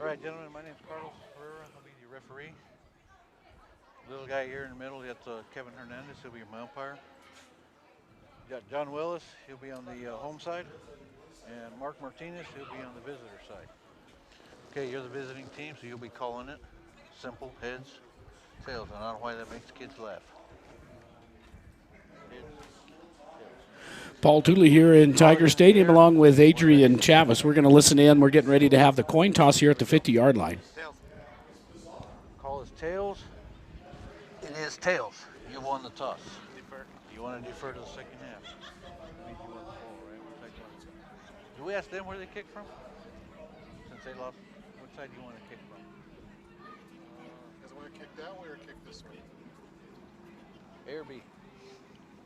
All right, gentlemen, my name's Carlos Herrera. I'll be the referee. Little guy here in the middle, that's Kevin Hernandez. He'll be my umpire. You got John Willis. He'll be on the home side. And Mark Martinez, he'll be on the visitor side. Okay, you're the visiting team, so you'll be calling it. Simple, heads, tails. I don't know why that makes kids laugh. Paul Tooley here in Tiger Stadium along with Adrian Chavez. We're going to listen in. We're getting ready to have the coin toss here at the 50-yard line. Call is tails. It is tails. You won the toss. Defer. You want to defer to the second half. Means you won the ball, right? Do we ask them where they kick from? Since they lost, what side do you want to kick from? Does it want to kick that way or kick this way? A or B?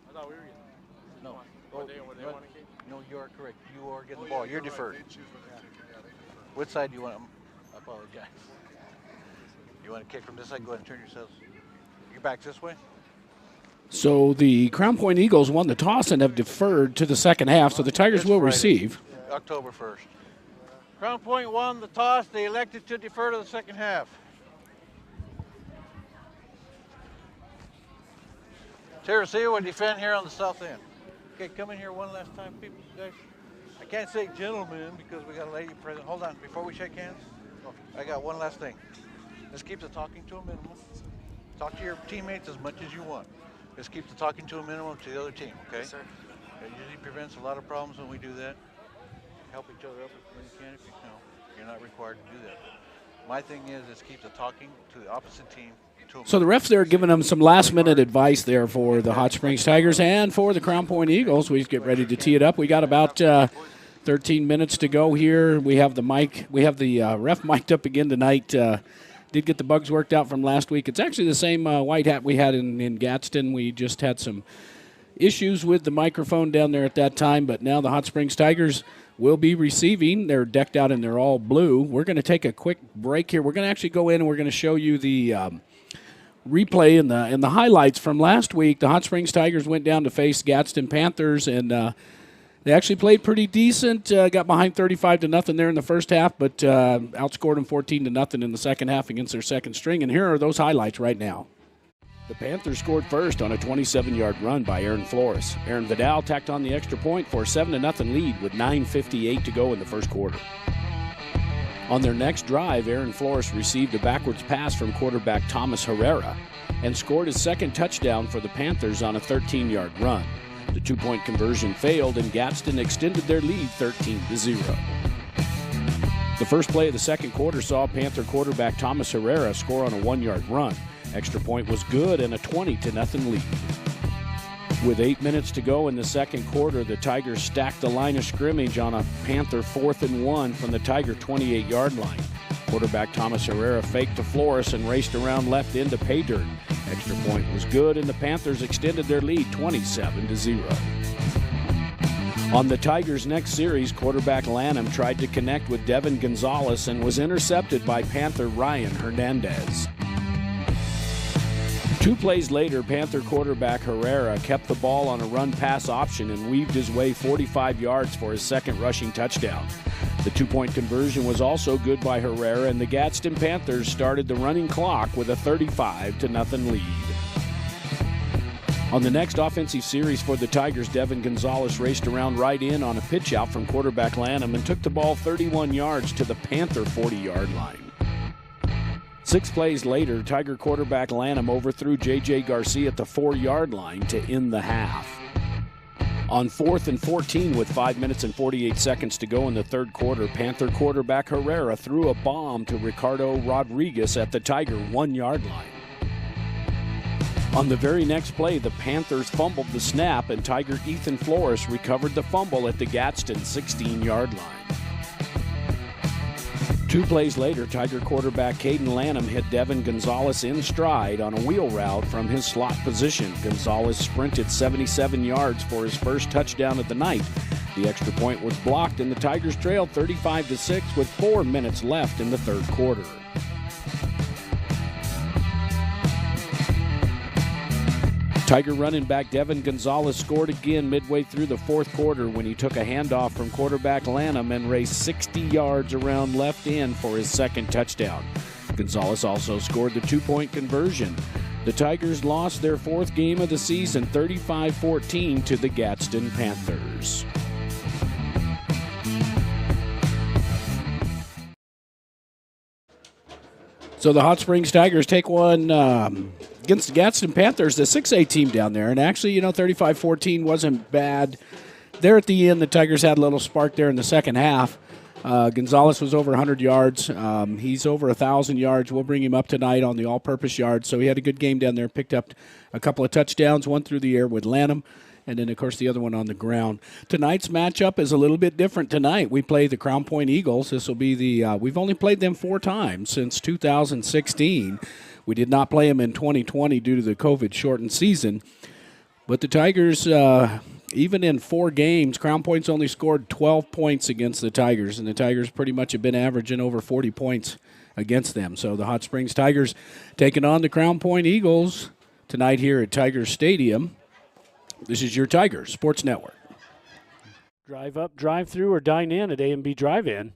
I thought we were getting. No. What they want to kick? No, you are correct. You are getting the ball. You're deferred. Right. They choose where they're kicking. Yeah, they defer. Which side do you want? I apologize. You want to kick from this side? Go ahead and turn yourselves. Your back this way. So the Crown Point Eagles won the toss and have deferred to the second half, so the Tigers will receive. October 1st. Crown Point won the toss. They elected to defer to the second half. Terracea will defend here on the south end. Okay, come in here one last time, people, guys. I can't say gentlemen because we got a lady present. Hold on, before we shake hands, I got one last thing. Let's keep the talking to a minimum. Talk to your teammates as much as you want. Let's keep the talking to a minimum to the other team, okay? Yes, sir. It usually prevents a lot of problems when we do that. Help each other up when you can if you know. You're not required to do that. My thing is, let's keep the talking to the opposite team. So the refs there giving them some last-minute advice there for the Hot Springs Tigers and for the Crown Point Eagles. We get ready to tee it up. We got about 13 minutes to go here. We have the mic. We have the ref mic'd up again tonight. Did get the bugs worked out from last week. It's actually the same white hat we had in Gadsden. We just had some issues with the microphone down there at that time, but now the Hot Springs Tigers will be receiving. They're decked out and they're all blue. We're going to take a quick break here. We're going to actually go in and we're going to show you the replay and the highlights from last week. The Hot Springs Tigers went down to face Gadsden Panthers, and they actually played pretty decent. Got behind 35-0 there in the first half, but outscored them 14-0 in the second half against their second string. And here are those highlights right now. The Panthers scored first on a 27-yard run by Aaron Flores. Aaron Vidal tacked on the extra point for a 7-0 lead with 9:58 to go in the first quarter. On their next drive, Aaron Flores received a backwards pass from quarterback Thomas Herrera and scored his second touchdown for the Panthers on a 13-yard run. The two-point conversion failed, and Gadsden extended their lead 13-0. The first play of the second quarter saw Panther quarterback Thomas Herrera score on a 1-yard run. Extra point was good and a 20-0 lead. With 8 minutes to go in the second quarter, the Tigers stacked the line of scrimmage on a Panther 4th and 1 from the Tiger 28-yard line. Quarterback Thomas Herrera faked to Flores and raced around left into pay dirt. Extra point was good, and the Panthers extended their lead 27-0. On the Tigers' next series, quarterback Lanham tried to connect with Devin Gonzalez and was intercepted by Panther Ryan Hernandez. 2 plays later, Panther quarterback Herrera kept the ball on a run-pass option and weaved his way 45 yards for his second rushing touchdown. The two-point conversion was also good by Herrera, and the Gadsden Panthers started the running clock with a 35-0 lead. On the next offensive series for the Tigers, Devin Gonzalez raced around right in on a pitch out from quarterback Lanham and took the ball 31 yards to the Panther 40-yard line. 6 plays later, Tiger quarterback Lanham overthrew J.J. Garcia at the 4-yard line to end the half. On 4th and 14 with 5 minutes and 48 seconds to go in the third quarter, Panther quarterback Herrera threw a bomb to Ricardo Rodriguez at the Tiger 1-yard line. On the very next play, the Panthers fumbled the snap, and Tiger Ethan Flores recovered the fumble at the Gadsden 16-yard line. 2 plays later, Tiger quarterback Caden Lanham hit Devin Gonzalez in stride on a wheel route from his slot position. Gonzalez sprinted 77 yards for his first touchdown of the night. The extra point was blocked, and the Tigers trailed 35-6 with 4 minutes left in the third quarter. Tiger running back Devin Gonzalez scored again midway through the fourth quarter when he took a handoff from quarterback Lanham and raced 60 yards around left end for his second touchdown. Gonzalez also scored the 2-point conversion. The Tigers lost their fourth game of the season 35-14 to the Gadsden Panthers. So the Hot Springs Tigers take one against the Gadsden Panthers, the 6A team down there. And actually, 35-14 wasn't bad. There at the end, the Tigers had a little spark there in the second half. Gonzalez was over 100 yards. He's over 1,000 yards. We'll bring him up tonight on the all-purpose yards. So he had a good game down there, picked up a couple of touchdowns, one through the air with Lanham, and then, of course, the other one on the ground. Tonight's matchup is a little bit different tonight. We play the Crown Point Eagles. This will be we've only played them 4 times since 2016. We did not play them in 2020 due to the COVID-shortened season. But the Tigers, even in 4 games, Crown Point's only scored 12 points against the Tigers, and the Tigers pretty much have been averaging over 40 points against them. So the Hot Springs Tigers taking on the Crown Point Eagles tonight here at Tiger Stadium. This is your Tigers Sports Network. Drive up, drive through, or dine in at A&B Drive-In.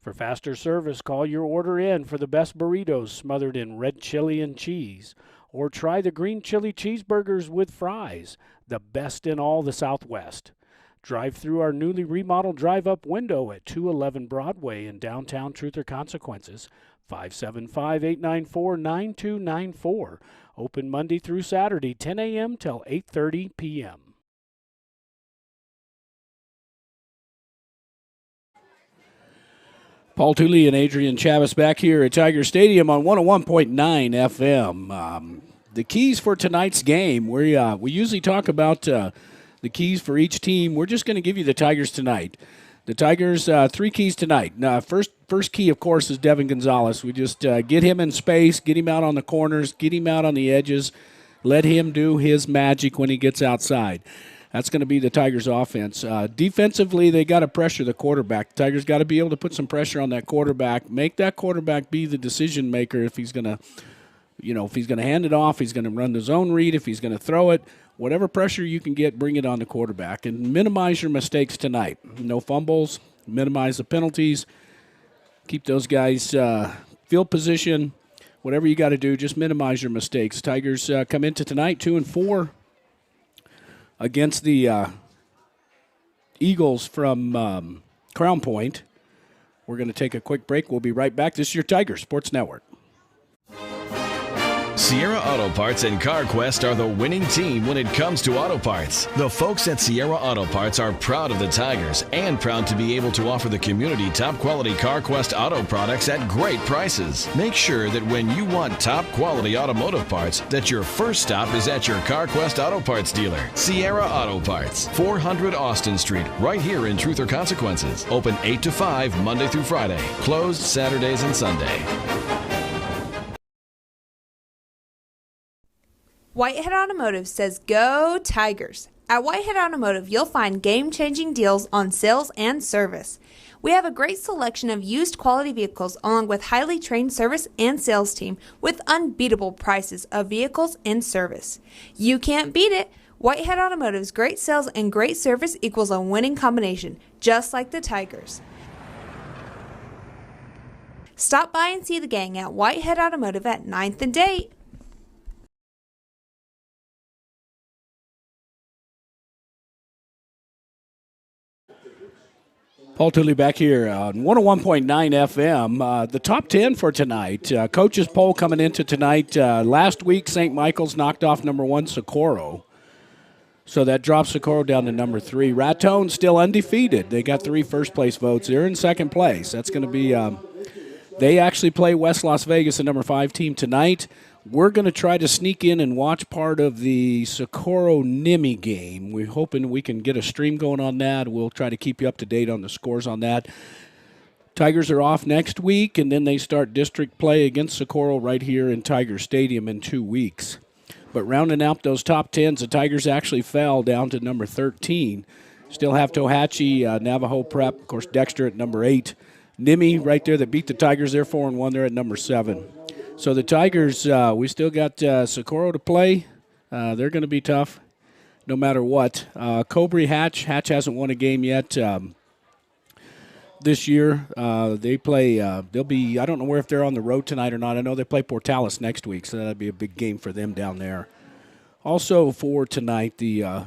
For faster service, call your order in for the best burritos smothered in red chili and cheese. Or try the green chili cheeseburgers with fries, the best in all the Southwest. Drive through our newly remodeled drive-up window at 211 Broadway in downtown Truth or Consequences, 575-894-9294. Open Monday through Saturday, 10 a.m. till 8:30 p.m. Paul Tooley and Adrian Chavez back here at Tiger Stadium on 101.9 FM. The keys for tonight's game, we usually talk about the keys for each team. We're just going to give you the Tigers tonight. The Tigers, 3 keys tonight. Now, first key, of course, is Devin Gonzalez. We just get him in space, get him out on the corners, get him out on the edges, let him do his magic when he gets outside. That's going to be the Tigers' offense. Defensively, they got to pressure the quarterback. The Tigers got to be able to put some pressure on that quarterback, make that quarterback be the decision maker if he's going to, if he's going to hand it off, he's going to run the zone read, if he's going to throw it. Whatever pressure you can get, bring it on the quarterback. And minimize your mistakes tonight. No fumbles, minimize the penalties. Keep those guys field position. Whatever you got to do, just minimize your mistakes. Tigers come into tonight 2-4 against the Eagles from Crown Point. We're going to take a quick break. We'll be right back. This is your Tiger Sports Network. Sierra Auto Parts and CarQuest are the winning team when it comes to auto parts. The folks at Sierra Auto Parts are proud of the Tigers and proud to be able to offer the community top-quality CarQuest auto products at great prices. Make sure that when you want top-quality automotive parts, that your first stop is at your CarQuest Auto Parts dealer. Sierra Auto Parts, 400 Austin Street, right here in Truth or Consequences. Open 8 to 5 Monday through Friday. Closed Saturdays and Sunday. Whitehead Automotive says go Tigers. At Whitehead Automotive, you'll find game-changing deals on sales and service. We have a great selection of used quality vehicles along with highly trained service and sales team with unbeatable prices of vehicles and service. You can't beat it. Whitehead Automotive's great sales and great service equals a winning combination, just like the Tigers. Stop by and see the gang at Whitehead Automotive at 9th and Date. Paul Tooley back here on 101.9 FM. The top 10 for tonight. Coach's poll coming into tonight. Last week, St. Michael's knocked off number 1, Socorro. So that drops Socorro down to number 3. Raton still undefeated. They got 3 first-place votes. They're in second place. That's going to be they actually play West Las Vegas, the number 5 team, tonight. We're going to try to sneak in and watch part of the Socorro-Nimi game. We're hoping we can get a stream going on that. We'll try to keep you up to date on the scores on that. Tigers are off next week, and then they start district play against Socorro right here in Tiger Stadium in 2 weeks. But rounding out those top 10s, the Tigers actually fell down to number 13. Still have Tohatchee, Navajo Prep, of course, Dexter at number 8. Nimi right there that beat the Tigers. They're 4-1. They're at number 7. So the Tigers, we still got Socorro to play They're going to be tough no matter what. Cobre Hatch hasn't won a game yet this year. They play, they'll be, I don't know if they're on the road tonight or not. I know they play Portales next week, so that'll be a big game for them down there. Also for tonight, the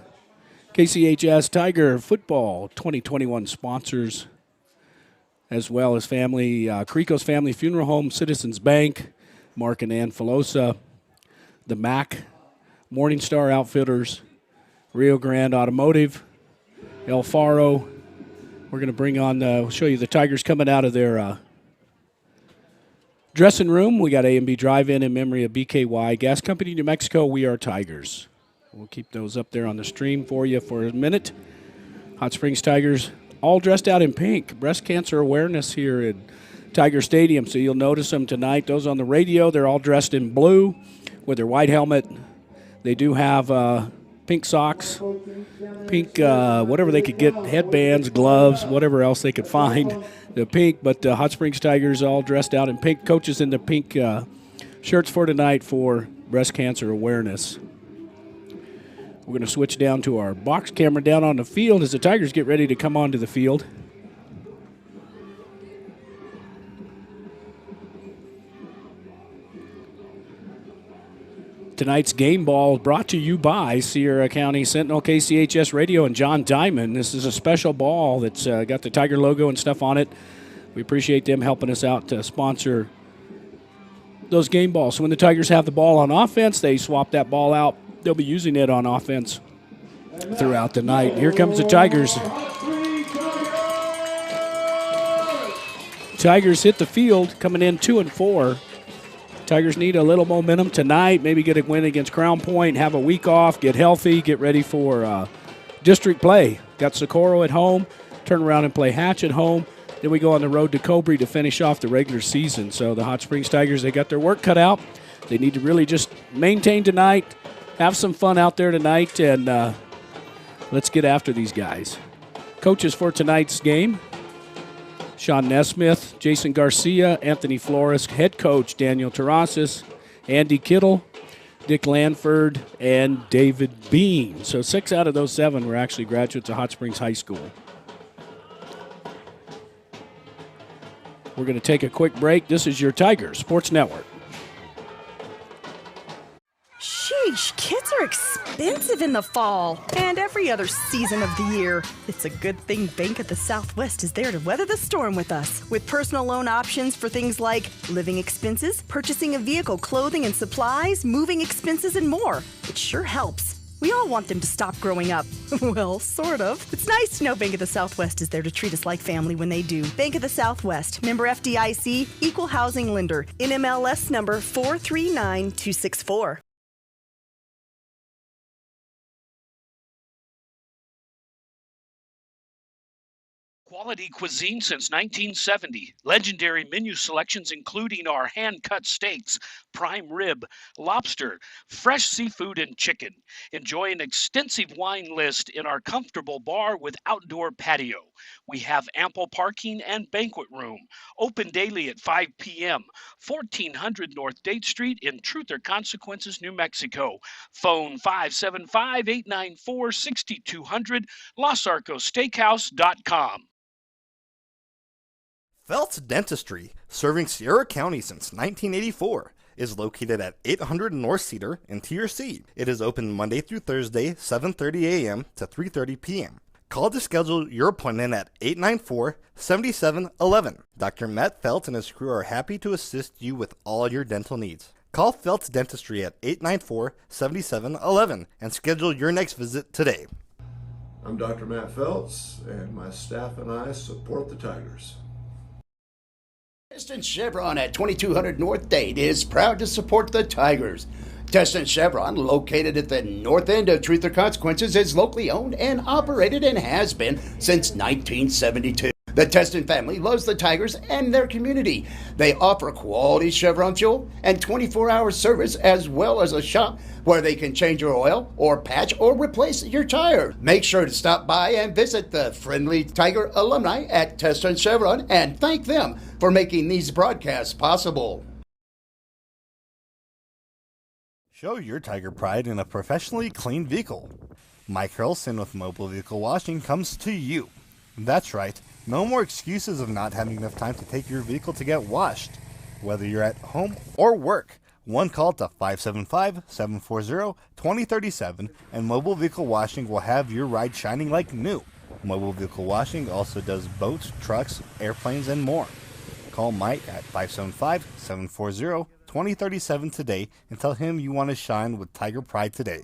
KCHS Tiger Football 2021 sponsors, as well as Crico's Family Funeral Home, Citizens Bank, Mark and Ann Filosa, the MAC, Morningstar Outfitters, Rio Grande Automotive, El Faro. We're going to bring on, show you the Tigers coming out of their dressing room. We got A&B Drive-In in memory of BKY. Gas Company New Mexico, we are Tigers. We'll keep those up there on the stream for you for a minute. Hot Springs Tigers all dressed out in pink. Breast cancer awareness here at Tiger Stadium, so you'll notice them tonight. Those on the radio, they're all dressed in blue with their white helmet. They do have pink socks, pink whatever they could get, headbands, gloves, whatever else they could find. The pink, but Hot Springs Tigers all dressed out in pink. Coaches in the pink shirts for tonight for breast cancer awareness. We're going to switch down to our box camera down on the field as the Tigers get ready to come onto the field. Tonight's game ball brought to you by Sierra County Sentinel, KCHS Radio, and John Diamond. This is a special ball that's got the Tiger logo and stuff on it. We appreciate them helping us out to sponsor those game balls. So when the Tigers have the ball on offense, they swap that ball out. They'll be using it on offense throughout the night. Here comes the Tigers. Tigers hit the field, coming in 2-4. Tigers need a little momentum tonight, maybe get a win against Crown Point, have a week off, get healthy, get ready for district play. Got Socorro at home, turn around and play Hatch at home. Then we go on the road to Cobre to finish off the regular season. So the Hot Springs Tigers, they got their work cut out. They need to really just maintain tonight, have some fun out there tonight, and let's get after these guys. Coaches for tonight's game: Sean Nesmith, Jason Garcia, Anthony Flores, head coach Daniel Terrasis, Andy Kittle, Dick Lanford, and David Bean. So 6 out of those 7 were actually graduates of Hot Springs High School. We're going to take a quick break. This is your Tiger Sports Network. Sheesh, kids are expensive in the fall and every other season of the year. It's a good thing Bank of the Southwest is there to weather the storm with us. With personal loan options for things like living expenses, purchasing a vehicle, clothing and supplies, moving expenses, and more. It sure helps. We all want them to stop growing up. Well, sort of. It's nice to know Bank of the Southwest is there to treat us like family when they do. Bank of the Southwest, member FDIC, equal housing lender, NMLS number 439264. Quality cuisine since 1970. Legendary menu selections including our hand-cut steaks, prime rib, lobster, fresh seafood, and chicken. Enjoy an extensive wine list in our comfortable bar with outdoor patio. We have ample parking and banquet room. Open daily at 5 p.m. 1400 North Date Street in Truth or Consequences, New Mexico. Phone 575-894-6200, LosArcosSteakhouse.com. Felt's Dentistry, serving Sierra County since 1984, is located at 800 North Cedar in Tier C. It is open Monday through Thursday, 7:30 a.m. to 3:30 p.m. Call to schedule your appointment at 894-7711. Dr. Matt Felt and his crew are happy to assist you with all your dental needs. Call Felt's Dentistry at 894-7711 and schedule your next visit today. I'm Dr. Matt Feltz, and my staff and I support the Tigers. Teston Chevron at 2200 North Date is proud to support the Tigers. Teston Chevron, located at the north end of Truth or Consequences, is locally owned and operated and has been since 1972. The Teston family loves the Tigers and their community. They offer quality Chevron fuel and 24-hour service, as well as a shop where they can change your oil or patch or replace your tire. Make sure to stop by and visit the friendly Tiger alumni at Teston Chevron and thank them for making these broadcasts possible. Show your Tiger pride in a professionally cleaned vehicle. Mike Hurlson with Mobile Vehicle Washing comes to you. That's right, no more excuses of not having enough time to take your vehicle to get washed. Whether you're at home or work, one call to 575-740-2037 and Mobile Vehicle Washing will have your ride shining like new. Mobile Vehicle Washing also does boats, trucks, airplanes, and more. Call Mike at 575-740-2037 today and tell him you want to shine with Tiger Pride today.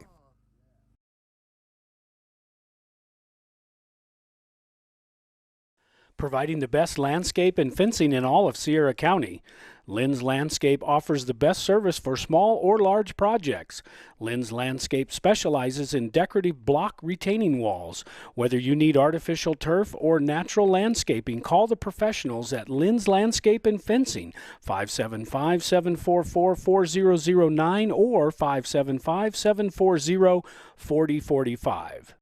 Providing the best landscape and fencing in all of Sierra County. Lynn's Landscape offers the best service for small or large projects. Lynn's Landscape specializes in decorative block retaining walls. Whether you need artificial turf or natural landscaping, call the professionals at Lynn's Landscape and Fencing, 575-744-4009 or 575-740-4045.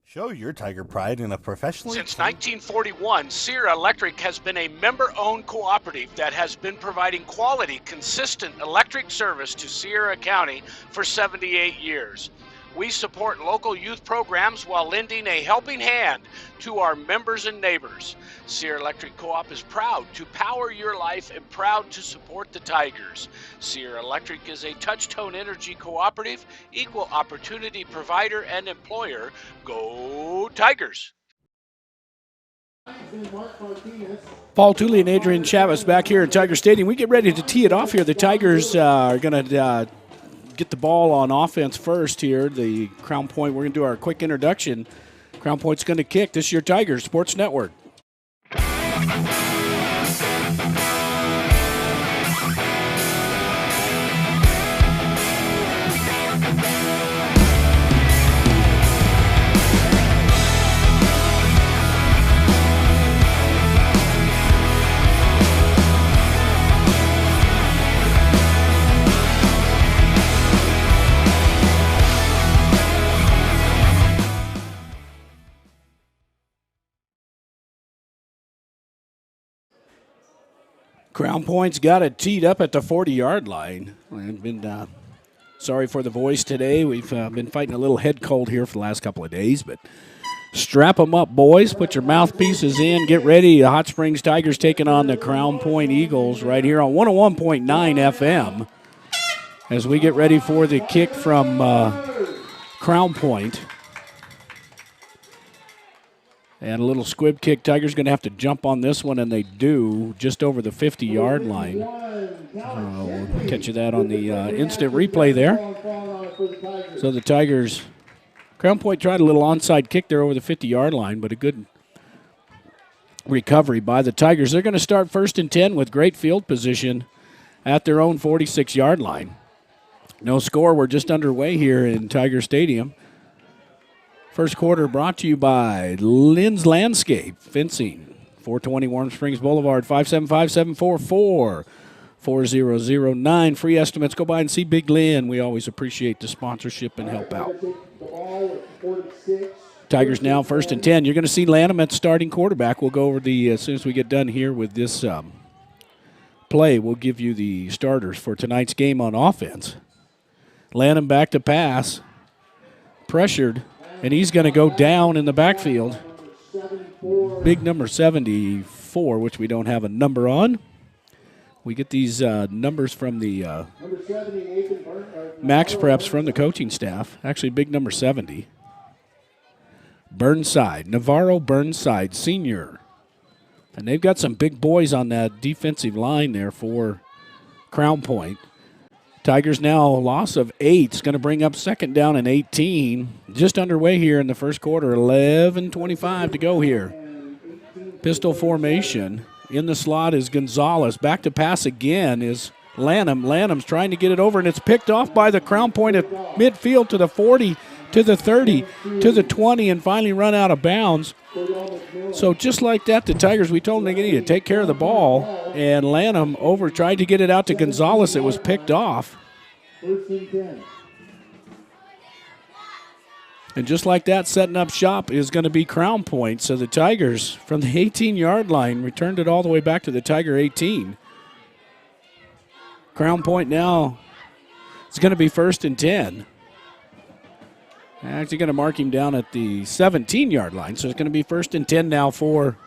Show your Tiger pride in a professionally... Since 1941, Sierra Electric has been a member-owned cooperative that has been providing quality, consistent electric service to Sierra County for 78 years. We support local youth programs while lending a helping hand to our members and neighbors. Sierra Electric Co-op is proud to power your life and proud to support the Tigers. Sierra Electric is a touch-tone energy cooperative, equal opportunity provider and employer. Go Tigers! Paul Tooley and Adrian Chavez back here at Tiger Stadium. We get ready to tee it off here. The Tigers are going to get the ball on offense first here. The Crown Point, we're going to do our quick introduction. Crown Point's going to kick. This is your Tigers Sports Network. Crown Point's got it teed up at the 40-yard line. I've been sorry for the voice today. We've been fighting a little head cold here for the last couple of days, but strap them up, boys. Put your mouthpieces in. Get ready. The Hot Springs Tigers taking on the Crown Point Eagles right here on 101.9 FM as we get ready for the kick from Crown Point. And a little squib kick. Tigers going to have to jump on this one, and they do, just over the 50-yard line. We'll catch you that on the instant replay there. So the Tigers, Crown Point tried a little onside kick there over the 50-yard line, but a good recovery by the Tigers. They're going to start 1st and 10 with great field position at their own 46-yard line. No score. We're just underway here in Tiger Stadium. First quarter brought to you by Lynn's Landscape Fencing, 420 Warm Springs Boulevard, 575-744-4009. Free estimates. Go by and see Big Lynn. We always appreciate the sponsorship and help out. Tigers now 1st and 10. You're going to see Lanham at starting quarterback. We'll go over as soon as we get done here with this play, we'll give you the starters for tonight's game on offense. Lanham back to pass. Pressured. And he's going to go down in the backfield. Big number 74, which we don't have a number on. We get these numbers from the max preps from the coaching staff. Actually, big number 70. Burnside, Navarro Burnside, senior. And they've got some big boys on that defensive line there for Crown Point. Tigers now a loss of 8. It's going to bring up 2nd down and 18. Just underway here in the first quarter. 11:25 to go here. Pistol formation. In the slot is Gonzalez. Back to pass again is Lanham. Lanham's trying to get it over, and it's picked off by the Crown Point at midfield to the 40, to the 30, to the 20, and finally run out of bounds. So just like that, the Tigers, we told them they needed to take care of the ball, and Lanham tried to get it out to Gonzalez. It was picked off. And just like that, setting up shop is going to be Crown Point. So the Tigers, from the 18-yard line, returned it all the way back to the Tiger 18. Crown Point now is going to be 1st and 10. Actually going to mark him down at the 17-yard line, so it's going to be 1st and 10 now for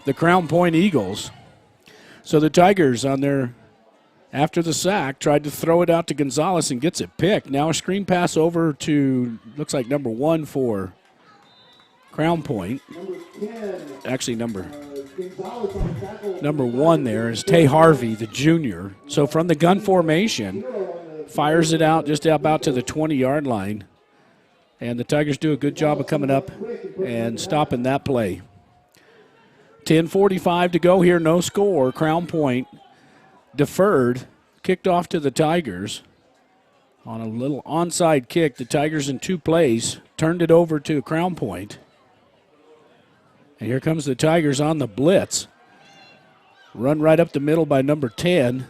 the Crown Point Eagles. So the Tigers after the sack, tried to throw it out to Gonzalez and gets it picked. Now a screen pass over to, looks like number 1 for Crown Point. Actually, number 1 there is Tay Harvey, the junior. So from the gun formation, fires it out just about to the 20-yard line. And the Tigers do a good job of coming up and stopping that play. 10:45 to go here, no score. Crown Point deferred, kicked off to the Tigers on a little onside kick. The Tigers in 2 plays turned it over to Crown Point. And here comes the Tigers on the blitz. Run right up the middle by number 10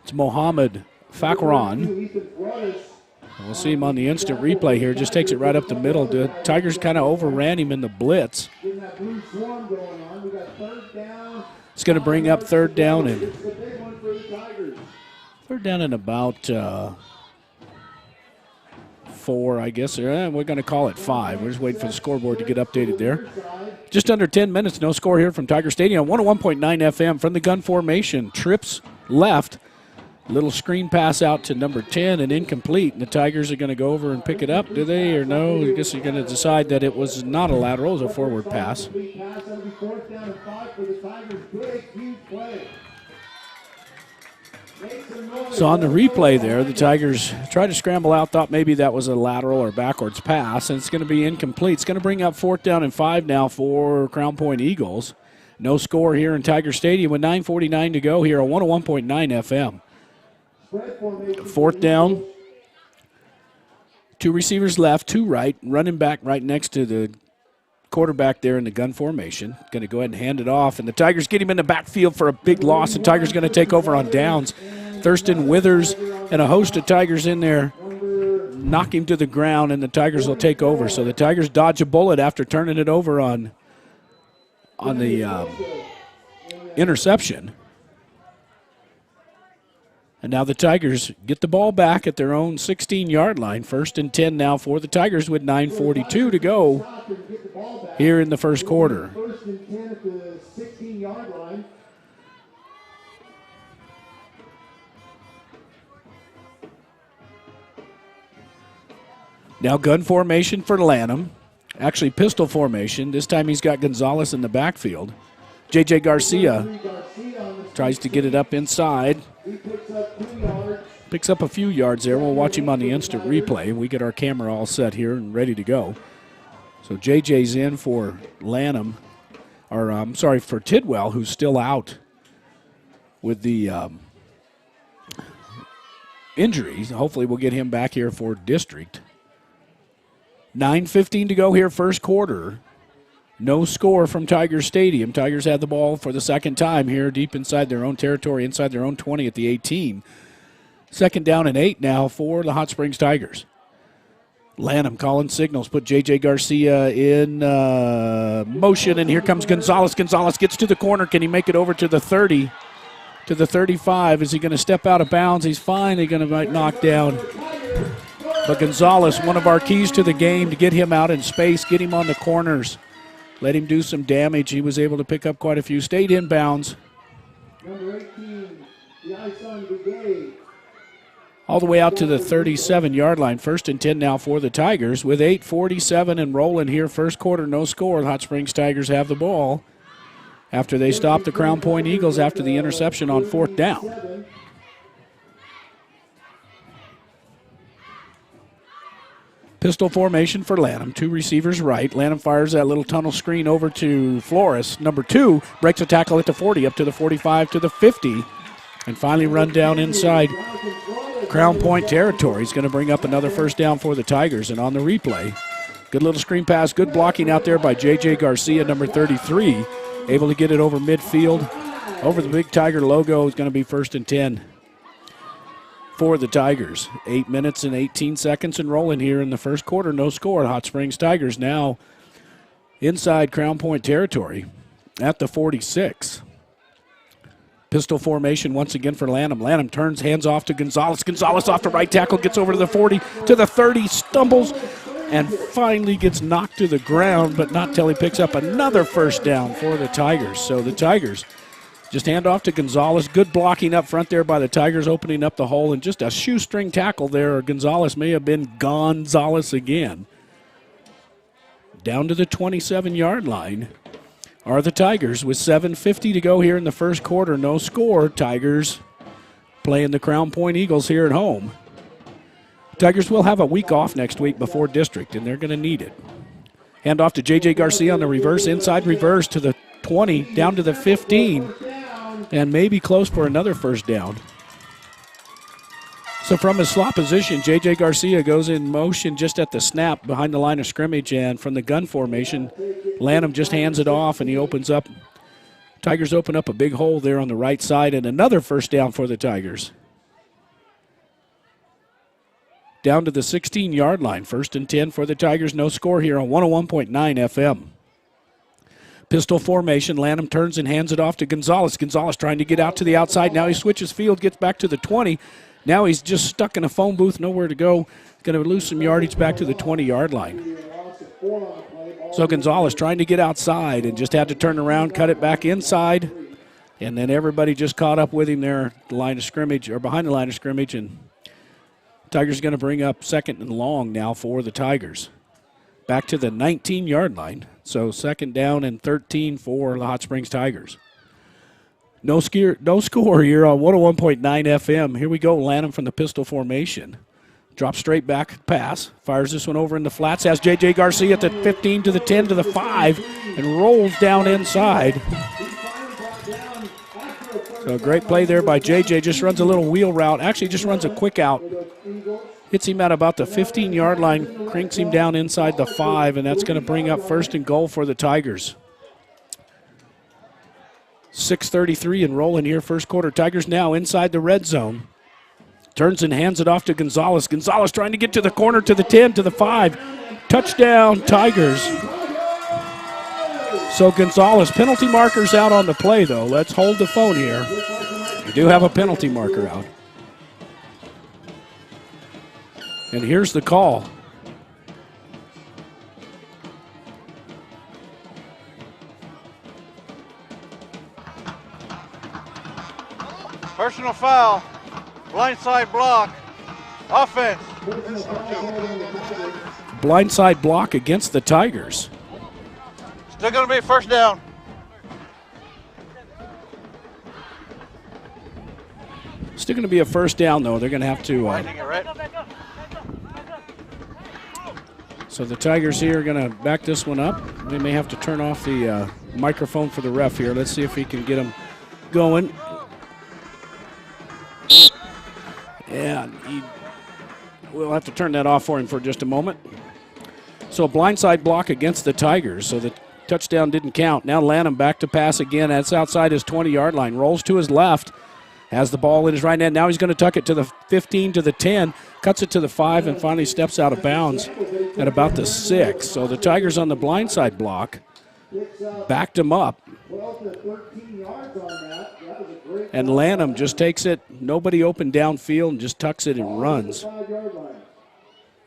it's Mohammed Fakran. We'll see him on the instant replay here. Just takes it right up the middle. The Tigers kind of overran him in the blitz. It's going to bring up third down and about 4, I guess. We're going to call it 5. We're just waiting for the scoreboard to get updated there. Just under 10 minutes, no score here from Tiger Stadium. 101.9 FM from the gun formation. Trips left. Little screen pass out to number 10 and incomplete. And the Tigers are going to go over and pick it up, do they, or no? I guess they're going to decide that it was not a lateral. It was a forward pass. So on the replay there, the Tigers tried to scramble out, thought maybe that was a lateral or backwards pass, and it's going to be incomplete. It's going to bring up 4th down and 5 now for Crown Point Eagles. No score here in Tiger Stadium with 9:49 to go here on 101.9 FM. 4th down. 2 receivers left, 2 right, running back right next to the quarterback there in the gun formation. Going to go ahead and hand it off, and the Tigers get him in the backfield for a big loss. The Tigers going to take over on downs. Thurston Withers and a host of Tigers in there knock him to the ground, and the Tigers will take over. So the Tigers dodge a bullet after turning it over on the interception. And now the Tigers get the ball back at their own 16-yard line. 1st and 10 now for the Tigers with 9:42 to go here in the first quarter. 1st and 10 at the 16-yard line. Now gun formation for Lanham. Actually pistol formation. This time he's got Gonzalez in the backfield. J.J. Garcia tries to get it up inside. Picks up a few yards there. We'll watch him on the instant replay. We get our camera all set here and ready to go. So J.J.'s in for Lanham. For Tidwell, who's still out with the injuries. Hopefully we'll get him back here for district. 9:15 to go here, first quarter. No score from Tigers Stadium. Tigers had the ball for the second time here deep inside their own territory, inside their own 20 at the 18. 2nd down and 8 now for the Hot Springs Tigers. Lanham calling signals, put J.J. Garcia in motion, and here comes Gonzalez. Gonzalez gets to the corner. Can he make it over to the 30, to the 35? Is he going to step out of bounds? He's finally going to knock down. But Gonzalez, one of our keys to the game, to get him out in space, get him on the corners, let him do some damage. He was able to pick up quite a few. Stayed in bounds. Number 18, the Ison Brigade. All the way out to the 37-yard line. 1st and 10 now for the Tigers with 8:47 and rolling here. First quarter, no score. The Hot Springs Tigers have the ball after they stop the Crown Point Eagles after the interception on 4th down. Pistol formation for Lanham. 2 receivers right. Lanham fires that little tunnel screen over to Flores. Number 2 breaks a tackle at the 40, up to the 45, to the 50, and finally run down inside Crown Point territory. He's going to bring up another first down for the Tigers. And on the replay, good little screen pass, good blocking out there by J.J. Garcia, number 33, able to get it over midfield, over the big Tiger logo. Is going to be 1st and 10. For the Tigers. 8 minutes and 18 seconds and rolling here in the first quarter. No score. Hot Springs Tigers now inside Crown Point territory. at the 46. Pistol formation once again for Lanham. Lanham turns, hands off to Gonzalez. Gonzalez off to right tackle, gets over to the 40, to the 30, stumbles, and finally gets knocked to the ground, but not till he picks up another first down for the Tigers. So the Tigers just hand off to Gonzalez. Good blocking up front there by the Tigers, opening up the hole, and just a shoestring tackle there, or Gonzalez may have been Gonzalez again. Down to the 27-yard line are the Tigers with 7:50 to go here in the first quarter. No score. Tigers playing the Crown Point Eagles here at home. Tigers will have a week off next week before district, and they're going to need it. Hand off to J.J. Garcia on the reverse, inside reverse to the 20, down to the 15, and maybe close for another first down. So from his slot position, J.J. Garcia goes in motion just at the snap behind the line of scrimmage, and from the gun formation, Lanham just hands it off, and he opens up. Tigers open up a big hole there on the right side, and another first down for the Tigers. Down to the 16-yard line. 1st and 10 for the Tigers. No score here on 101.9 FM. Pistol formation. Lanham turns and hands it off to Gonzalez. Gonzalez trying to get out to the outside. Now he switches field, gets back to the 20. Now he's just stuck in a phone booth, nowhere to go. Going to lose some yardage back to the 20-yard line. So Gonzalez trying to get outside and just had to turn around, cut it back inside. And then everybody just caught up with him there at the line of scrimmage, or behind the line of scrimmage, and Tigers going to bring up 2nd and long now for the Tigers. Back to the 19-yard line. So 2nd down and 13 for the Hot Springs Tigers. No score here on 101.9 FM. Here we go, Lanham from the pistol formation. Drops straight back, pass. Fires this one over in the flats. Has J.J. Garcia at the 15 to the 10 to the 5 and rolls down inside. So a great play there by J.J. Just runs a little wheel route. Actually just runs a quick out. Hits him at about the 15-yard line, cranks him down inside the 5, and that's going to bring up 1st and goal for the Tigers. 6:33 and rolling here, first quarter. Tigers now inside the red zone. Turns and hands it off to Gonzalez. Gonzalez trying to get to the corner, to the 10, to the 5. Touchdown, Tigers. So Gonzalez, penalty marker's out on the play, though. Let's hold the phone here. We do have a penalty marker out. And here's the call. Personal foul, blindside block, offense. Blindside block against the Tigers. Still going to be first down. Still going to be a first down, though. They're going to have to. So the Tigers here are going to back this one up. They may have to turn off the microphone for the ref here. Let's see if he can get them going. Yeah, we'll have to turn that off for him for just a moment. So a blindside block against the Tigers. So the touchdown didn't count. Now Lanham back to pass again. That's outside his 20-yard line. Rolls to his left. Has the ball in his right hand. Now he's going to tuck it to the 15, to the 10. Cuts it to the 5 and finally steps out of bounds at about the 6. So the Tigers on the blindside block backed him up. And Lanham just takes it, nobody open downfield, and just tucks it and runs. And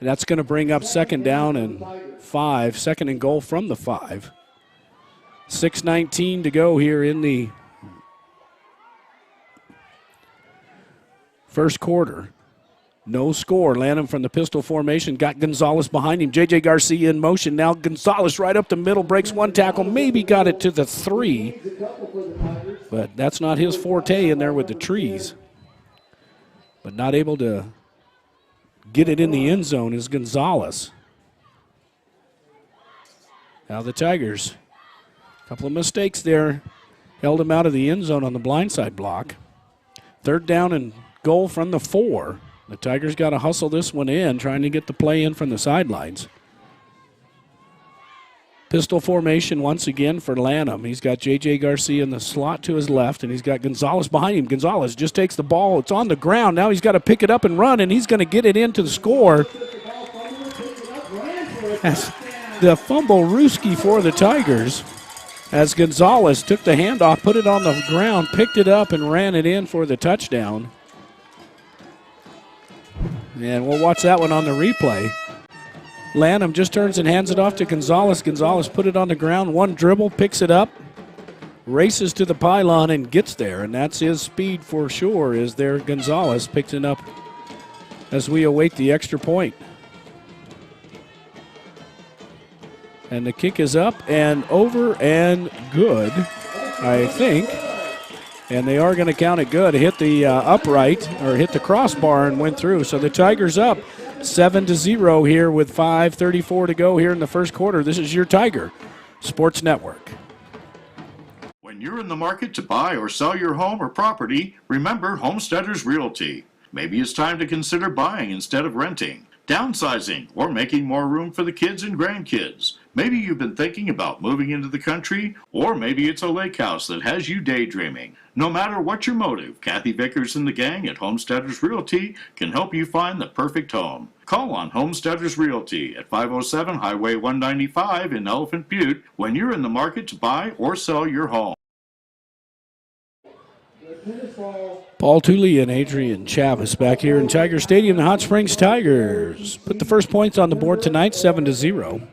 that's going to bring up 2nd down and 5, 2nd and goal from the 5. 6:19 to go here in the first quarter. No score. Lanham from the pistol formation. Got Gonzalez behind him. J.J. Garcia in motion. Now Gonzalez right up the middle. Breaks one tackle. Maybe got it to the 3. But that's not his forte in there with the trees. But not able to get it in the end zone is Gonzalez. Now the Tigers. A couple of mistakes there. Held him out of the end zone on the blindside block. 3rd down and goal from the 4. The Tigers got to hustle this one in, trying to get the play in from the sidelines. Pistol formation once again for Lanham. He's got J.J. Garcia in the slot to his left, and he's got Gonzalez behind him. Gonzalez just takes the ball. It's on the ground. Now he's got to pick it up and run, and he's going to get it into the score. That's the fumble Ruski for the Tigers. as Gonzalez took the handoff, put it on the ground, picked it up, and ran it in for the touchdown. And we'll watch that one on the replay. Lanham just turns and hands it off to Gonzalez. Gonzalez put it on the ground, one dribble, picks it up, races to the pylon and gets there. And that's his speed for sure, is there. Gonzalez picks it up as we await the extra point. And the kick is up and over and good, I think. And they are going to count it good. It hit the upright, or hit the crossbar and went through. So the Tigers up 7-0 here with 5:34 to go here in the first quarter. This is your Tiger Sports Network. When you're in the market to buy or sell your home or property, remember Homesteaders Realty. Maybe it's time to consider buying instead of renting, downsizing, or making more room for the kids and grandkids. Maybe you've been thinking about moving into the country, or maybe it's a lake house that has you daydreaming. No matter what your motive, Kathy Vickers and the gang at Homesteaders Realty can help you find the perfect home. Call on Homesteaders Realty at 507 Highway 195 in Elephant Butte when you're in the market to buy or sell your home. Paul Tooley and Adrian Chavis back here in Tiger Stadium. The Hot Springs Tigers put the first points on the board tonight, 7-0.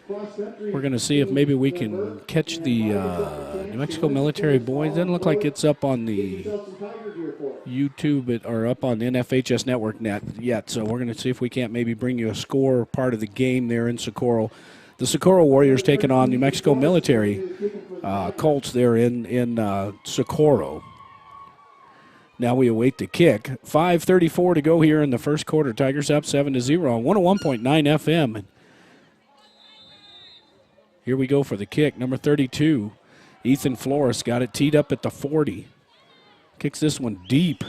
We're going to see if maybe we can catch the New Mexico Military Boys. Doesn't look like it's up on the YouTube or up on the NFHS network net yet. So we're going to see if we can't maybe bring you a score part of the game there in Socorro. The Socorro Warriors taking on New Mexico Military Colts there in Socorro. Now we await the kick. 5:34 to go here in the first quarter. Tigers up 7-0 on 101.9 FM. Here we go for the kick. Number 32, Ethan Flores got it teed up at the 40. Kicks this one deep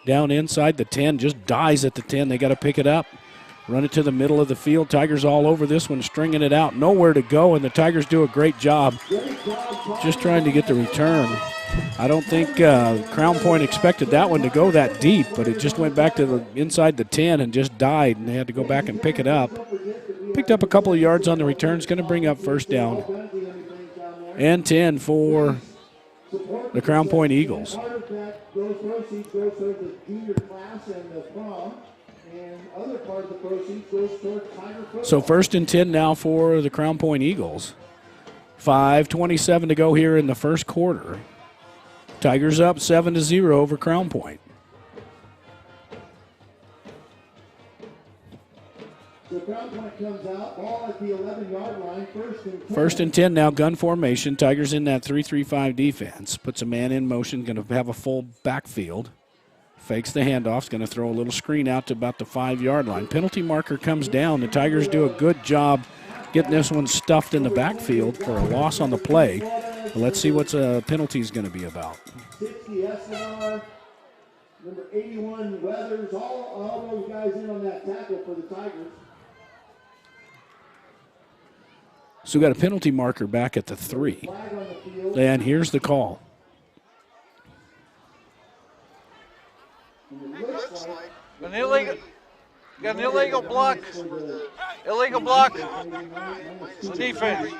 down inside the 10. Just dies at the 10. They got to pick it up. Run it to the middle of the field. Tigers all over this one, stringing it out. Nowhere to go, and the Tigers do a great job just trying to get the return. I don't think Crown Point expected that one to go that deep, but it just went back to the inside the 10 and just died, and they had to go back and pick it up. Picked up a couple of yards on the return. It's going to bring up first down and 10 for the Crown Point Eagles. So first and 10 now for the Crown Point Eagles. 5:27 to go here in the first quarter. Tigers up 7-0 over Crown Point. So Crown Point comes out, ball at the 11-yard line, First and 10 now, gun formation. Tigers in that 3-3-5 defense. Puts a man in motion, going to have a full backfield. Fakes the handoff, going to throw a little screen out to about the 5-yard line. Penalty marker comes down. The Tigers do a good job getting this one stuffed in the backfield for a loss on the play. Let's see what penalty is going to be about. 60 SNR, number 81 Weathers, all those guys in on that tackle for the Tigers. So we got a penalty marker back at the 3. And here's the call. An illegal, got an illegal block. Illegal block. The defense.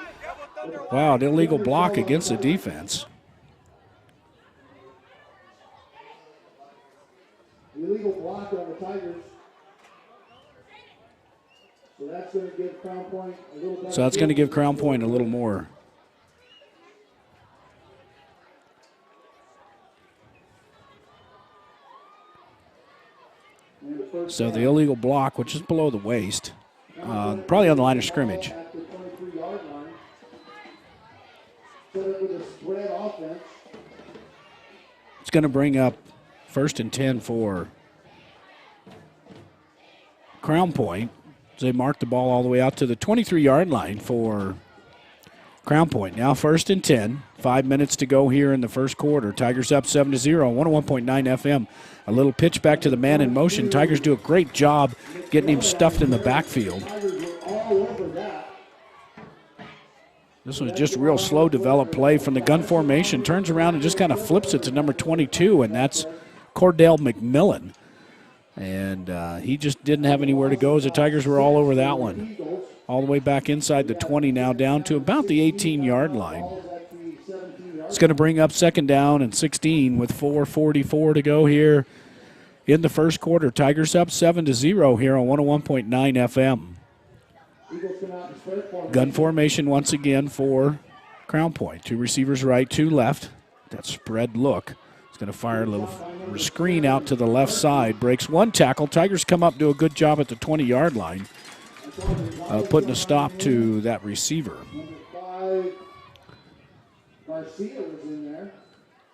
Wow, an illegal block against the defense. Illegal block on the Tigers. So that's going to give Crown Point a little better. So that's going to give Crown Point a little more. So the illegal block, which is below the waist, probably on the line of scrimmage. It's going to bring up first and 10 for Crown Point. They mark the ball all the way out to the 23-yard line for Crown Point. Now first and 10. 5 minutes to go here in the first quarter. Tigers up 7-0 on 101.9 FM. A little pitch back to the man in motion. Tigers do a great job getting him stuffed in the backfield. This was just real slow developed play from the gun formation. Turns around and just kind of flips it to number 22, and that's Cordell McMillan. And he just didn't have anywhere to go as the Tigers were all over that one. All the way back inside the 20 now, down to about the 18-yard line. It's going to bring up second down and 16 with 4:44 to go here in the first quarter. Tigers up 7-0 here on 101.9 FM. Gun formation once again for Crown Point. 2 receivers right, 2 left. That spread look. He's going to fire a little screen out to the left side. Breaks 1 tackle. Tigers come up, do a good job at the 20-yard line, putting a stop to that receiver.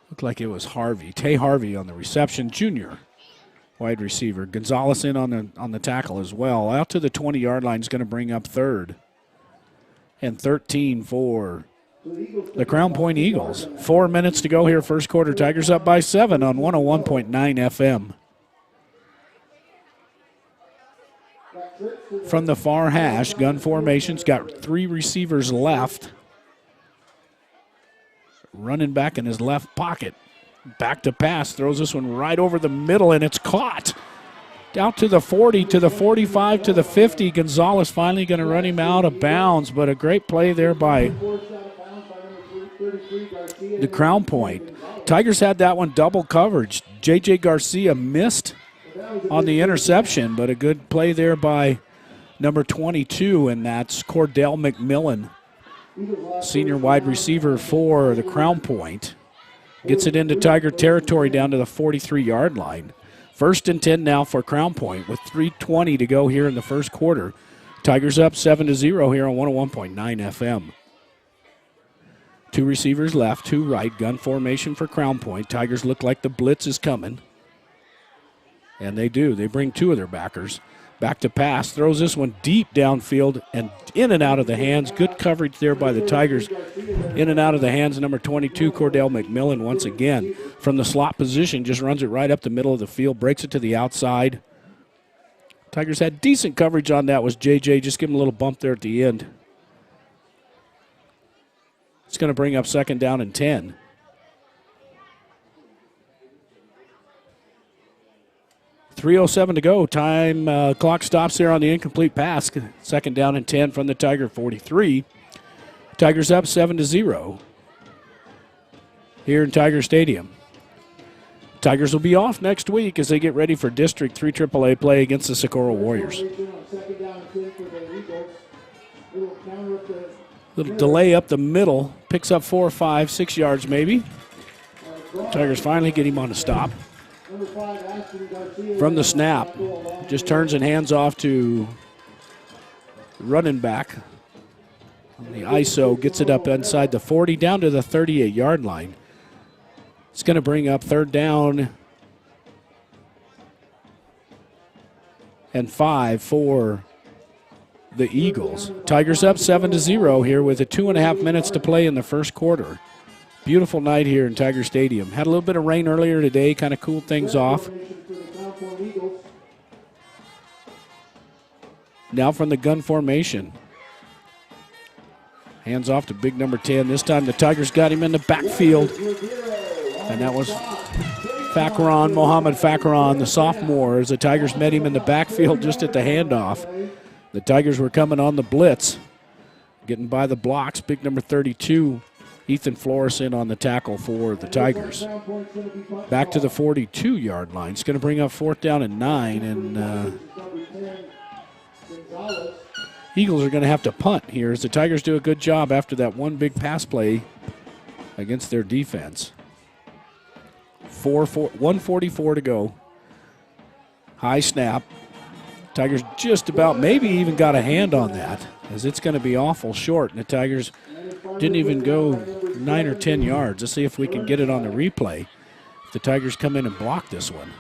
Looked like it was Harvey. Tay Harvey on the reception, junior wide receiver. Gonzalez in on the tackle as well. Out to the 20-yard line is going to bring up third and 13 for the Crown Point Eagles. 4 minutes to go here, first quarter. Tigers up by 7 on 101.9 FM. From the far hash, gun formation's got 3 receivers left. Running back in his left pocket. Back to pass, throws this one right over the middle, and it's caught. Out to the 40, to the 45, to the 50. Gonzalez finally going to run him out of bounds, but a great play there by the Crown Point. Tigers had that one double coverage. J.J. Garcia missed on the interception, but a good play there by number 22, and that's Cordell McMillan, senior wide receiver for the Crown Point. Gets it into Tiger territory down to the 43-yard line. First and 10 now for Crown Point with 3:20 to go here in the first quarter. Tigers up 7-0 here on 101.9 FM. 2 receivers left, 2 right. Gun formation for Crown Point. Tigers look like the blitz is coming. And they do. They bring 2 of their backers. Back to pass. Throws this one deep downfield and in and out of the hands. Good coverage there by the Tigers. In and out of the hands, number 22, Cordell McMillan, once again. From the slot position, just runs it right up the middle of the field. Breaks it to the outside. Tigers had decent coverage on that. Was J.J. Just give him a little bump there at the end. It's going to bring up second down and 10. .307 to go. Time clock stops there on the incomplete pass. Second down and 10 from the Tiger 43. Tigers up 7-0 here in Tiger Stadium. Tigers will be off next week as they get ready for District 3 AAA play against the Socorro Warriors. Little delay up the middle. Picks up 4, 5, 6 yards maybe. Tigers finally get him on a stop. From the snap, just turns and hands off to running back. The ISO gets it up inside the 40, down to the 38-yard line. It's going to bring up third down and 5 for the Eagles. Tigers up 7-0 here with 2.5 minutes to play in the first quarter. Beautiful night here in Tiger Stadium. Had a little bit of rain earlier today, kind of cooled things off. Now from the gun formation. Hands off to big number 10. This time the Tigers got him in the backfield. And that was Mohamed Fakran, the sophomore, as the Tigers met him in the backfield just at the handoff. The Tigers were coming on the blitz, getting by the blocks. Big number 32, Ethan Flores, in on the tackle for the Tigers. Back to the 42-yard line. It's going to bring up fourth down and 9, and Eagles are going to have to punt here as the Tigers do a good job after that one big pass play against their defense. 1:44 to go. High snap. Tigers just about, maybe even got a hand on that, as it's going to be awful short, and the Tigers didn't even go 9 or 10 yards. Let's see if we can get it on the replay. If the Tigers come in and block this one.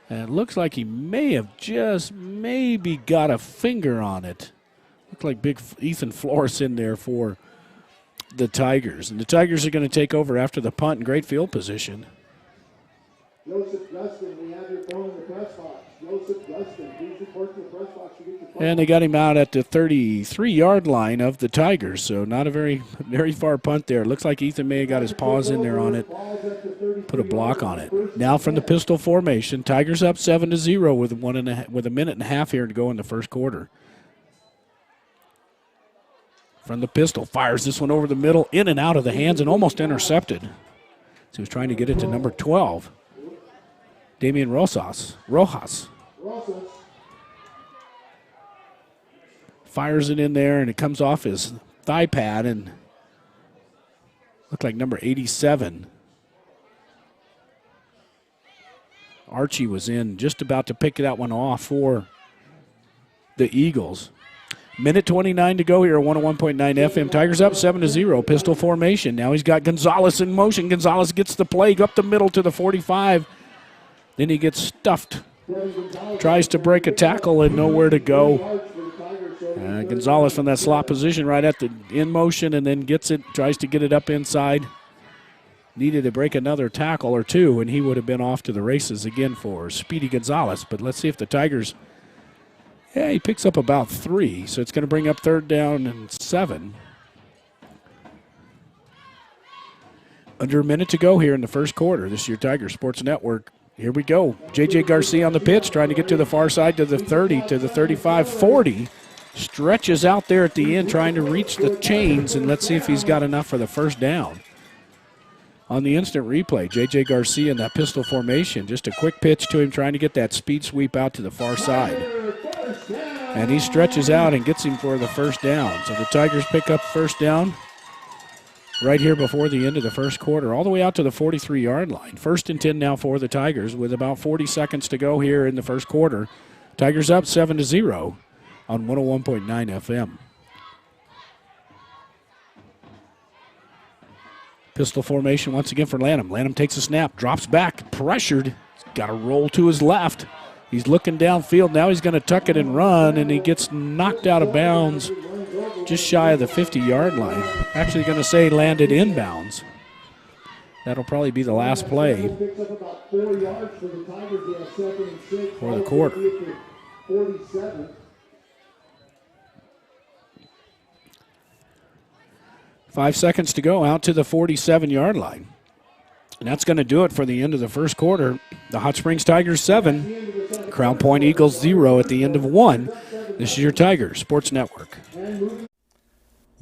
And it looks like he may have just maybe got a finger on it. Looked like big Ethan Flores in there for the Tigers. And the Tigers are going to take over after the punt in great field position. Joseph Gustin, we have your phone in the press box. Joseph Gustin, please report to the press box. You get your phone. And they got him out at the 33-yard line of the Tigers, so not a very far punt there. Looks like Ethan may have got his paws in there on it, put a block on it. Now from the pistol formation, Tigers up 7-0 with a minute and a half here to go in the first quarter. from the pistol. Fires this one over the middle, in and out of the hands, and almost intercepted. So he was trying to get it to number 12, Damian Rojas. Fires it in there, and it comes off his thigh pad, and looked like number 87. Archie was in, just about to pick that one off for the Eagles. Minute 29 to go here, 101.9 FM. Tigers up 7-0, pistol formation. Now he's got Gonzalez in motion. Gonzalez gets the play up the middle to the 45. Then he gets stuffed. Tries to break a tackle and nowhere to go. Gonzalez from that slot position right at the in motion, and then gets it, tries to get it up inside. Needed to break another tackle or two, and he would have been off to the races again for Speedy Gonzalez. But let's see if the Tigers, he picks up about 3, so it's going to bring up 3rd down and 7. Under a minute to go here in the first quarter. This is your Tiger Sports Network. Here we go. J.J. Garcia on the pitch, trying to get to the far side, to the 30, to the 35, 40. Stretches out there at the end, trying to reach the chains, and let's see if he's got enough for the first down. On the instant replay, J.J. Garcia in that pistol formation. Just a quick pitch to him, trying to get that speed sweep out to the far side. And he stretches out and gets him for the first down. So the Tigers pick up first down right here before the end of the first quarter, all the way out to the 43-yard line. 1st and 10 now for the Tigers with about 40 seconds to go here in the first quarter. Tigers up 7-0 on 101.9 FM. Pistol formation once again for Lanham. Lanham takes a snap, drops back, pressured. He's got to roll to his left. He's looking downfield. Now he's going to tuck it and run, and he gets knocked out of bounds just shy of the 50-yard line. Actually going to say landed inbounds. That'll probably be the last play for the quarter. 5 seconds to go, out to the 47-yard line. And that's going to do it for the end of the first quarter. The Hot Springs Tigers 7, Crown Point Eagles 0 at the end of 1. This is your Tiger Sports Network.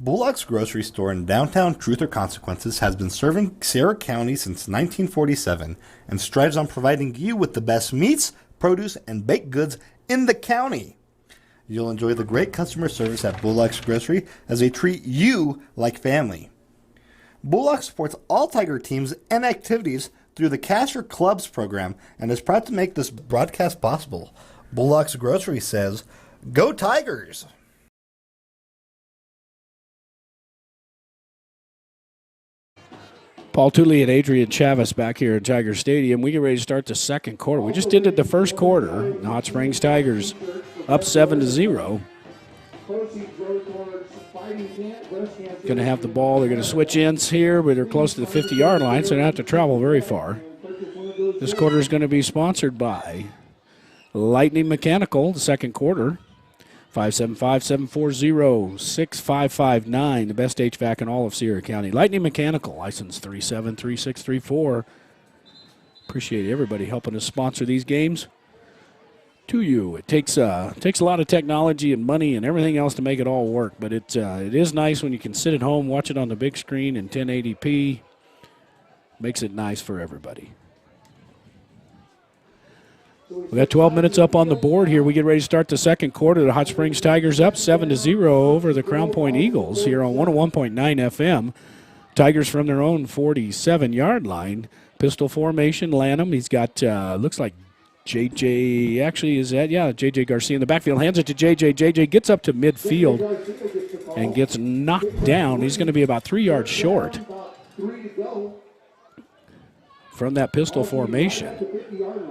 Bullock's Grocery Store in downtown Truth or Consequences has been serving Sierra County since 1947 and strives on providing you with the best meats, produce, and baked goods in the county. You'll enjoy the great customer service at Bullock's Grocery as they treat you like family. Bullock supports all Tiger teams and activities through the Cash or Clubs program and is proud to make this broadcast possible. Bullock's Grocery says, "Go Tigers!" Paul Tooley and Adrian Chavez back here at Tiger Stadium. We get ready to start the second quarter. We just ended the first quarter. The Hot Springs Tigers up 7-0. Going to have the ball. They're going to switch ends here, but they're close to the 50-yard line, so they don't have to travel very far. This quarter is going to be sponsored by Lightning Mechanical, the second quarter. 575-740-6559, the best HVAC in all of Sierra County. Lightning Mechanical, license 373634. Appreciate everybody helping us sponsor these games to you. It takes a lot of technology and money and everything else to make it all work, but it is nice when you can sit at home, watch it on the big screen in 1080p. Makes it nice for everybody. We got 12 minutes up on the board here. We get ready to start the second quarter. The Hot Springs Tigers up 7-0 over the Crown Point Eagles here on 101.9 FM. Tigers from their own 47-yard line. Pistol formation, Lanham. He's got, looks like J.J. actually is that, yeah, J.J. Garcia in the backfield. Hands it to J.J. J.J. gets up to midfield and gets knocked down. He's going to be about 3 yards short from that pistol formation.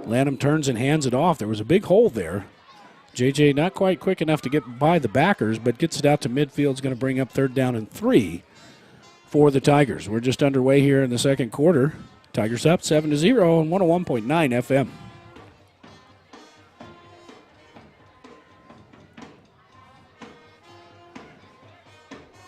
Lanham turns and hands it off. There was a big hole there. J.J. not quite quick enough to get by the backers, but gets it out to midfield. Is going to bring up 3rd down and 3 for the Tigers. We're just underway here in the second quarter. Tigers up 7-0 on 101.9 FM.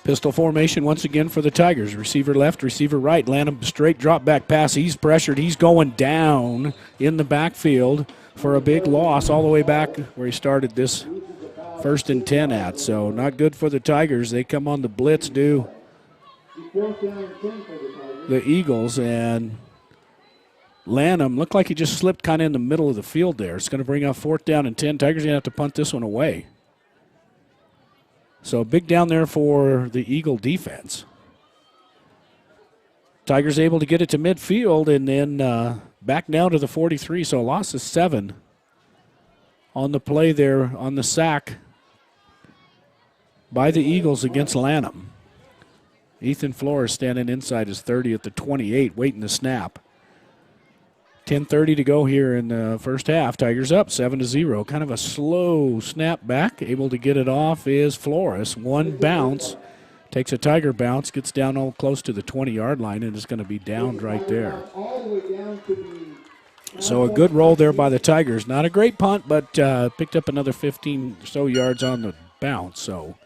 Pistol formation once again for the Tigers. Receiver left, receiver right. Lanham straight drop back pass. He's pressured. He's going down in the backfield for a big loss all the way back where he started this 1st and 10 at. So not good for the Tigers. They come on the blitz, do the Eagles, and Lanham looked like he just slipped kind of in the middle of the field there. It's going to bring up 4th down and 10. Tigers are going to have to punt this one away. So big down there for the Eagle defense. Tigers able to get it to midfield and then back down to the 43. So a loss of 7 on the play there on the sack by the Eagles against Lanham. Ethan Flores standing inside his 30 at the 28, waiting to snap. 10:30 to go here in the first half. Tigers up 7-0. Kind of a slow snap back. Able to get it off is Flores. One bounce. Takes a Tiger bounce, gets down all close to the 20-yard line, and is going to be downed right there. So a good roll there by the Tigers. Not a great punt, but picked up another 15 or so yards on the bounce. So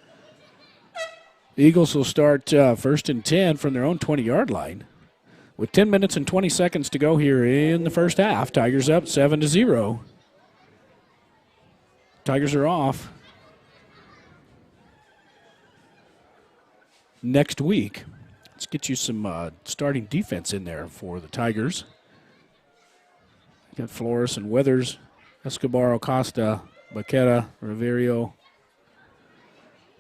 Eagles will start 1st and 10 from their own 20-yard line. With 10 minutes and 20 seconds to go here in the first half, Tigers up 7-0. Tigers are off next week. Let's get you some starting defense in there for the Tigers. Got Flores and Weathers, Escobar, Acosta, Baqueta, Riverio,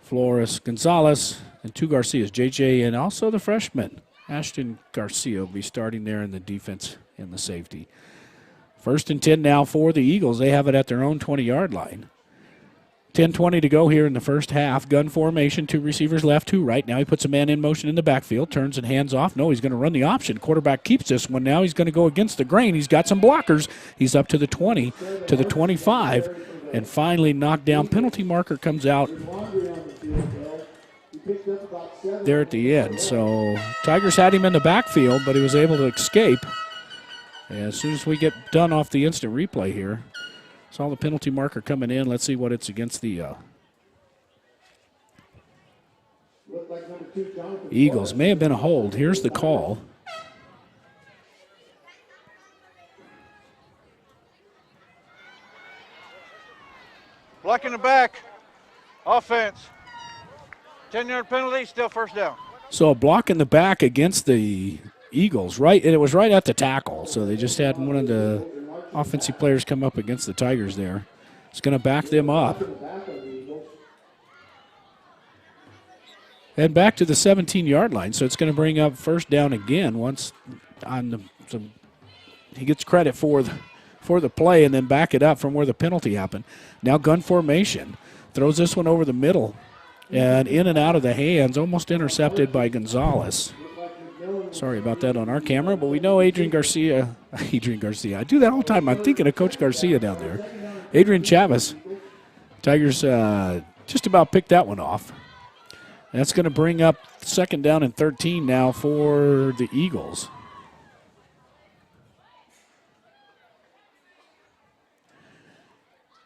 Flores, Gonzalez, and 2 Garcias, JJ, and also the freshman, Ashton Garcia, will be starting there in the defense and the safety. 1st and 10 now for the Eagles. They have it at their own 20-yard line. 10:20 to go here in the first half. Gun formation, 2 receivers left, 2 right. Now he puts a man in motion in the backfield, turns and hands off. No, he's going to run the option. Quarterback keeps this one now. He's going to go against the grain. He's got some blockers. He's up to the 20, to the 25, and finally knocked down. Penalty marker comes out there at the end. So Tigers had him in the backfield, but he was able to escape. And as soon as we get done off the instant replay here, saw the penalty marker coming in. Let's see what it's against the Eagles. May have been a hold. Here's the call. Block in the back. Offense. 10-yard penalty, still 1st down. So a block in the back against the Eagles, right? And it was right at the tackle. So they just had one of the offensive players come up against the Tigers there. It's going to back them up. And back to the 17-yard line. So it's going to bring up 1st down again once on the he gets credit for the play and then back it up from where the penalty happened. Now gun formation. Throws this one over the middle and in and out of the hands, almost intercepted by Gonzalez. Sorry about that on our camera, but we know Adrian Garcia. I do that all the time. I'm thinking of Coach Garcia down there. Adrian Chavez. Tigers just about picked that one off. And that's going to bring up 2nd down and 13 now for the Eagles.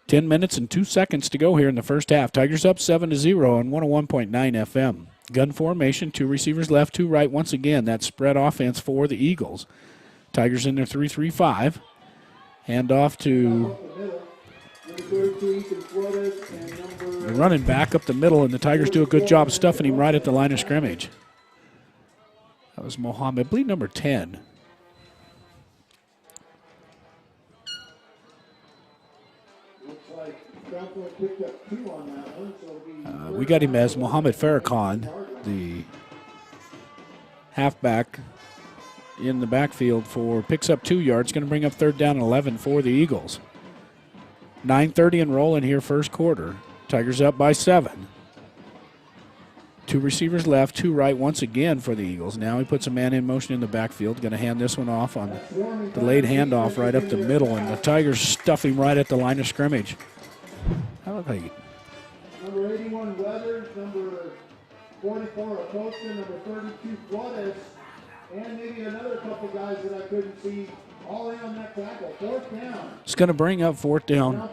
Ten minutes and 2 seconds to go here in the first half. Tigers up 7-0 on 101.9 FM. Gun formation, 2 receivers left, 2 right. Once again, that spread offense for the Eagles. Tigers in their 3-3-5. Hand off to the running back up the middle, and the Tigers do a good job stuffing him right at the line of scrimmage. That was Mohammed, I believe number 10. We got him as Mohammed Farrakhan, the halfback in the backfield picks up 2 yards. Going to bring up 3rd down and 11 for the Eagles. 9:30 and rolling here first quarter. Tigers up by 7. 2 receivers left, 2 right once again for the Eagles. Now he puts a man in motion in the backfield. Going to hand this one off on delayed handoff right up the middle, and the Tigers stuff him right at the line of scrimmage. How look like Number 81, Weathers. Number 44, Acosta. Number 32, Flores. And maybe another couple guys that I couldn't see all in on that tackle. 4th down. It's going to bring up 4th down.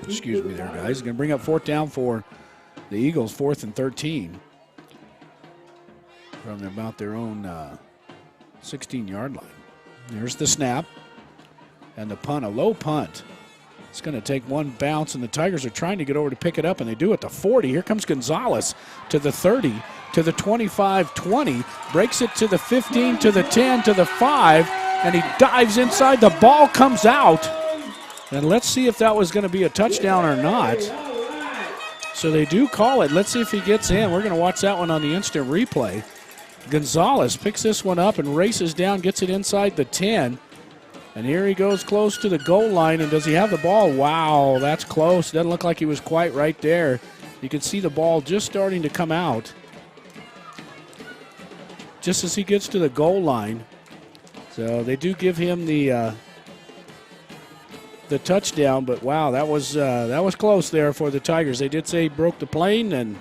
Excuse me there, guys. It's going to bring up 4th down for the Eagles, 4th and 13. From about their own 16-yard line. There's the snap. And the punt, a low punt It's going to take one bounce, and the Tigers are trying to get over to pick it up, and they do at the 40. Here comes Gonzalez to the 30, to the 25-20, breaks it to the 15, to the 10, to the 5, and he dives inside. The ball comes out, and let's see if that was going to be a touchdown or not. So they do call it. Let's see if he gets in. We're going to watch that one on the instant replay. Gonzalez picks this one up and races down, gets it inside the 10. And here he goes close to the goal line. And does he have the ball? Wow, that's close. Doesn't look like he was quite right there. You can see the ball just starting to come out just as he gets to the goal line. So they do give him the touchdown. But wow, that was close there for the Tigers. They did say he broke the plane, and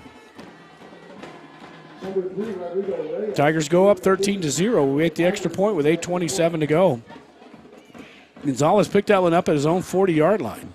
Tigers go up 13-0. We wait the extra point with 8:27 to go. Gonzalez picked that one up at his own 40-yard line.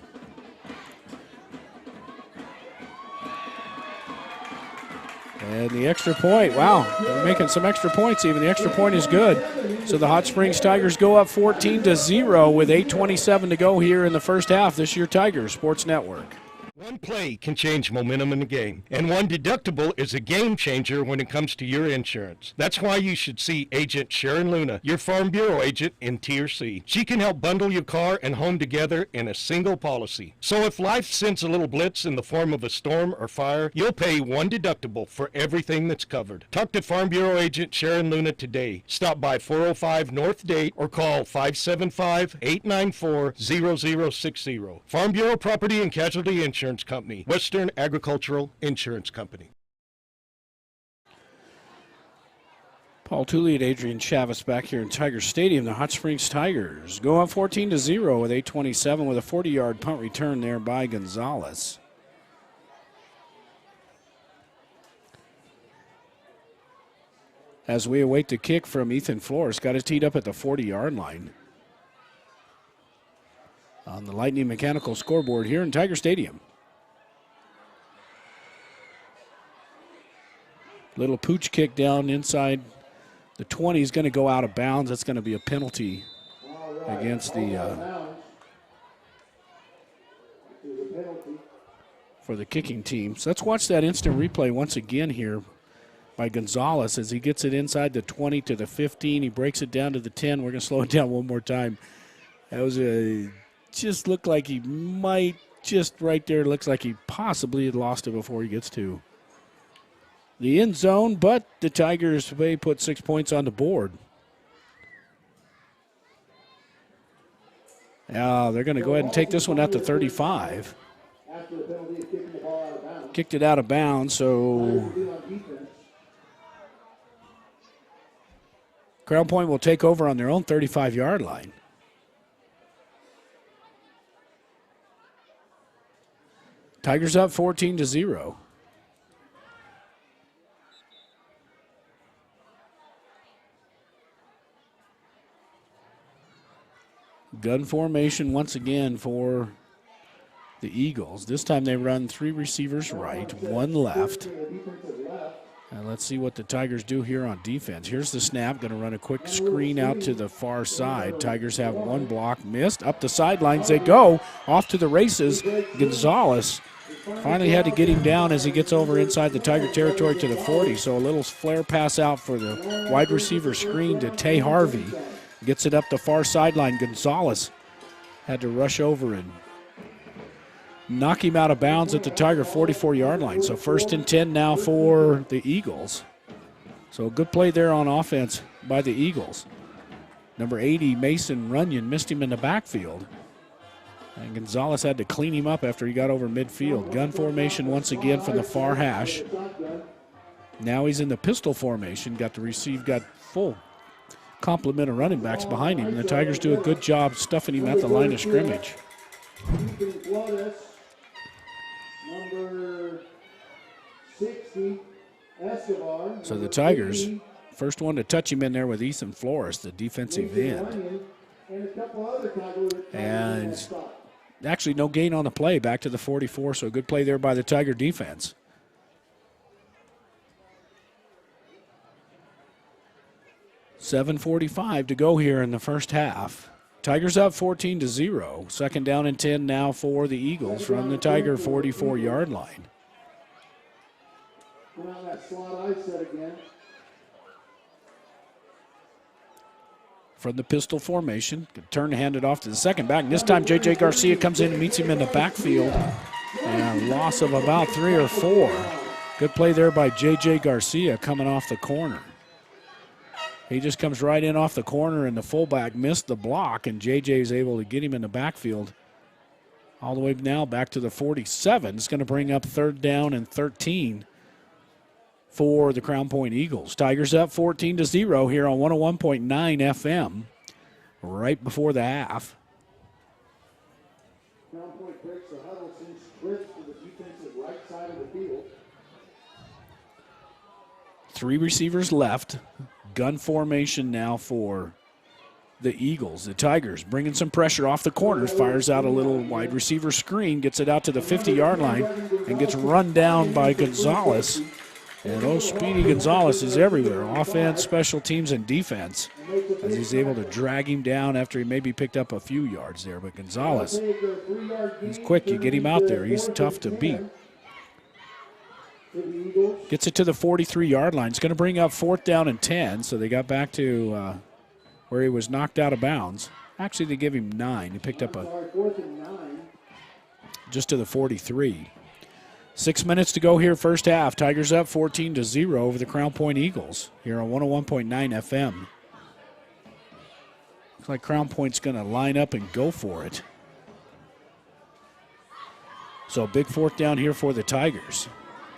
And the extra point, wow, they're making some extra points even. The extra point is good. So the Hot Springs Tigers go up 14-0 with 8:27 to go here in the first half. This year, Tigers Sports Network. One play can change momentum in the game, and one deductible is a game changer when it comes to your insurance. That's why you should see Agent Sharon Luna, your Farm Bureau agent in Tier C. She can help bundle your car and home together in a single policy. So if life sends a little blitz in the form of a storm or fire, you'll pay one deductible for everything that's covered. Talk to Farm Bureau agent Sharon Luna today. Stop by 405 North Date or call 575-894-0060. Farm Bureau Property and Casualty Insurance Company, Western Agricultural Insurance Company. Paul Tooley and Adrian Chavez back here in Tiger Stadium. The Hot Springs Tigers go up 14-0 with 8:27 with a 40-yard punt return there by Gonzalez. As we await the kick from Ethan Flores, got it teed up at the 40-yard line. On the Lightning Mechanical scoreboard here in Tiger Stadium. Little pooch kick down inside the 20 is going to go out of bounds. That's going to be a penalty against for the kicking team. So let's watch that instant replay once again here by Gonzalez as he gets it inside the 20 to the 15. He breaks it down to the 10. We're going to slow it down one more time. That was just looked like he might just right there. Looks like he possibly had lost it before he gets to the end zone, but the Tigers may put 6 points on the board. Now they're going to go ahead and take this one at the 35. Kicked it out of bounds, so Crown Point will take over on their own 35-yard line. Tigers up 14-0. Gun formation once again for the Eagles. This time they run 3 receivers right, 1 left. And let's see what the Tigers do here on defense. Here's the snap. Going to run a quick screen out to the far side. Tigers have 1 block missed. Up the sidelines they go. Off to the races. Gonzalez finally had to get him down as he gets over inside the Tiger territory to the 40. So a little flare pass out for the wide receiver screen to Tay Harvey. Gets it up the far sideline. Gonzalez had to rush over and knock him out of bounds at the Tiger 44-yard line. So 1st and 10 now for the Eagles. So a good play there on offense by the Eagles. Number 80, Mason Runyon, missed him in the backfield. And Gonzalez had to clean him up after he got over midfield. Gun formation once again from the far hash. Now he's in the pistol formation. Got full complement of running backs behind him. And the Tigers do a good job stuffing him at the line of scrimmage. So the Tigers, first one to touch him in there with Ethan Flores, the defensive end. And actually no gain on the play, back to the 44, so a good play there by the Tiger defense. $7:45 to go here in the first half. Tigers up 14-0. Second down and 10 now for the Eagles from the Tiger 44-yard line. Around that slot I said again. From the pistol formation. Good turn to hand it off to the second back. And this time J.J. Garcia comes in and meets him in the backfield. And a loss of about 3 or 4. Good play there by J.J. Garcia coming off the corner. He just comes right in off the corner, and the fullback missed the block, and J.J. is able to get him in the backfield. All the way now back to the 47. It's going to bring up third down and 13 for the Crown Point Eagles. Tigers up 14-0 here on 101.9 FM right before the half. Crown Point breaks the huddle, sends Fritz to the defensive right side of the field. 3 receivers left. Gun formation now for the Eagles. The Tigers bringing some pressure off the corners. Fires out a little wide receiver screen. Gets it out to the 50-yard line and gets run down by Gonzalez. And Speedy Gonzalez is everywhere. Offense, special teams, and defense. As he's able to drag him down after he maybe picked up a few yards there. But Gonzalez, he's quick. You get him out there. He's tough to beat. Gets it to the 43-yard line. It's going to bring up fourth down and 10, so they got back to where he was knocked out of bounds. Actually, they give him 9. He picked up just to the 43. 6 minutes to go here, first half. Tigers up 14-0 over the Crown Point Eagles here on 101.9 FM. Looks like Crown Point's going to line up and go for it. So big fourth down here for the Tigers.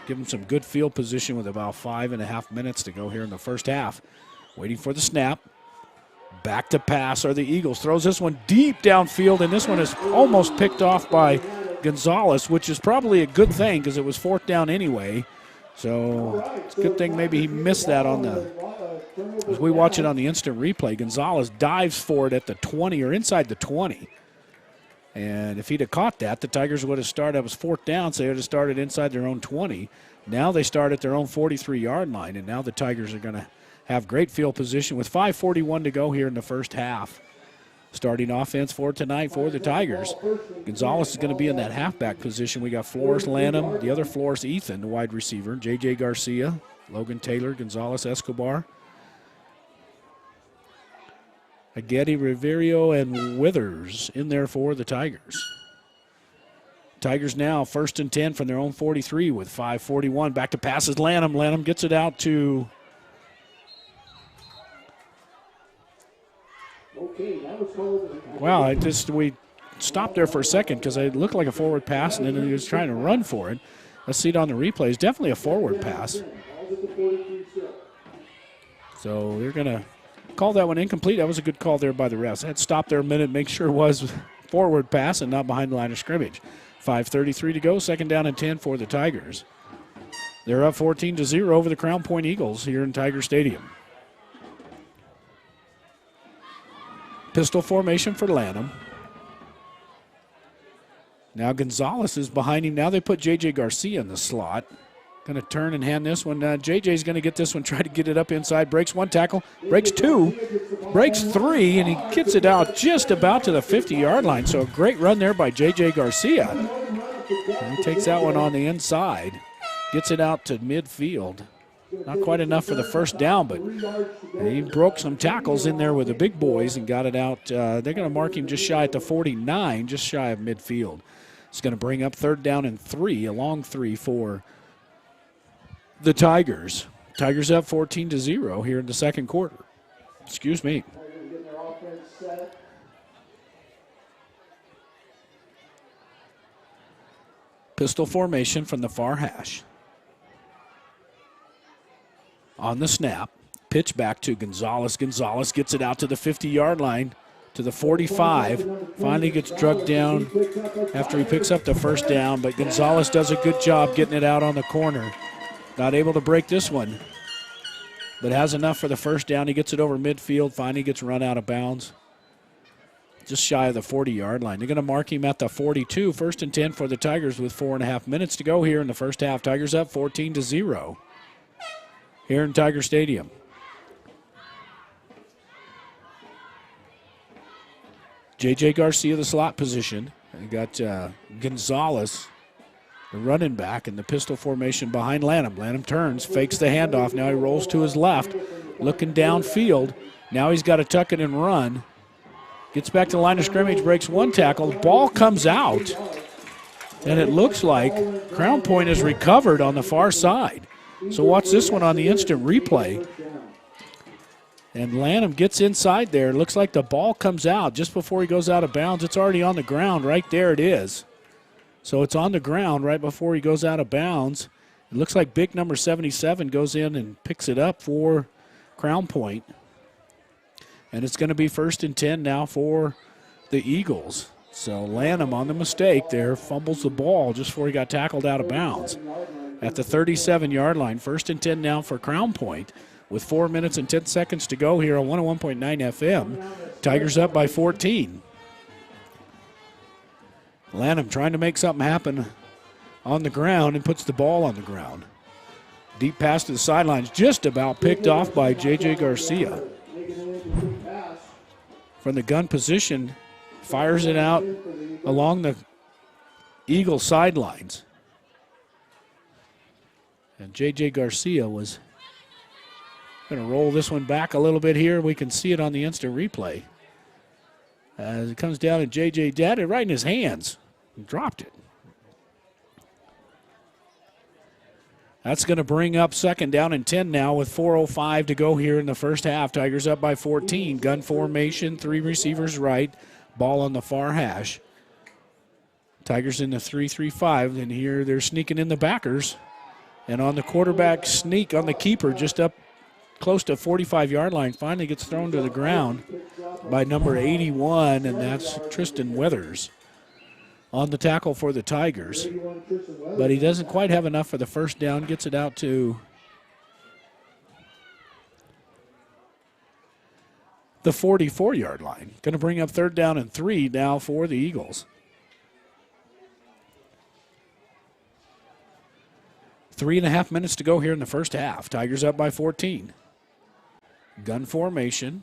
Give them some good field position with about 5.5 minutes to go here in the first half. Waiting for the snap. Back to pass are the Eagles. Throws this one deep downfield, and this one is almost picked off by Gonzalez, which is probably a good thing because it was fourth down anyway. So it's a good thing maybe he missed that on the, as we watch it on the instant replay. Gonzalez dives for it at the 20 or inside the 20. And if he'd have caught that, the Tigers would have started. It was fourth down, so they would have started inside their own 20. Now they start at their own 43-yard line, and now the Tigers are going to have great field position with 5:41 to go here in the first half. Starting offense for tonight for the Tigers. Gonzalez is going to be in that halfback position. We got Flores Lanham, the other Flores Ethan, the wide receiver, J.J. Garcia, Logan Taylor, Gonzalez Escobar, Ageti, Riverio, and Withers in there for the Tigers. Tigers now first and 10 from their own 43 with 5:41. Back to passes Lanham. Lanham gets it out to wow, we stopped there for a second because it looked like a forward pass, and then he was trying to run for it. Let's see it on the replay. It's definitely a forward pass. So they're going to call that one incomplete. That was a good call there by the refs. I had to stop there a minute, make sure it was forward pass and not behind the line of scrimmage. 5:33 to go, second down and 10 for the Tigers. They're up 14-0 over the Crown Point Eagles here in Tiger Stadium. Pistol formation for Lanham. Now Gonzalez is behind him. Now they put J.J. Garcia in the slot. Going to turn and hand this one. J.J.'s going to get this one, try to get it up inside. Breaks one tackle, breaks two, breaks three, and he gets it out just about to the 50-yard line. So a great run there by J.J. Garcia. And he takes that one on the inside. Gets it out to midfield. Not quite enough for the first down, but he broke some tackles in there with the big boys and got it out. They're going to mark him just shy at the 49, just shy of midfield. It's going to bring up third down and 3, a long 3 for the Tigers. Tigers up 14-0 here in the second quarter. Excuse me. Pistol formation from the far hash. On the snap, pitch back to Gonzalez. Gonzalez gets it out to the 50-yard line, to the 45. Finally gets drugged down after he picks up the first down, but Gonzalez does a good job getting it out on the corner. Not able to break this one, but has enough for the first down. He gets it over midfield, finally gets run out of bounds. Just shy of the 40-yard line. They're going to mark him at the 42. First and 10 for the Tigers with 4.5 minutes to go here in the first half. Tigers up 14-0. Here in Tiger Stadium. J.J. Garcia, the slot position. And got Gonzalez, the running back, in the pistol formation behind Lanham. Lanham turns, fakes the handoff. Now he rolls to his left, looking downfield. Now he's got to tuck it and run. Gets back to the line of scrimmage, breaks one tackle. Ball comes out, and it looks like Crown Point is recovered on the far side. So watch this one on the instant replay. And Lanham gets inside there. Looks like the ball comes out just before he goes out of bounds. It's already on the ground. Right there it is. So it's on the ground right before he goes out of bounds. It looks like big number 77 goes in and picks it up for Crown Point. And it's going to be 1st and 10 now for the Eagles. So Lanham on the mistake there, fumbles the ball just before he got tackled out of bounds. At the 37-yard line, 1st and 10 now for Crown Point. With 4 minutes and 10 seconds to go here on 101.9 FM. Tigers up by 14. Lanham trying to make something happen on the ground and puts the ball on the ground. Deep pass to the sidelines, just about picked off by J.J. Garcia. From the gun position, fires it out along the Eagle sidelines. And J.J. Garcia was going to roll this one back a little bit here. We can see it on the instant replay. As it comes down, and J.J. had it right in his hands and dropped it. That's going to bring up 2nd down and 10 now with 4:05 to go here in the first half. Tigers up by 14. Gun formation, 3 receivers right. Ball on the far hash. Tigers in the 3-3-5. And here they're sneaking in the backers. And on the quarterback sneak on the keeper, just up close to 45-yard line, finally gets thrown to the ground by number 81, and that's Tristan Withers on the tackle for the Tigers. But he doesn't quite have enough for the 1st down, gets it out to the 44-yard line. Going to bring up 3rd down and 3 now for the Eagles. 3.5 minutes to go here in the first half. Tigers up by 14. Gun formation,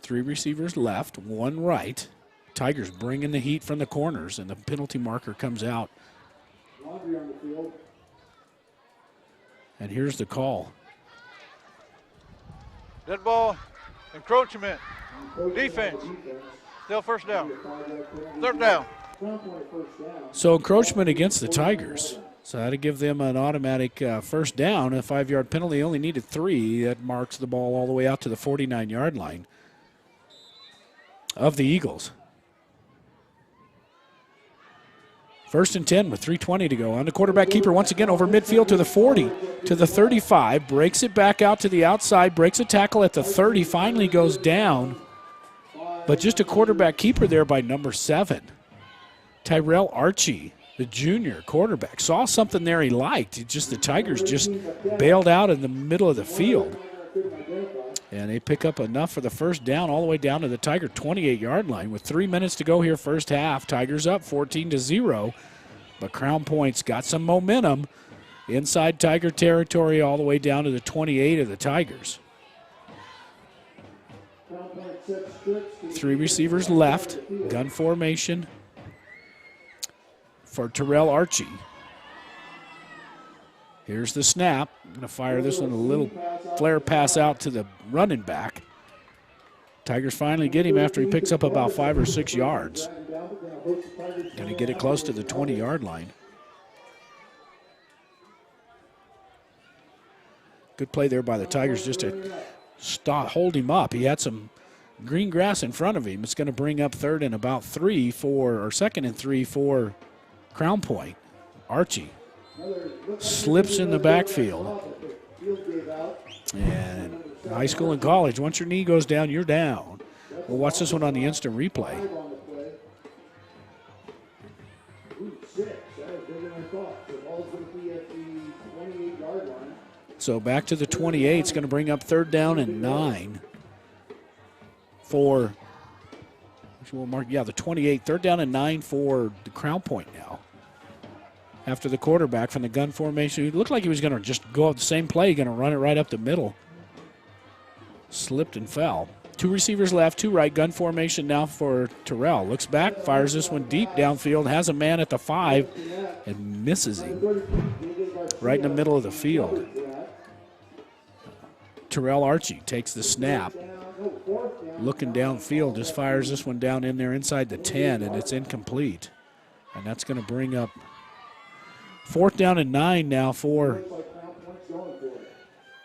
3 receivers left, 1 right. Tigers bringing the heat from the corners, and the penalty marker comes out. And here's the call. Dead ball, encroachment, defense, still 1st down, 3rd down. So encroachment against the Tigers. So that'll give them an automatic 1st down. A 5-yard penalty, only needed 3. That marks the ball all the way out to the 49-yard line of the Eagles. 1st and 10 with 3:20 to go. On the quarterback keeper once again over midfield to the 40, to the 35. Breaks it back out to the outside. Breaks a tackle at the 30. Finally goes down. But just a quarterback keeper there by number 7. Tyrell Archie, the junior quarterback, saw something there he liked. The Tigers just bailed out in the middle of the field. And they pick up enough for the 1st down all the way down to the Tiger 28-yard line with 3 minutes to go here first half. Tigers up 14-0, but Crown Point's got some momentum inside Tiger territory all the way down to the 28 of the Tigers. 3 receivers left, gun formation for Terrell Archie. Here's the snap. I'm going to fire this one, a little flare pass out to the running back. Tigers finally get him after he picks up about 5 or 6 yards. Going to get it close to the 20-yard line. Good play there by the Tigers just to hold him up. He had some green grass in front of him. It's going to bring up 3rd and about 3 or 2nd and 3 for Crown Point. Archie slips in the backfield. And high school and college, once your knee goes down, you're down. We'll watch this one on the instant replay. So back to the 28. It's going to bring up 3rd down and 9 for, the 28. 3rd down and 9 for the Crown Point now. After the quarterback from the gun formation, it looked like he was going to just go up the same play, going to run it right up the middle. Slipped and fell. 2 receivers left, 2 right. Gun formation now for Terrell. Looks back, fires this one deep downfield, has a man at the 5, and misses him right in the middle of the field. Terrell Archie takes the snap. Looking downfield, just fires this one down in there inside the 10, and it's incomplete. And that's going to bring up 4th down and 9 now for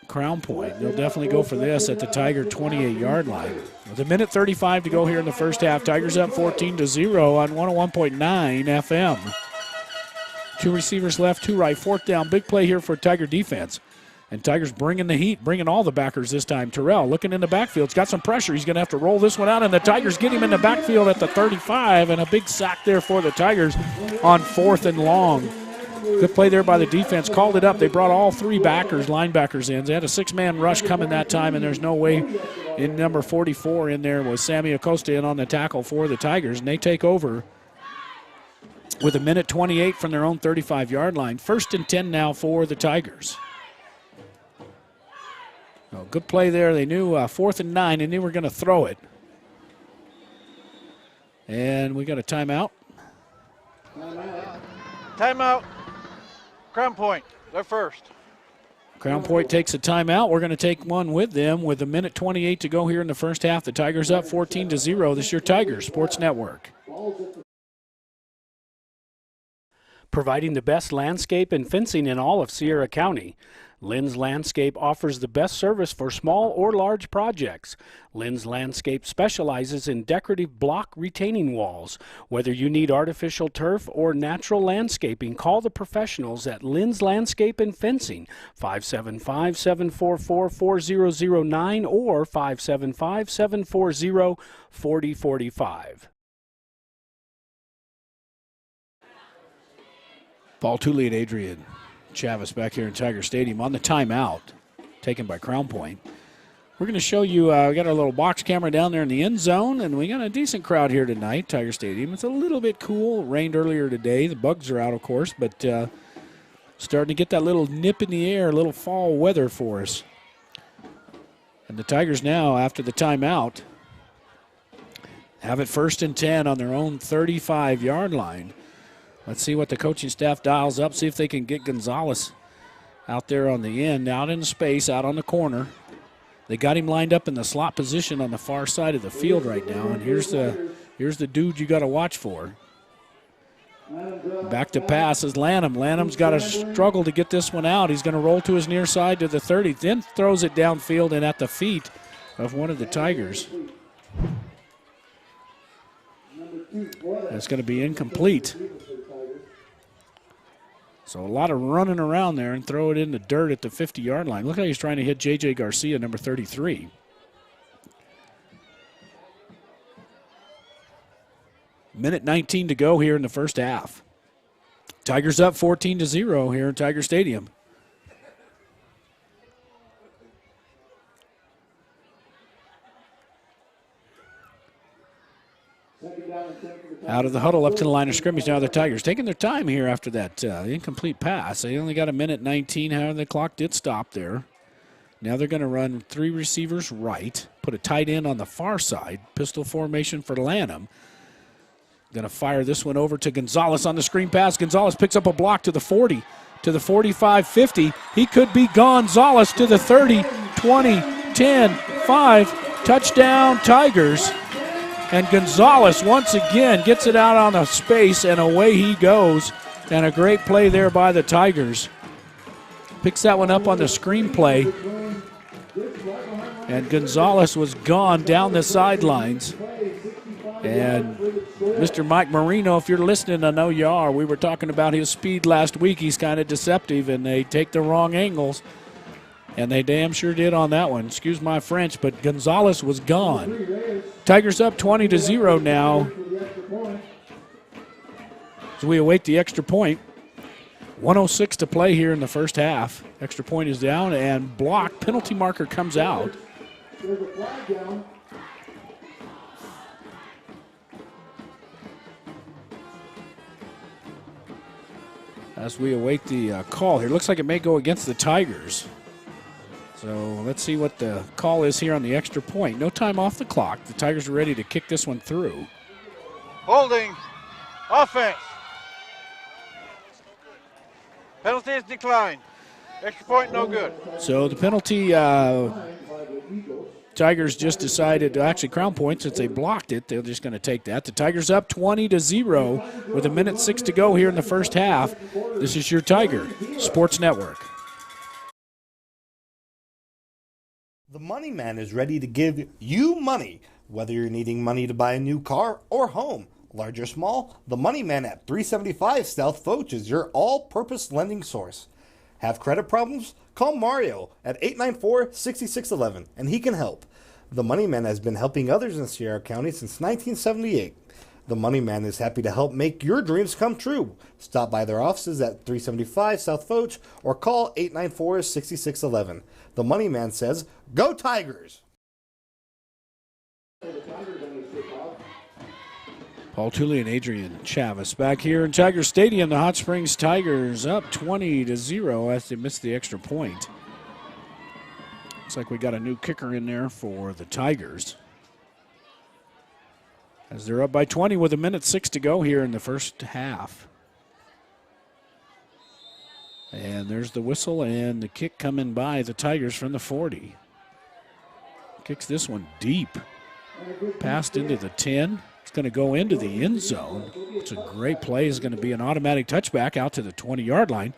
Crown Point. They'll definitely go for this at the Tiger 28-yard line. With 1:35 to go here in the first half, Tigers up 14-0 on 101.9 FM. 2 receivers left, 2 right. 4th down, big play here for Tiger defense. And Tigers bringing the heat, bringing all the backers this time. Terrell looking in the backfield. He's got some pressure. He's going to have to roll this one out, and the Tigers get him in the backfield at the 35, and a big sack there for the Tigers on 4th and long. Good play there by the defense. Called it up. They brought all 3 linebackers in. They had a 6-man rush coming that time, and there's no way in number 44 in there was Sammy Acosta in on the tackle for the Tigers, and they take over with 1:28 from their own 35-yard line. 1st and 10 now for the Tigers. Oh, good play there. They knew 4th and 9, and they were going to throw it. And we got a timeout. Timeout. Crown Point, they're first. Crown Point takes a timeout. We're going to take one with them with 1:28 to go here in the first half. The Tigers up 14-0. This is your Tigers Sports Network. Providing the best landscape and fencing in all of Sierra County, Lynn's Landscape offers the best service for small or large projects. Lynn's Landscape specializes in decorative block retaining walls. Whether you need artificial turf or natural landscaping, call the professionals at Lynn's Landscape and Fencing, 575-744-4009 or 575-740-4045. Paul Tooley and Adrian Chavez back here in Tiger Stadium on the timeout taken by Crown Point. We're going to show you, we got our little box camera down there in the end zone, and we got a decent crowd here tonight, Tiger Stadium. It's a little bit cool. It rained earlier today. The bugs are out, of course, but starting to get that little nip in the air, a little fall weather for us. And the Tigers now, after the timeout, have it 1st and 10 on their own 35-yard line. Let's see what the coaching staff dials up, see if they can get Gonzalez out there on the end, out in space, out on the corner. They got him lined up in the slot position on the far side of the field right now, and here's the dude you got to watch for. Back to pass is Lanham. Lanham's got to struggle to get this one out. He's going to roll to his near side to the 30, then throws it downfield and at the feet of one of the Tigers. That's going to be incomplete. So a lot of running around there and throw it in the dirt at the 50-yard line. Look how he's trying to hit J.J. Garcia, number 33. Minute 19 to go here in the first half. Tigers up 14-0 here in Tiger Stadium. Out of the huddle up to the line of scrimmage now the Tigers taking their time here after that incomplete pass. They only got 1:19. However, the clock did stop there. Now they're going to run 3 receivers right, put a tight end on the far side, pistol formation for Lanham. Going to fire this one over to Gonzalez on the screen pass. Gonzalez picks up a block to the 40, to the 45, 50. He could be Gonzalez to the 30, 20, 10, 5. Touchdown Tigers. And Gonzalez once again gets it out on the space, and away he goes. And a great play there by the Tigers. Picks that one up on the screenplay. And Gonzalez was gone down the sidelines. And Mr. Mike Marino, if you're listening, I know you are. We were talking about his speed last week. He's kind of deceptive, and they take the wrong angles. And they damn sure did on that one. Excuse my French, but Gonzalez was gone. Tigers up 20-0 now. So we await the extra point. 1:06 to play here in the first half. Extra point is down and blocked. Penalty marker comes out. As we await the call here. Looks like it may go against the Tigers. So let's see what the call is here on the extra point. No time off the clock. The Tigers are ready to kick this one through. Holding. Offense. Penalty is declined. Extra point, no good. So the penalty, Tigers just decided to actually Crown Point, since they blocked it, they're just going to take that. The Tigers up 20-0 with 1:06 to go here in the first half. This is your Tiger Sports Network. The Money Man is ready to give you money, whether you're needing money to buy a new car or home. Large or small, the Money Man at 375 South Foch is your all-purpose lending source. Have credit problems? Call Mario at 894-6611 and he can help. The Money Man has been helping others in Sierra County since 1978. The Money Man is happy to help make your dreams come true. Stop by their offices at 375 South Foch or call 894-6611. The Money Man says, "Go Tigers!" Paul Tooley and Adrian Chavez back here in Tiger Stadium. The Hot Springs Tigers up 20-0 as they missed the extra point. Looks like we got a new kicker in there for the Tigers, as they're up by 20 with 1:06 to go here in the first half. And there's the whistle and the kick coming by the Tigers from the 40. Kicks this one deep. Passed into the 10. It's going to go into the end zone. It's a great play. It's going to be an automatic touchback out to the 20-yard line.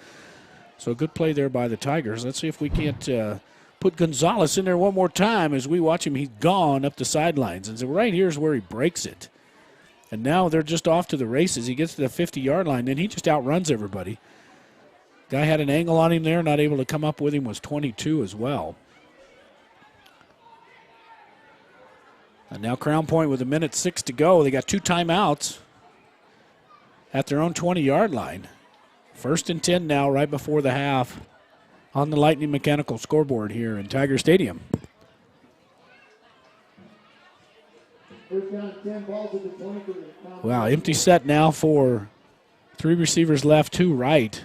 So a good play there by the Tigers. Let's see if we can't put Gonzalez in there one more time as we watch him. He's gone up the sidelines. And so right here is where he breaks it. And now they're just off to the races. He gets to the 50-yard line, then he just outruns everybody. Guy had an angle on him there, not able to come up with him, was 22 as well. And now Crown Point with 1:06 to go. They got 2 timeouts at their own 20-yard line. 1st and 10 now, right before the half, on the Lightning Mechanical scoreboard here in Tiger Stadium. Wow, empty set now for 3 receivers left, 2 right.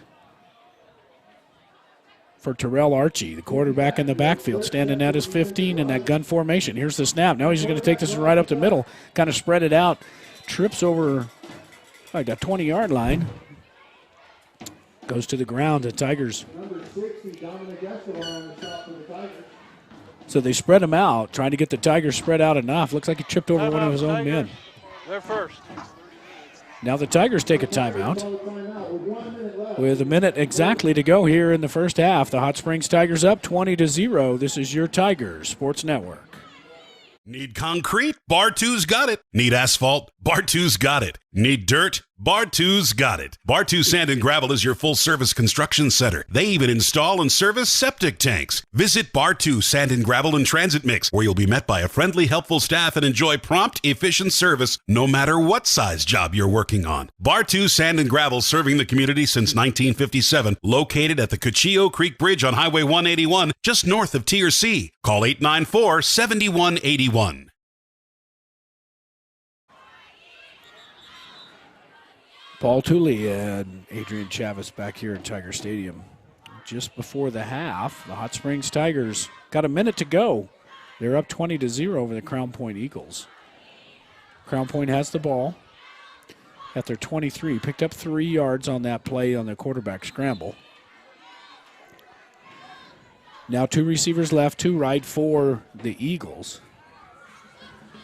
For Terrell Archie, the quarterback in the backfield, standing at his 15 in that gun formation. Here's the snap. Now he's going to take this one right up the middle, kind of spread it out, trips over like that 20-yard line, goes to the ground. The Tigers. So they spread him out, trying to get the Tigers spread out enough. Looks like he tripped over one of his own men. They're first. Now the Tigers take a timeout with 1 minute exactly to go here in the first half. The Hot Springs Tigers up 20-0. This is your Tigers Sports Network. Need concrete? Bar 2's got it. Need asphalt? Bar 2's got it. Need dirt? Bar 2's got it. Bar 2 Sand and Gravel is your full-service construction center. They even install and service septic tanks. Visit Bar 2 Sand and Gravel and Transit Mix, where you'll be met by a friendly, helpful staff and enjoy prompt, efficient service no matter what size job you're working on. Bar 2 Sand and Gravel, serving the community since 1957, located at the Cuchillo Creek Bridge on Highway 181, just north of TRC. Call 894-7181. Paul Tooley and Adrian Chavez back here in Tiger Stadium. Just before the half, the Hot Springs Tigers got 1 minute to go. They're up 20-0 over the Crown Point Eagles. Crown Point has the ball at their 23. Picked up 3 yards on that play on the quarterback scramble. Now 2 receivers left, 2 right for the Eagles.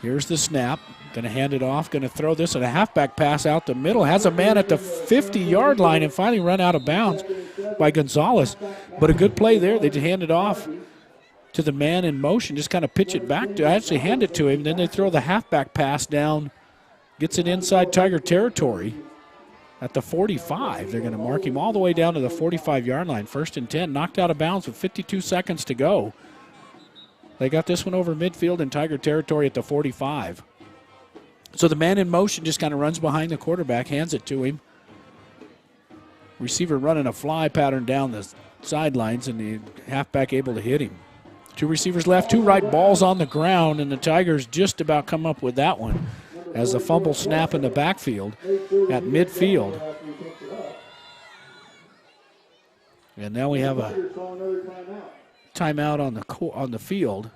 Here's the snap. Going to hand it off. Going to throw this and a halfback pass out the middle. Has a man at the 50-yard line and finally run out of bounds by Gonzalez. But a good play there. They hand it off to the man in motion. Just kind of pitch it back to actually hand it to him. Then they throw the halfback pass down. Gets it inside Tiger territory at the 45. They're going to mark him all the way down to the 45-yard line. 1st and 10. Knocked out of bounds with 52 seconds to go. They got this one over midfield in Tiger territory at the 45. So the man in motion just kind of runs behind the quarterback, hands it to him. Receiver running a fly pattern down the sidelines, and the halfback able to hit him. 2 receivers left, 2 right, balls on the ground, and the Tigers just about come up with that one as a fumble snap in the backfield at midfield. And now we have a timeout on the field.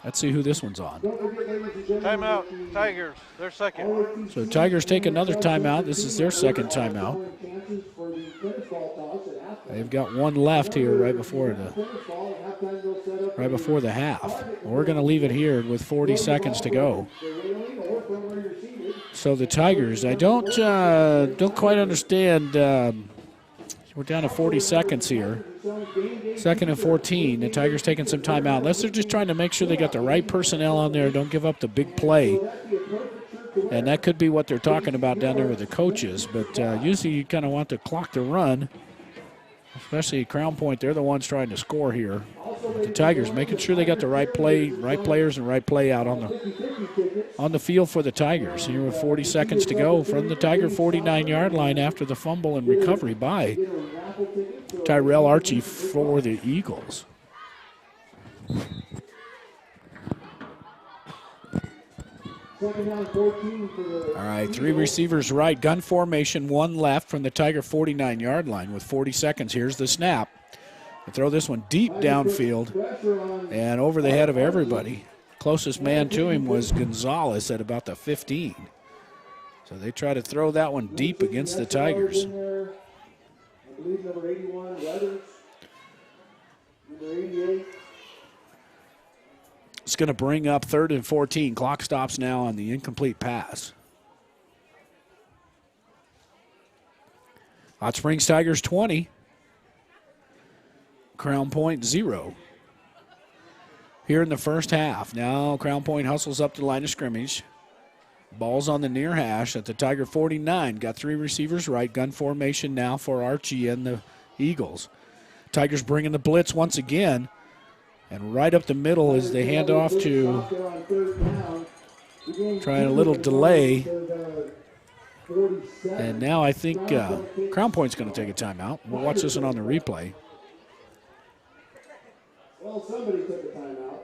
Let's see who this one's on. Timeout, Tigers. Their second. So Tigers take another timeout. This is their second timeout. They've got one left here right before the half. We're going to leave it here with 40 seconds to go. So the Tigers, I don't quite understand. We're down to 40 seconds here. Second and 14. The Tigers taking some time out. Unless they're just trying to make sure they got the right personnel on there. Don't give up the big play. And that could be what they're talking about down there with the coaches. But usually you kind of want the clock to run. Especially at Crown Point. They're the ones trying to score here. But the Tigers making sure they got the right play, right players, and right play out on the field for the Tigers. Here with 40 seconds to go from the Tiger 49-yard line after the fumble and recovery by Tyrell Archie for the Eagles. All right, 3 receivers right, gun formation, 1 left from the Tiger 49-yard line with 40 seconds. Here's the snap. They throw this one deep downfield and over the head of everybody. Closest man to him was Gonzalez at about the 15. So they try to throw that one deep against the Tigers. I believe number 81, Weathers. Number 88. It's going to bring up 3rd and 14. Clock stops now on the incomplete pass. Hot Springs Tigers 20. Crown Point 0. Here in the first half. Now Crown Point hustles up the line of scrimmage. Ball's on the near hash at the Tiger 49. Got 3 receivers right. Gun formation now for Archie and the Eagles. Tigers bringing the blitz once again. And right up the middle as they hand off to trying a little delay. And now I think Crown Point's going to take a timeout. We'll watch this one on the replay. Well, somebody took a timeout.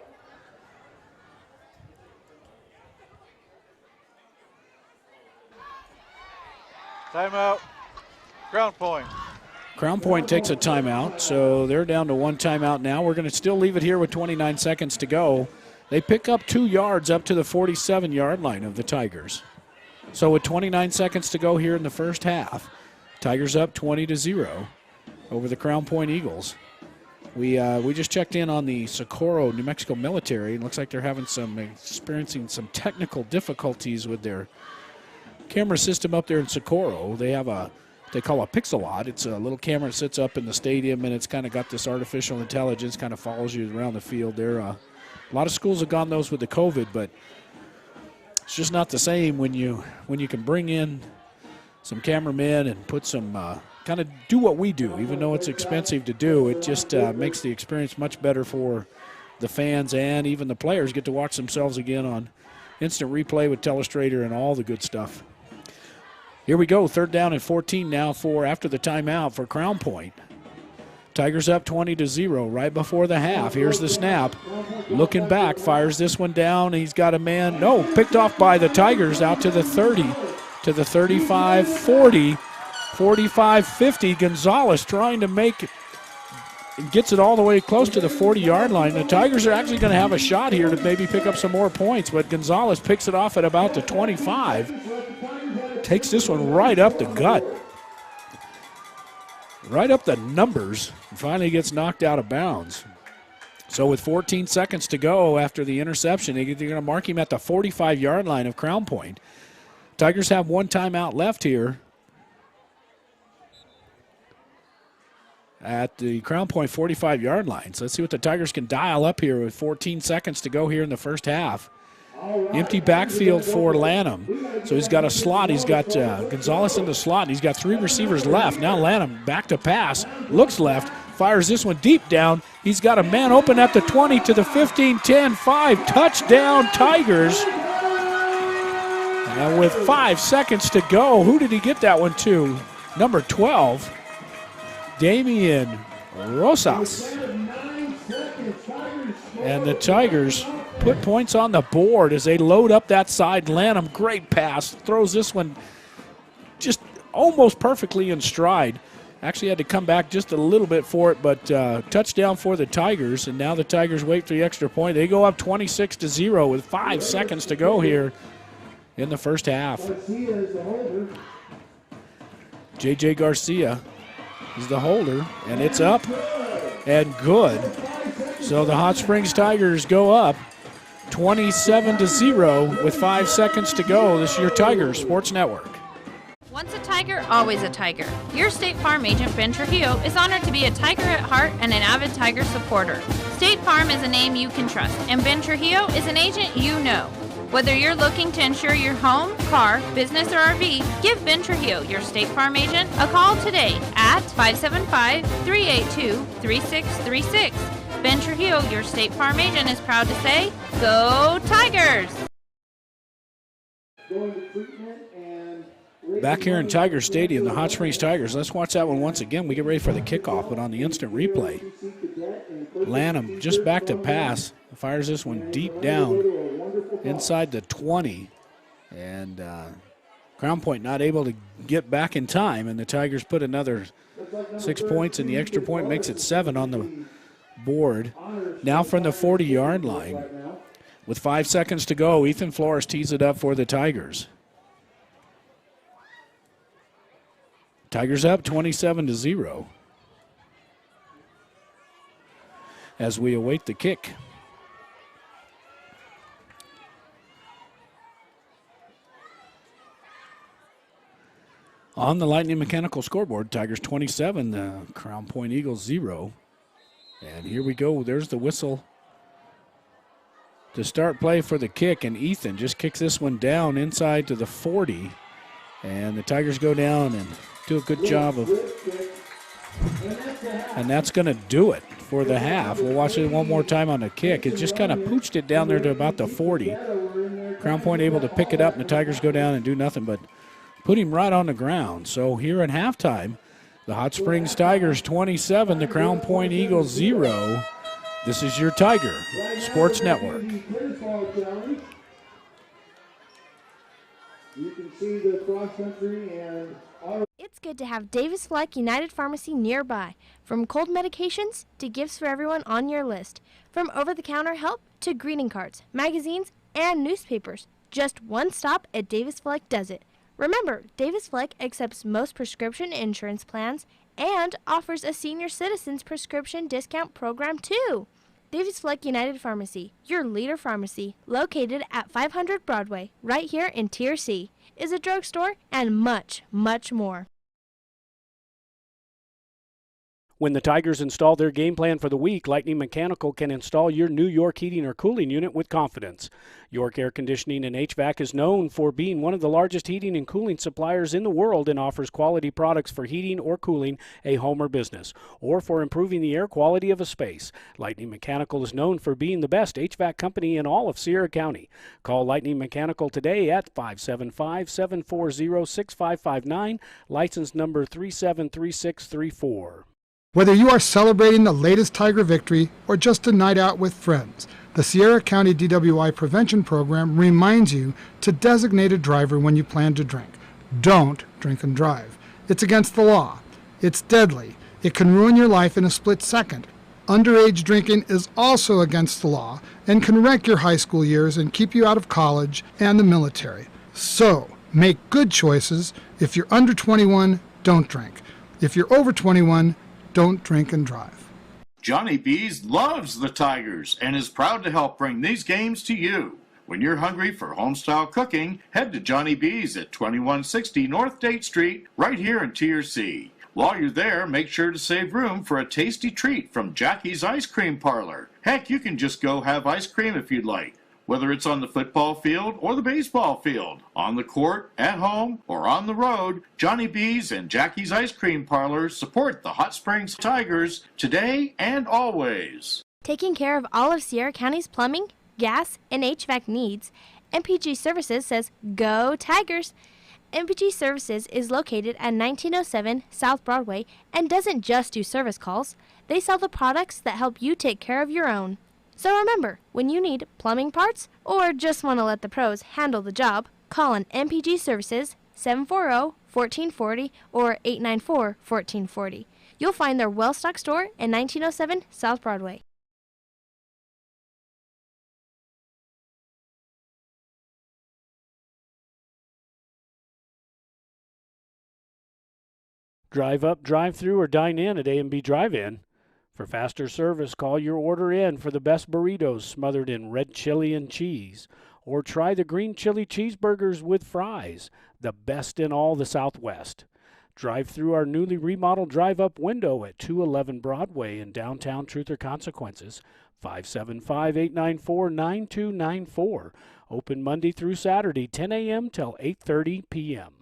Timeout. Crown Point. Crown Point takes a timeout, so they're down to 1 timeout now. We're going to still leave it here with 29 seconds to go. They pick up 2 yards up to the 47-yard line of the Tigers. So with 29 seconds to go here in the first half, Tigers up 20-0 over the Crown Point Eagles. We just checked in on the Socorro, New Mexico military. It looks like they're experiencing some technical difficulties with their camera system up there in Socorro. They have they call a Pixelot. It's a little camera that sits up in the stadium, and it's kind of got this artificial intelligence, kind of follows you around the field. A lot of schools have gone those with the COVID, but it's just not the same when you can bring in some cameramen and put some kind of do what we do. Even though it's expensive to do, it just makes the experience much better for the fans, and even the players get to watch themselves again on instant replay with Telestrator and all the good stuff. Here we go, 3rd down and 14 now after the timeout for Crown Point. Tigers up 20-0 right before the half. Here's the snap. Looking back, fires this one down. He's got a man, picked off by the Tigers out to the 30, to the 35, 40, 45, 50. Gonzalez trying to make it. Gets it all the way close to the 40-yard line. The Tigers are actually going to have a shot here to maybe pick up some more points, but Gonzalez picks it off at about the 25. Takes this one right up the gut. Right up the numbers. And finally gets knocked out of bounds. So with 14 seconds to go after the interception, they're going to mark him at the 45-yard line of Crown Point. Tigers have 1 timeout left here at the Crown Point 45-yard line. So let's see what the Tigers can dial up here with 14 seconds to go here in the first half. Empty backfield for Lanham. So he's got a slot. He's got Gonzalez in the slot, and he's got 3 receivers left. Now Lanham back to pass, looks left, fires this one deep down. He's got a man open at the 20 to the 15, 10, 5. Touchdown, Tigers. And with 5 seconds to go, who did he get that one to? Number 12, Damian Rosas. And the Tigers put points on the board as they load up that side. Lanham, great pass, throws this one just almost perfectly in stride. Actually had to come back just a little bit for it, but touchdown for the Tigers, and now the Tigers wait for the extra point. They go up 26-0 with 5 seconds to go here in the first half. J.J. Garcia is the holder, and it's up and good. So the Hot Springs Tigers go up 27-0 with 5 seconds to go. This is your Tigers Sports Network. Once a Tiger, always a Tiger. Your State Farm agent, Ben Trujillo, is honored to be a Tiger at heart and an avid Tiger supporter. State Farm is a name you can trust, and Ben Trujillo is an agent you know. Whether you're looking to insure your home, car, business, or RV, give Ben Trujillo, your State Farm agent, a call today at 575-382-3636. Ben Trujillo, your State Farm agent, is proud to say, Go Tigers! Back here in Tiger Stadium, the Hot Springs Tigers. Let's watch that one once again. We get ready for the kickoff, but on the instant replay, Lanham just back to pass. Fires this one deep down inside the 20. And Crown Point not able to get back in time, and the Tigers put another 6 points, and the extra point makes it 7 on the board. Now from the 40-yard line, with 5 seconds to go, Ethan Flores tees it up for the Tigers. Tigers up 27-0 as we await the kick. On the Lightning Mechanical scoreboard, Tigers 27, the Crown Point Eagles 0. And here we go. There's the whistle to start play for the kick, and Ethan just kicks this one down inside to the 40. And the Tigers go down and do a good job of, and that's going to do it for the half. We'll watch it one more time on the kick. It just kind of pooched it down there to about the 40. Crown Point able to pick it up, and the Tigers go down and do nothing but put him right on the ground. So here at halftime, the Hot Springs Tigers 27, the Crown Point Eagles 0. This is your Tiger Sports Network. You can see the cross-country and auto. It's good to have Davis Fleck United Pharmacy nearby. From cold medications to gifts for everyone on your list. From over-the-counter help to greeting cards, magazines, and newspapers. Just one stop at Davis Fleck does it. Remember, Davis Fleck accepts most prescription insurance plans and offers a senior citizens prescription discount program too. Davis Fleck United Pharmacy, your leader pharmacy, located at 500 Broadway, right here in Tier C, is a drugstore and much, much more. When the Tigers install their game plan for the week, Lightning Mechanical can install your new York heating or cooling unit with confidence. York Air Conditioning and HVAC is known for being one of the largest heating and cooling suppliers in the world and offers quality products for heating or cooling a home or business, or for improving the air quality of a space. Lightning Mechanical is known for being the best HVAC company in all of Sierra County. Call Lightning Mechanical today at 575-740-6559, license number 373634. Whether you are celebrating the latest Tiger victory or just a night out with friends, the Sierra County DWI Prevention Program reminds you to designate a driver when you plan to drink. Don't drink and drive. It's against the law. It's deadly. It can ruin your life in a split second. Underage drinking is also against the law and can wreck your high school years and keep you out of college and the military. So, make good choices. If you're under 21, don't drink. If you're over 21, don't drink and drive. Johnny B's loves the Tigers and is proud to help bring these games to you. When you're hungry for home-style cooking, head to Johnny B's at 2160 North Date Street, right here in Tier C. While you're there, make sure to save room for a tasty treat from Jackie's Ice Cream Parlor. Heck, you can just go have ice cream if you'd like. Whether it's on the football field or the baseball field, on the court, at home, or on the road, Johnny B's and Jackie's Ice Cream Parlor support the Hot Springs Tigers today and always. Taking care of all of Sierra County's plumbing, gas, and HVAC needs, MPG Services says, Go Tigers! MPG Services is located at 1907 South Broadway and doesn't just do service calls. They sell the products that help you take care of your own. So remember, when you need plumbing parts or just want to let the pros handle the job, call on MPG Services 740-1440 or 894-1440. You'll find their well-stocked store in 1907 South Broadway. Drive up, drive through, or dine in at A&B Drive-In. For faster service, call your order in for the best burritos smothered in red chili and cheese. Or try the green chili cheeseburgers with fries, the best in all the Southwest. Drive through our newly remodeled drive-up window at 211 Broadway in downtown Truth or Consequences, 575-894-9294. Open Monday through Saturday, 10 a.m. till 8:30 p.m.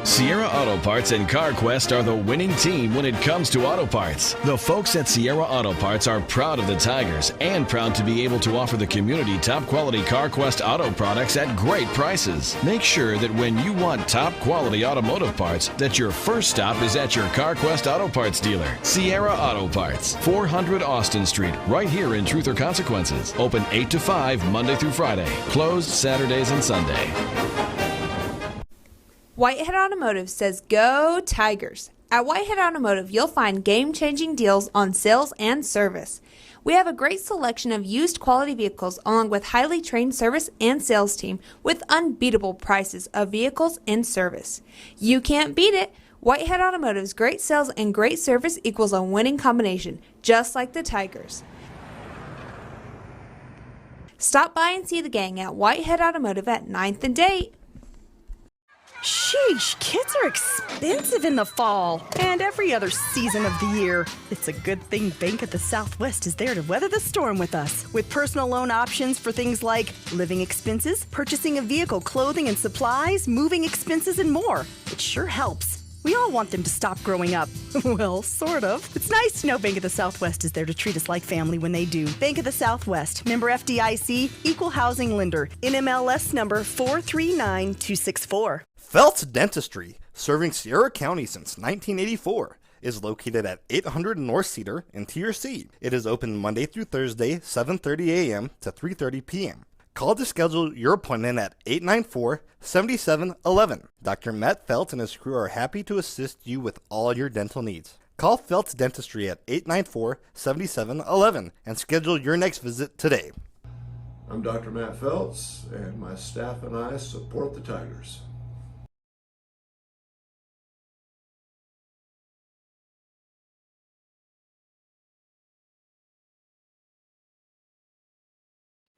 Sierra Auto Parts and CarQuest are the winning team when it comes to auto parts. The folks at Sierra Auto Parts are proud of the Tigers and proud to be able to offer the community top-quality CarQuest auto products at great prices. Make sure that when you want top-quality automotive parts, that your first stop is at your CarQuest Auto Parts dealer. Sierra Auto Parts, 400 Austin Street, right here in Truth or Consequences. Open 8 to 5 Monday through Friday. Closed Saturdays and Sunday. Whitehead Automotive says go Tigers. At Whitehead Automotive, you'll find game-changing deals on sales and service. We have a great selection of used quality vehicles along with highly trained service and sales team with unbeatable prices of vehicles in service. You can't beat it. Whitehead Automotive's great sales and great service equals a winning combination, just like the Tigers. Stop by and see the gang at Whitehead Automotive at 9th and Date. Sheesh, kids are expensive in the fall and every other season of the year. It's a good thing Bank of the Southwest is there to weather the storm with us. With personal loan options for things like living expenses, purchasing a vehicle, clothing and supplies, moving expenses, and more. It sure helps. We all want them to stop growing up. Well, sort of. It's nice to know Bank of the Southwest is there to treat us like family when they do. Bank of the Southwest, member FDIC, equal housing lender, NMLS number 439264. Felt's Dentistry, serving Sierra County since 1984, is located at 800 North Cedar in TRC. It is open Monday through Thursday, 7:30 a.m. to 3:30 p.m. Call to schedule your appointment at 894-7711. Dr. Matt Felt and his crew are happy to assist you with all your dental needs. Call Felt's Dentistry at 894-7711 and schedule your next visit today. I'm Dr. Matt Feltz, and my staff and I support the Tigers.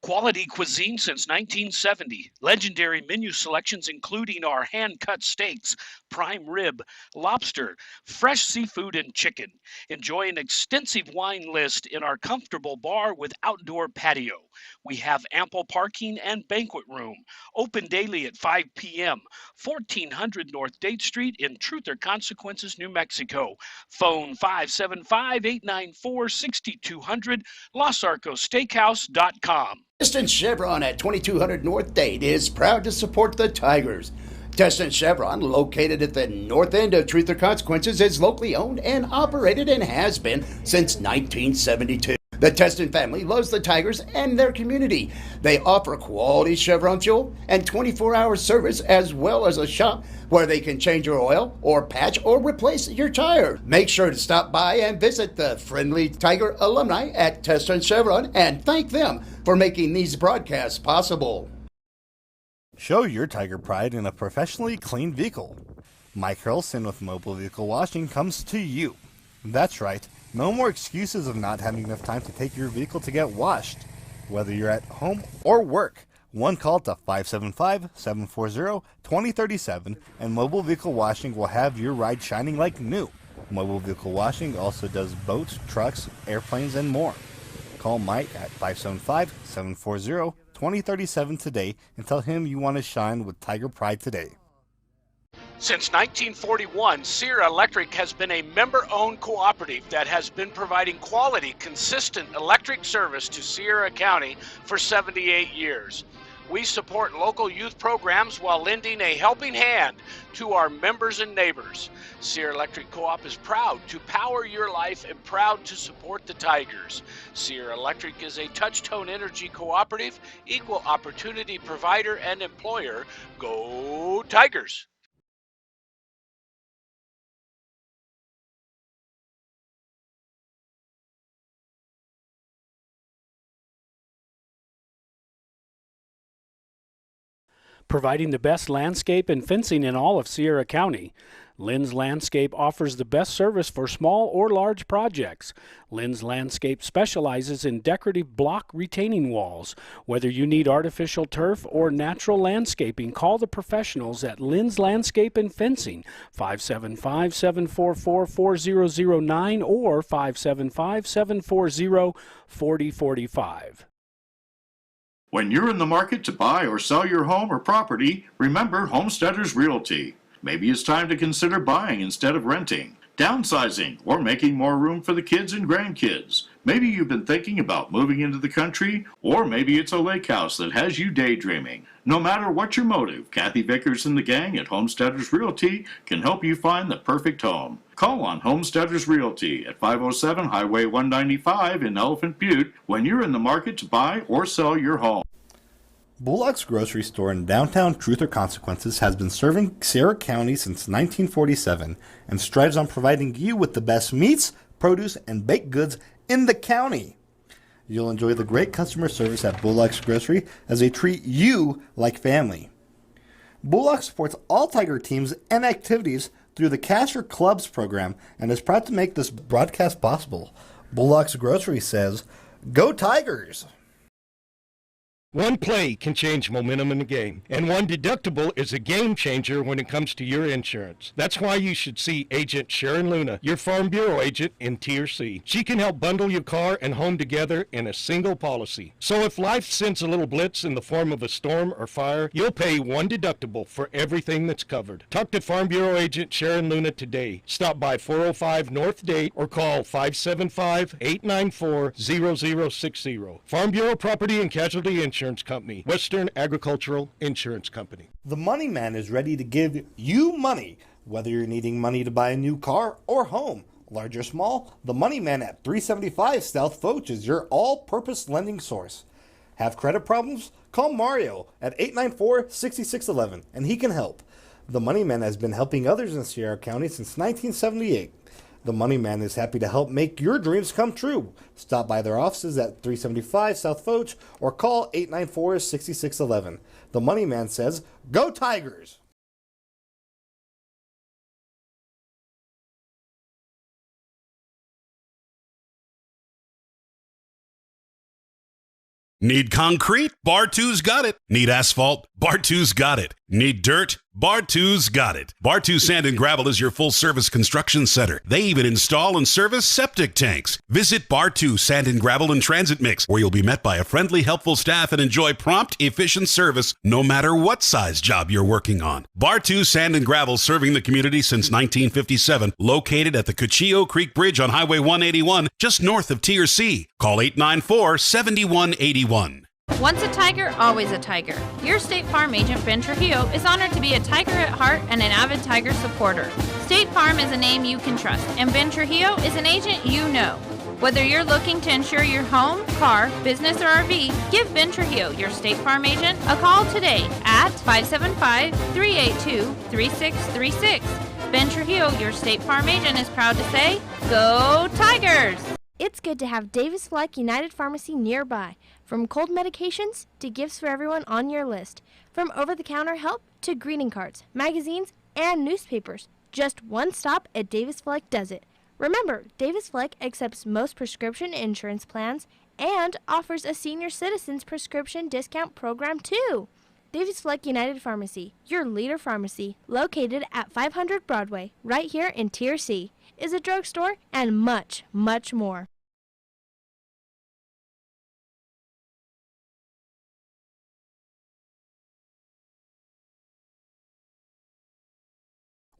Quality cuisine since 1970. Legendary menu selections including our hand-cut steaks, prime rib, lobster, fresh seafood, and chicken. Enjoy an extensive wine list in our comfortable bar with outdoor patio. We have ample parking and banquet room. Open daily at 5 p.m. 1400 North Date Street in Truth or Consequences, New Mexico. Phone 575-894-6200, LosArcosSteakhouse.com. Teston Chevron at 2200 North Date is proud to support the Tigers. Teston Chevron, located at the north end of Truth or Consequences, is locally owned and operated and has been since 1972. The Teston family loves the Tigers and their community. They offer quality Chevron fuel and 24-hour service, as well as a shop where they can change your oil or patch or replace your tire. Make sure to stop by and visit the friendly Tiger alumni at Teston Chevron and thank them for making these broadcasts possible. Show your Tiger pride in a professionally cleaned vehicle. Mike Hurlson with Mobile Vehicle Washing comes to you. That's right. No more excuses of not having enough time to take your vehicle to get washed. Whether you're at home or work, one call to 575-740-2037 and Mobile Vehicle Washing will have your ride shining like new. Mobile Vehicle Washing also does boats, trucks, airplanes, and more. Call Mike at 575-740-2037 today and tell him you want to shine with Tiger Pride today. Since 1941, Sierra Electric has been a member-owned cooperative that has been providing quality, consistent electric service to Sierra County for 78 years. We support local youth programs while lending a helping hand to our members and neighbors. Sierra Electric Co-op is proud to power your life and proud to support the Tigers. Sierra Electric is a touch-tone energy cooperative, equal opportunity provider and employer. Go Tigers! Providing the best landscape and fencing in all of Sierra County. Lynn's Landscape offers the best service for small or large projects. Lynn's Landscape specializes in decorative block retaining walls. Whether you need artificial turf or natural landscaping, call the professionals at Lynn's Landscape and Fencing, 575-744-4009 or 575-740-4045. When you're in the market to buy or sell your home or property, remember Homesteaders Realty. Maybe it's time to consider buying instead of renting, downsizing, or making more room for the kids and grandkids. Maybe you've been thinking about moving into the country, or maybe it's a lake house that has you daydreaming. No matter what your motive, Kathy Vickers and the gang at Homesteaders Realty can help you find the perfect home. Call on Homesteaders Realty at 507 Highway 195 in Elephant Butte when you're in the market to buy or sell your home. Bullock's grocery store in downtown Truth or Consequences has been serving Sierra County since 1947 and strives on providing you with the best meats, produce, and baked goods in the county. You'll enjoy the great customer service at Bullock's Grocery as they treat you like family. Bullock supports all Tiger teams and activities through the Cash or Clubs program and is proud to make this broadcast possible. Bullock's Grocery says, "Go Tigers!" One play can change momentum in the game, and one deductible is a game changer when it comes to your insurance. That's why you should see Agent Sharon Luna, your Farm Bureau agent in Tier C. She can help bundle your car and home together in a single policy. So if life sends a little blitz in the form of a storm or fire, you'll pay one deductible for everything that's covered. Talk to Farm Bureau agent Sharon Luna today. Stop by 405 North Date or call 575-894-0060. Farm Bureau Property and Casualty Insurance Company, Western Agricultural Insurance Company. The Money Man is ready to give you money, whether you're needing money to buy a new car or home. Large or small, the Money Man at 375 South Foch is your all-purpose lending source. Have credit problems? Call Mario at 894-6611 and he can help. The Money Man has been helping others in Sierra County since 1978. The Money Man is happy to help make your dreams come true. Stop by their offices at 375 South Foch or call 894-6611. The Money Man says, "Go Tigers!" Need concrete? Bar 2's got it. Need asphalt? Bar 2's got it. Need dirt? Bar 2's got it. Bar 2 Sand and Gravel is your full-service construction center. They even install and service septic tanks. Visit Bar 2 Sand and Gravel and Transit Mix, where you'll be met by a friendly, helpful staff and enjoy prompt, efficient service no matter what size job you're working on. Bar 2 Sand and Gravel, serving the community since 1957, located at the Cuchillo Creek Bridge on Highway 181, just north of Tier C. Call 894-7181. Once a Tiger, always a Tiger. Your State Farm agent, Ben Trujillo, is honored to be a Tiger at heart and an avid Tiger supporter. State Farm is a name you can trust, and Ben Trujillo is an agent you know. Whether you're looking to insure your home, car, business, or RV, give Ben Trujillo, your State Farm agent, a call today at 575-382-3636. Ben Trujillo, your State Farm agent, is proud to say, "Go Tigers!" It's good to have Davis Fleck United Pharmacy nearby. From cold medications to gifts for everyone on your list. From over-the-counter help to greeting cards, magazines, and newspapers. Just one stop at Davis Fleck does it. Remember, Davis Fleck accepts most prescription insurance plans and offers a senior citizens prescription discount program too. Davis Fleck United Pharmacy, your leader pharmacy, located at 500 Broadway, right here in Tier C, is a drugstore and much, much more.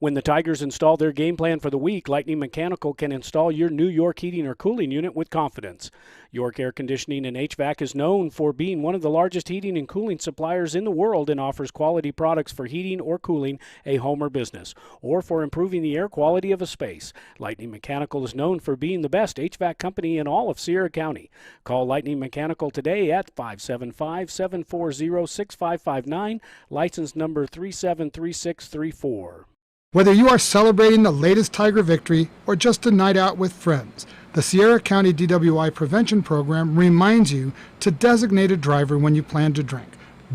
When the Tigers install their game plan for the week, Lightning Mechanical can install your new York heating or cooling unit with confidence. York Air Conditioning and HVAC is known for being one of the largest heating and cooling suppliers in the world and offers quality products for heating or cooling a home or business, or for improving the air quality of a space. Lightning Mechanical is known for being the best HVAC company in all of Sierra County. Call Lightning Mechanical today at 575-740-6559, license number 373634. Whether you are celebrating the latest Tiger victory or just a night out with friends, the Sierra County DWI Prevention Program reminds you to designate a driver when you plan to drink.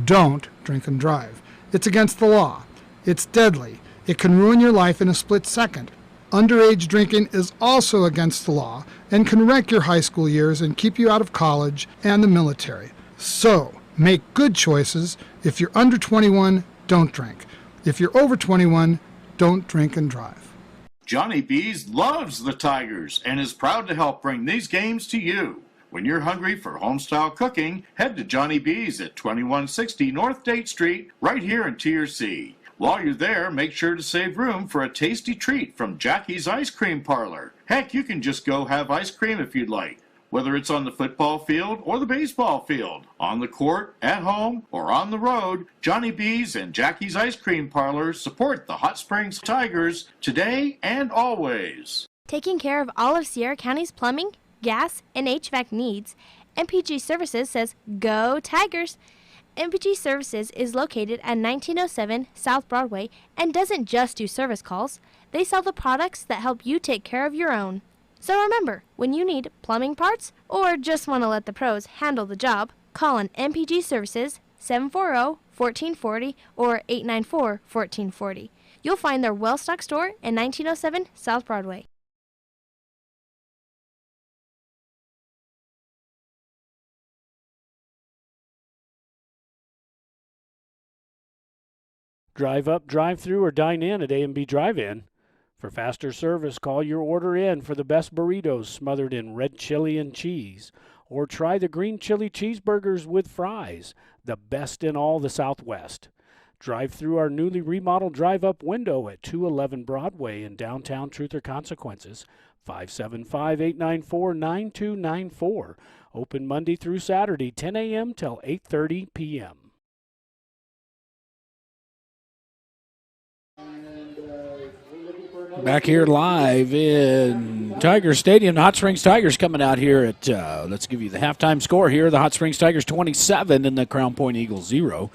Don't drink and drive. It's against the law. It's deadly. It can ruin your life in a split second. Underage drinking is also against the law and can wreck your high school years and keep you out of college and the military. So, make good choices. If you're under 21, don't drink. If you're over 21, don't drink and drive. Johnny B's loves the Tigers and is proud to help bring these games to you. When you're hungry for home-style cooking, head to Johnny B's at 2160 North Date Street, right here in TRC. While you're there, make sure to save room for a tasty treat from Jackie's Ice Cream Parlor. Heck, you can just go have ice cream if you'd like. Whether it's on the football field or the baseball field, on the court, at home, or on the road, Johnny B's and Jackie's Ice Cream Parlor support the Hot Springs Tigers today and always. Taking care of all of Sierra County's plumbing, gas, and HVAC needs, MPG Services says, Go Tigers! MPG Services is located at 1907 South Broadway and doesn't just do service calls. They sell the products that help you take care of your own. So remember, when you need plumbing parts or just want to let the pros handle the job, call on MPG Services 740-1440 or 894-1440. You'll find their well-stocked store in 1907 South Broadway. Drive up, drive through, or dine in at A&B Drive-In. For faster service, call your order in for the best burritos smothered in red chili and cheese. Or try the green chili cheeseburgers with fries, the best in all the Southwest. Drive through our newly remodeled drive-up window at 211 Broadway in downtown Truth or Consequences, 575-894-9294. Open Monday through Saturday, 10 a.m. till 8:30 p.m. Back here live in Tiger Stadium. The Hot Springs Tigers coming out here at, let's give you the halftime score here. The Hot Springs Tigers 27 and the Crown Point Eagles 0.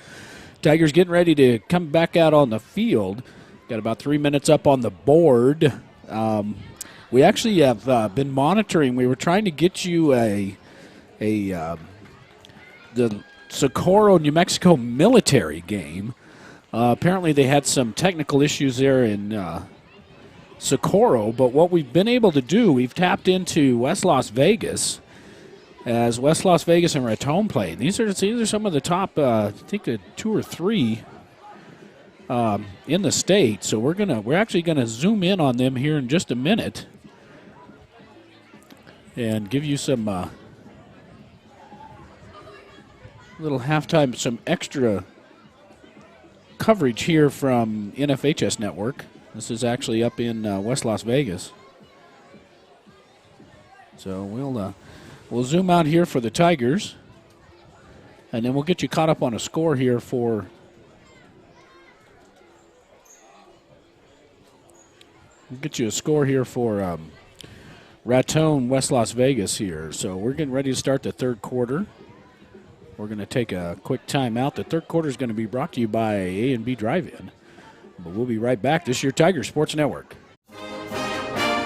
Tigers getting ready to come back out on the field. Got about 3 minutes up on the board. We actually have been monitoring. We were trying to get you the Socorro, New Mexico military game. Apparently they had some technical issues there in Socorro, but what we've been able to do, we've tapped into West Las Vegas, as West Las Vegas and Raton play. These are some of the top, I think, 2 or 3 in the state. So we're actually gonna zoom in on them here in just a minute and give you some little halftime, some extra coverage here from NFHS Network. This is actually up in West Las Vegas. So we'll zoom out here for the Tigers, and then we'll get you caught up on a score here for Raton, West Las Vegas here. So we're getting ready to start the third quarter. We're going to take a quick time out. The third quarter is going to be brought to you by A&B Drive-In. But we'll be right back. This is your Tiger Sports Network.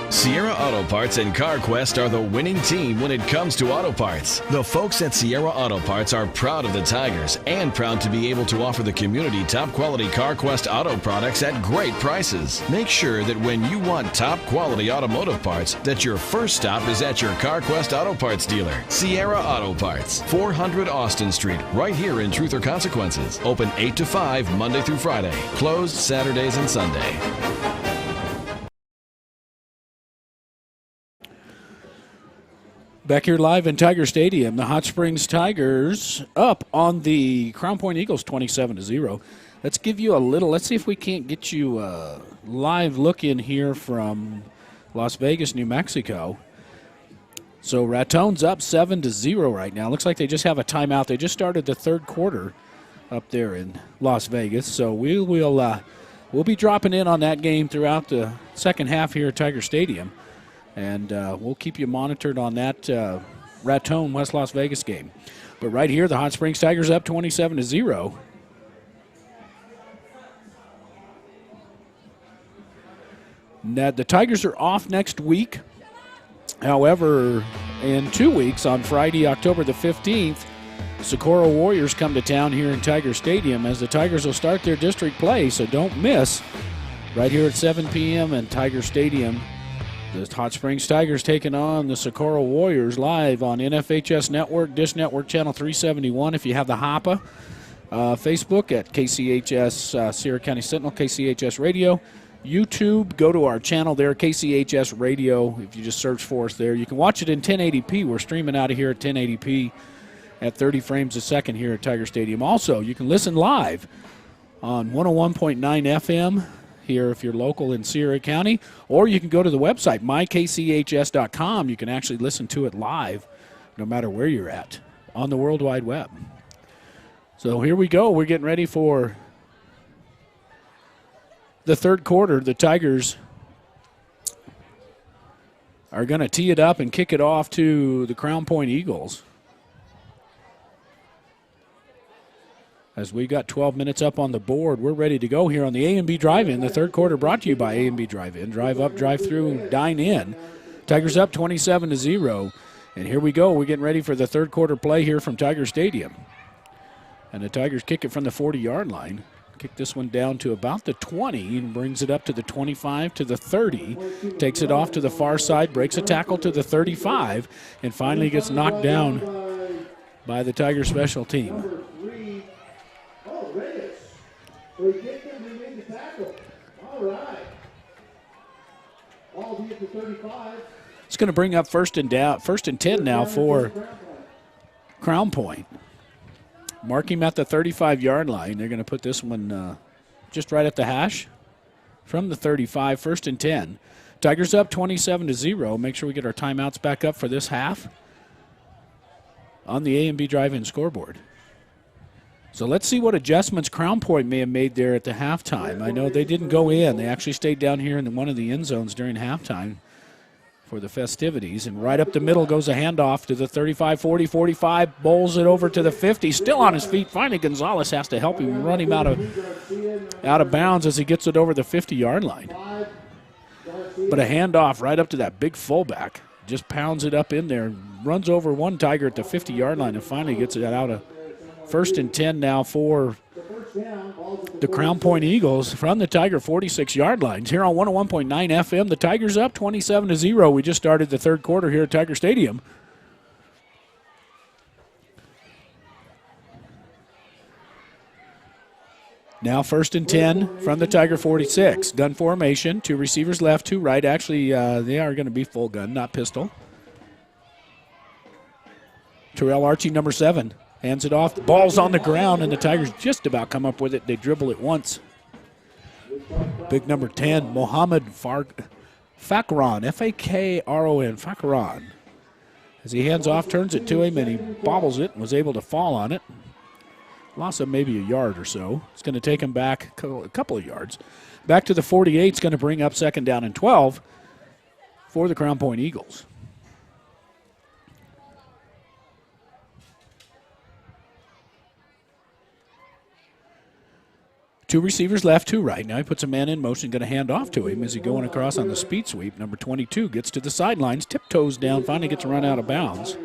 Sierra Auto Parts and CarQuest are the winning team when it comes to auto parts. The folks at Sierra Auto Parts are proud of the Tigers and proud to be able to offer the community top-quality CarQuest auto products at great prices. Make sure that when you want top-quality automotive parts, that your first stop is at your CarQuest Auto Parts dealer. Sierra Auto Parts, 400 Austin Street, right here in Truth or Consequences. Open 8 to 5 Monday through Friday. Closed Saturdays and Sunday. Back here live in Tiger Stadium, the Hot Springs Tigers up on the Crown Point Eagles 27-0. Let's give you let's see if we can't get you a live look in here from Las Vegas, New Mexico. So Ratone's up 7-0 right now. Looks like they just have a timeout. They just started the third quarter up there in Las Vegas. So we'll be dropping in on that game throughout the second half here at Tiger Stadium. And we'll keep you monitored on that Ratone West Las Vegas game. But right here, the Hot Springs Tigers up 27-0. Now, the Tigers are off next week. However, in 2 weeks, on Friday, October the 15th, Socorro Warriors come to town here in Tiger Stadium as the Tigers will start their district play, so don't miss. Right here at 7 p.m. in Tiger Stadium, the Hot Springs Tigers taking on the Socorro Warriors live on NFHS Network, Dish Network Channel 371. If you have the HOPA, Facebook at KCHS Sierra County Sentinel, KCHS Radio. YouTube, go to our channel there, KCHS Radio. If you just search for us there, you can watch it in 1080p. We're streaming out of here at 1080p at 30 frames a second here at Tiger Stadium. Also, you can listen live on 101.9 FM here if you're local in Sierra County, or you can go to the website, mykchs.com. You can actually listen to it live no matter where you're at on the World Wide Web. So here we go. We're getting ready for the third quarter. The Tigers are going to tee it up and kick it off to the Crown Point Eagles. As we got 12 minutes up on the board, we're ready to go here on the A&B Drive-In. The third quarter brought to you by A&B Drive-In. Drive up, drive through, dine in. Tigers up 27-0. And here we go. We're getting ready for the third quarter play here from Tiger Stadium. And the Tigers kick it from the 40-yard line. Kick this one down to about the 20 and brings it up to the 25 to the 30. Takes it off to the far side, breaks a tackle to the 35, and finally gets knocked down by the Tiger special team. So he kicked him and made the tackle. All right. Ball hit to 35. It's going to bring up first and 10 now for Crown Point. Mark him at the 35-yard line. They're going to put this one just right at the hash from the 35, first and 10. Tigers up 27-0. Make sure we get our timeouts back up for this half on the A&B Drive-In scoreboard. So let's see what adjustments Crown Point may have made there at the halftime. I know they didn't go in. They actually stayed down here in one of the end zones during halftime for the festivities. And right up the middle goes a handoff to the 35, 40, 45, bowls it over to the 50. Still on his feet. Finally, Gonzalez has to help him run him out of bounds as he gets it over the 50-yard line. But a handoff right up to that big fullback. Just pounds it up in there, runs over one Tiger at the 50-yard line, and finally gets it out of first and 10 now for the Crown Point Eagles from the Tiger 46-yard lines. Here on 101.9 FM, the Tigers up 27-0. We just started the third quarter here at Tiger Stadium. Now first and 10 from the Tiger 46. Gun formation, two receivers left, two right. Actually, they are going to be full gun, not pistol. Terrell Archie, number 7. Hands it off. The ball's on the ground, and the Tigers just about come up with it. They dribble it once. Big number 10, Mohammed Fakron, F-A-K-R-O-N, Fakron. As he hands off, turns it to him, and he bobbles it and was able to fall on it. Loss of maybe a yard or so. It's going to take him back a couple of yards. Back to the 48. It's going to bring up second down and 12 for the Crown Point Eagles. Two receivers left, two right. Now he puts a man in motion, going to hand off to him as he going across on the speed sweep. Number 22 gets to the sidelines, tiptoes down, finally gets run out of bounds.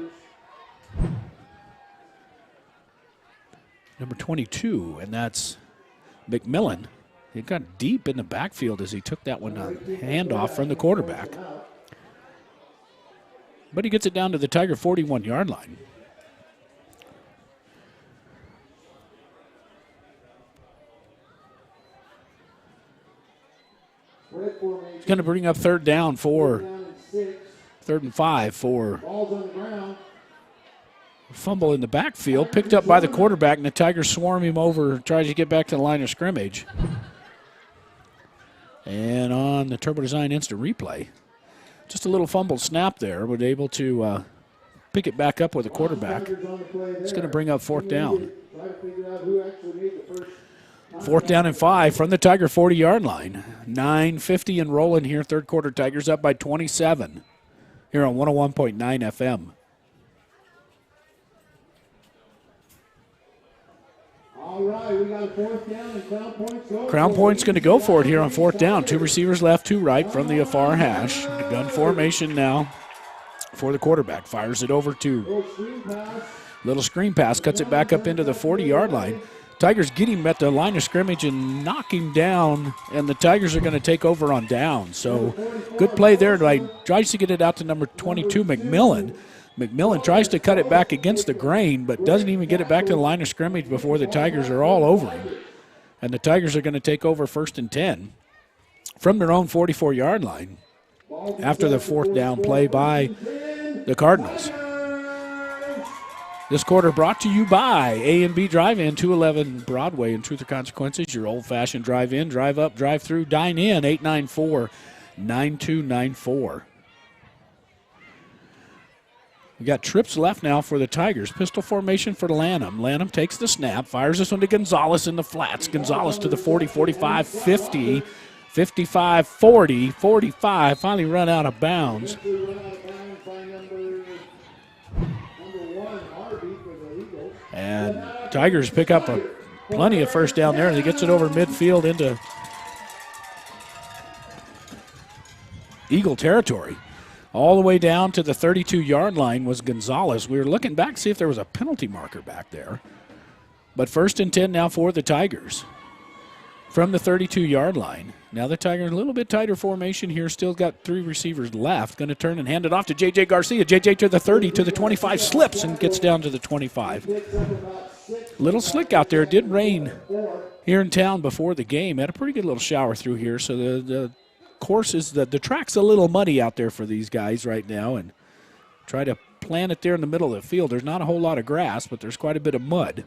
Number 22, and that's McMillan. He got deep in the backfield as he took that one handoff from the quarterback. But he gets it down to the Tiger 41-yard line. It's going to bring up third down 3rd and 5 for Ball's on the ground. fumble in the backfield, picked up by the quarterback, and the Tigers swarm him over, tries to get back to the line of scrimmage. And on the Turbo Design instant replay, just a little fumbled snap there, but able to pick it back up with the quarterback. It's going to bring up 4th down. 4th down and 5 from the Tiger 40-yard line. 9:50 and rolling here, 3rd quarter. Tigers up by 27 here on 101.9 FM. All right, we got a 4th down and Crown Point's Crown Point's going to go for it here on 4th down. 2 receivers left, 2 right from the far hash. Gun formation now for the quarterback. Fires it over to little screen pass, cuts it back up into the 40-yard line. Tigers get him at the line of scrimmage and knock him down, and the Tigers are going to take over on down. So good play there. Tries to get it out to number 22, McMillan. McMillan tries to cut it back against the grain, but doesn't even get it back to the line of scrimmage before the Tigers are all over him. And the Tigers are going to take over 1st and 10 from their own 44-yard line after the 4th down play by the Cardinals. This quarter brought to you by A&B Drive-In, 211 Broadway in Truth or Consequences, your old-fashioned drive-in, drive-up, drive-through, dine-in, 894-9294. We got trips left now for the Tigers. Pistol formation for Lanham. Lanham takes the snap, fires this one to Gonzalez in the flats. Gonzalez to the 40, 45, 50, 55, 40, 45. Finally run out of bounds. And Tigers pick up plenty of 1st down there, and he gets it over midfield into Eagle territory. All the way down to the 32-yard line was Gonzalez. We were looking back to see if there was a penalty marker back there. But 1st and 10 now for the Tigers from the 32-yard line. Now the Tigers a little bit tighter formation here. Still got 3 receivers left. Going to turn and hand it off to J.J. Garcia. J.J. to the 30, to the 25, slips and gets down to the 25. Little slick out there. It did rain here in town before the game. Had a pretty good little shower through here. So the course is the track's a little muddy out there for these guys right now, and try to plant it there in the middle of the field. There's not a whole lot of grass, but there's quite a bit of mud.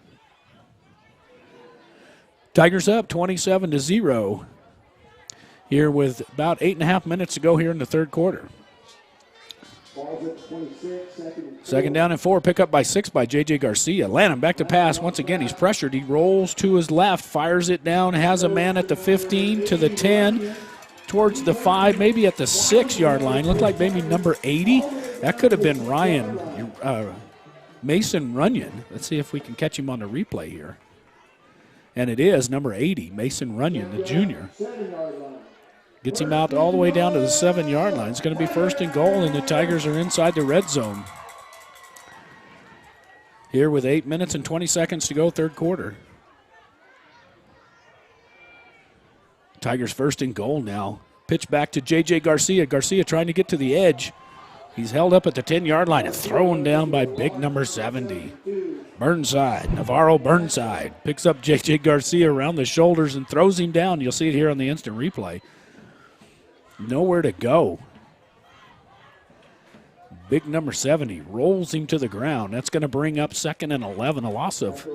Tigers up 27-0 here with about 8.5 minutes to go here in the 3rd quarter. 2nd down and 4, pick up by 6 by J.J. Garcia. Lanham back to pass. Once again, he's pressured. He rolls to his left, fires it down, has a man at the 15, to the 10, towards the 5, maybe at the 6-yard line. Looked like maybe number 80. That could have been Mason Runyon. Let's see if we can catch him on the replay here. And it is number 80, Mason Runyon, the junior. Gets him out all the way down to the 7-yard line. It's going to be 1st and goal, and the Tigers are inside the red zone. Here with 8 minutes and 20 seconds to go, 3rd quarter. Tigers 1st and goal now. Pitch back to J.J. Garcia. Garcia trying to get to the edge. He's held up at the 10-yard line and thrown down by big number 70. Burnside, Navarro Burnside, picks up J.J. Garcia around the shoulders and throws him down. You'll see it here on the instant replay. Nowhere to go. Big number 70 rolls him to the ground. That's going to bring up 2nd and 11, a loss of,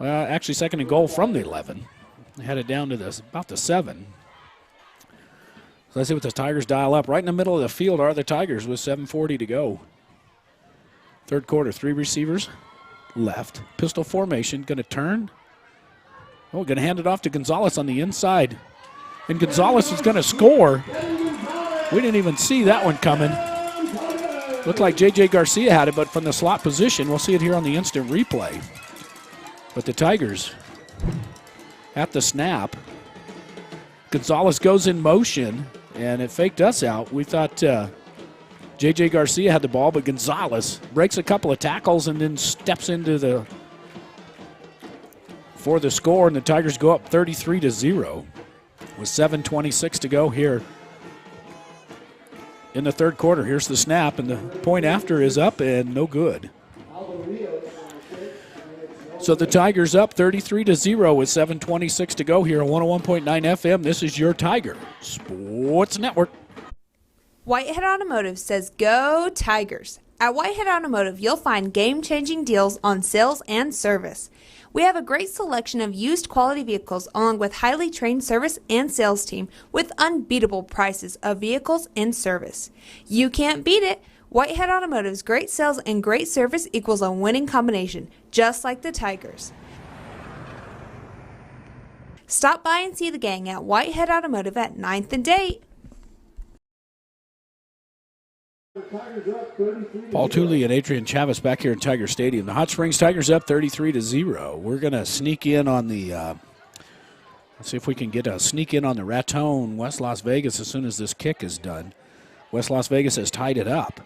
actually 2nd and goal from the 11. Headed down to about the 7. So let's see what the Tigers dial up. Right in the middle of the field are the Tigers with 7:40 to go. 3rd quarter, 3 receivers left. Pistol formation, going to turn. Oh, going to hand it off to Gonzalez on the inside. And Gonzalez is going to score. We didn't even see that one coming. Looked like J.J. Garcia had it, but from the slot position. We'll see it here on the instant replay. But the Tigers at the snap. Gonzalez goes in motion, and it faked us out. We thought J.J. Garcia had the ball, but Gonzalez breaks a couple of tackles and then steps into for the score, and the Tigers go up 33-0 with 7:26 to go here in the 3rd quarter. Here's the snap, and the point after is up and no good. So the Tigers up 33-0 with 7:26 to go here on 101.9 FM. This is your Tiger Sports Network. Whitehead Automotive says go Tigers. At Whitehead Automotive, you'll find game-changing deals on sales and service. We have a great selection of used quality vehicles along with highly trained service and sales team with unbeatable prices of vehicles in service. You can't beat it. Whitehead Automotive's great sales and great service equals a winning combination, just like the Tigers. Stop by and see the gang at Whitehead Automotive at 9th and Date. Paul Tooley and Adrian Chavez back here in Tiger Stadium. The Hot Springs Tigers up 33-0. We're going to sneak in on the, let's see if we can get a sneak in on the Raton West Las Vegas as soon as this kick is done. West Las Vegas has tied it up.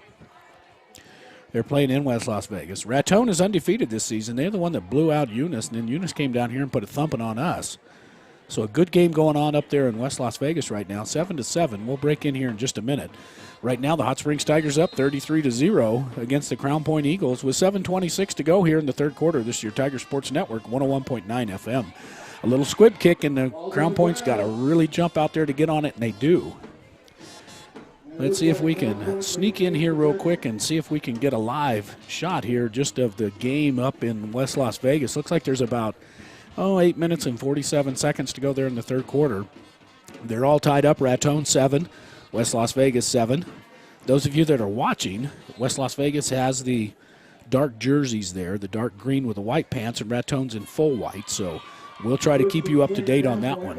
They're playing in West Las Vegas. Raton is undefeated this season. They're the one that blew out Eunice, and then Eunice came down here and put a thumping on us. So a good game going on up there in West Las Vegas right now, 7-7. We'll break in here in just a minute. Right now, the Hot Springs Tigers up 33-0 against the Crown Point Eagles with 7:26 to go here in the third quarter. This is your Tiger Sports Network, 101.9 FM. A little squib kick, and the Crown Point's got to really jump out there to get on it, and they do. Let's see if we can sneak in here real quick and see if we can get a live shot here just of the game up in West Las Vegas. Looks like there's about 8 minutes and 47 seconds to go there in the third quarter. They're all tied up. Raton 7, West Las Vegas 7. Those of you that are watching, West Las Vegas has the dark jerseys there, the dark green with the white pants, and Raton's in full white. So we'll try to keep you up to date on that one.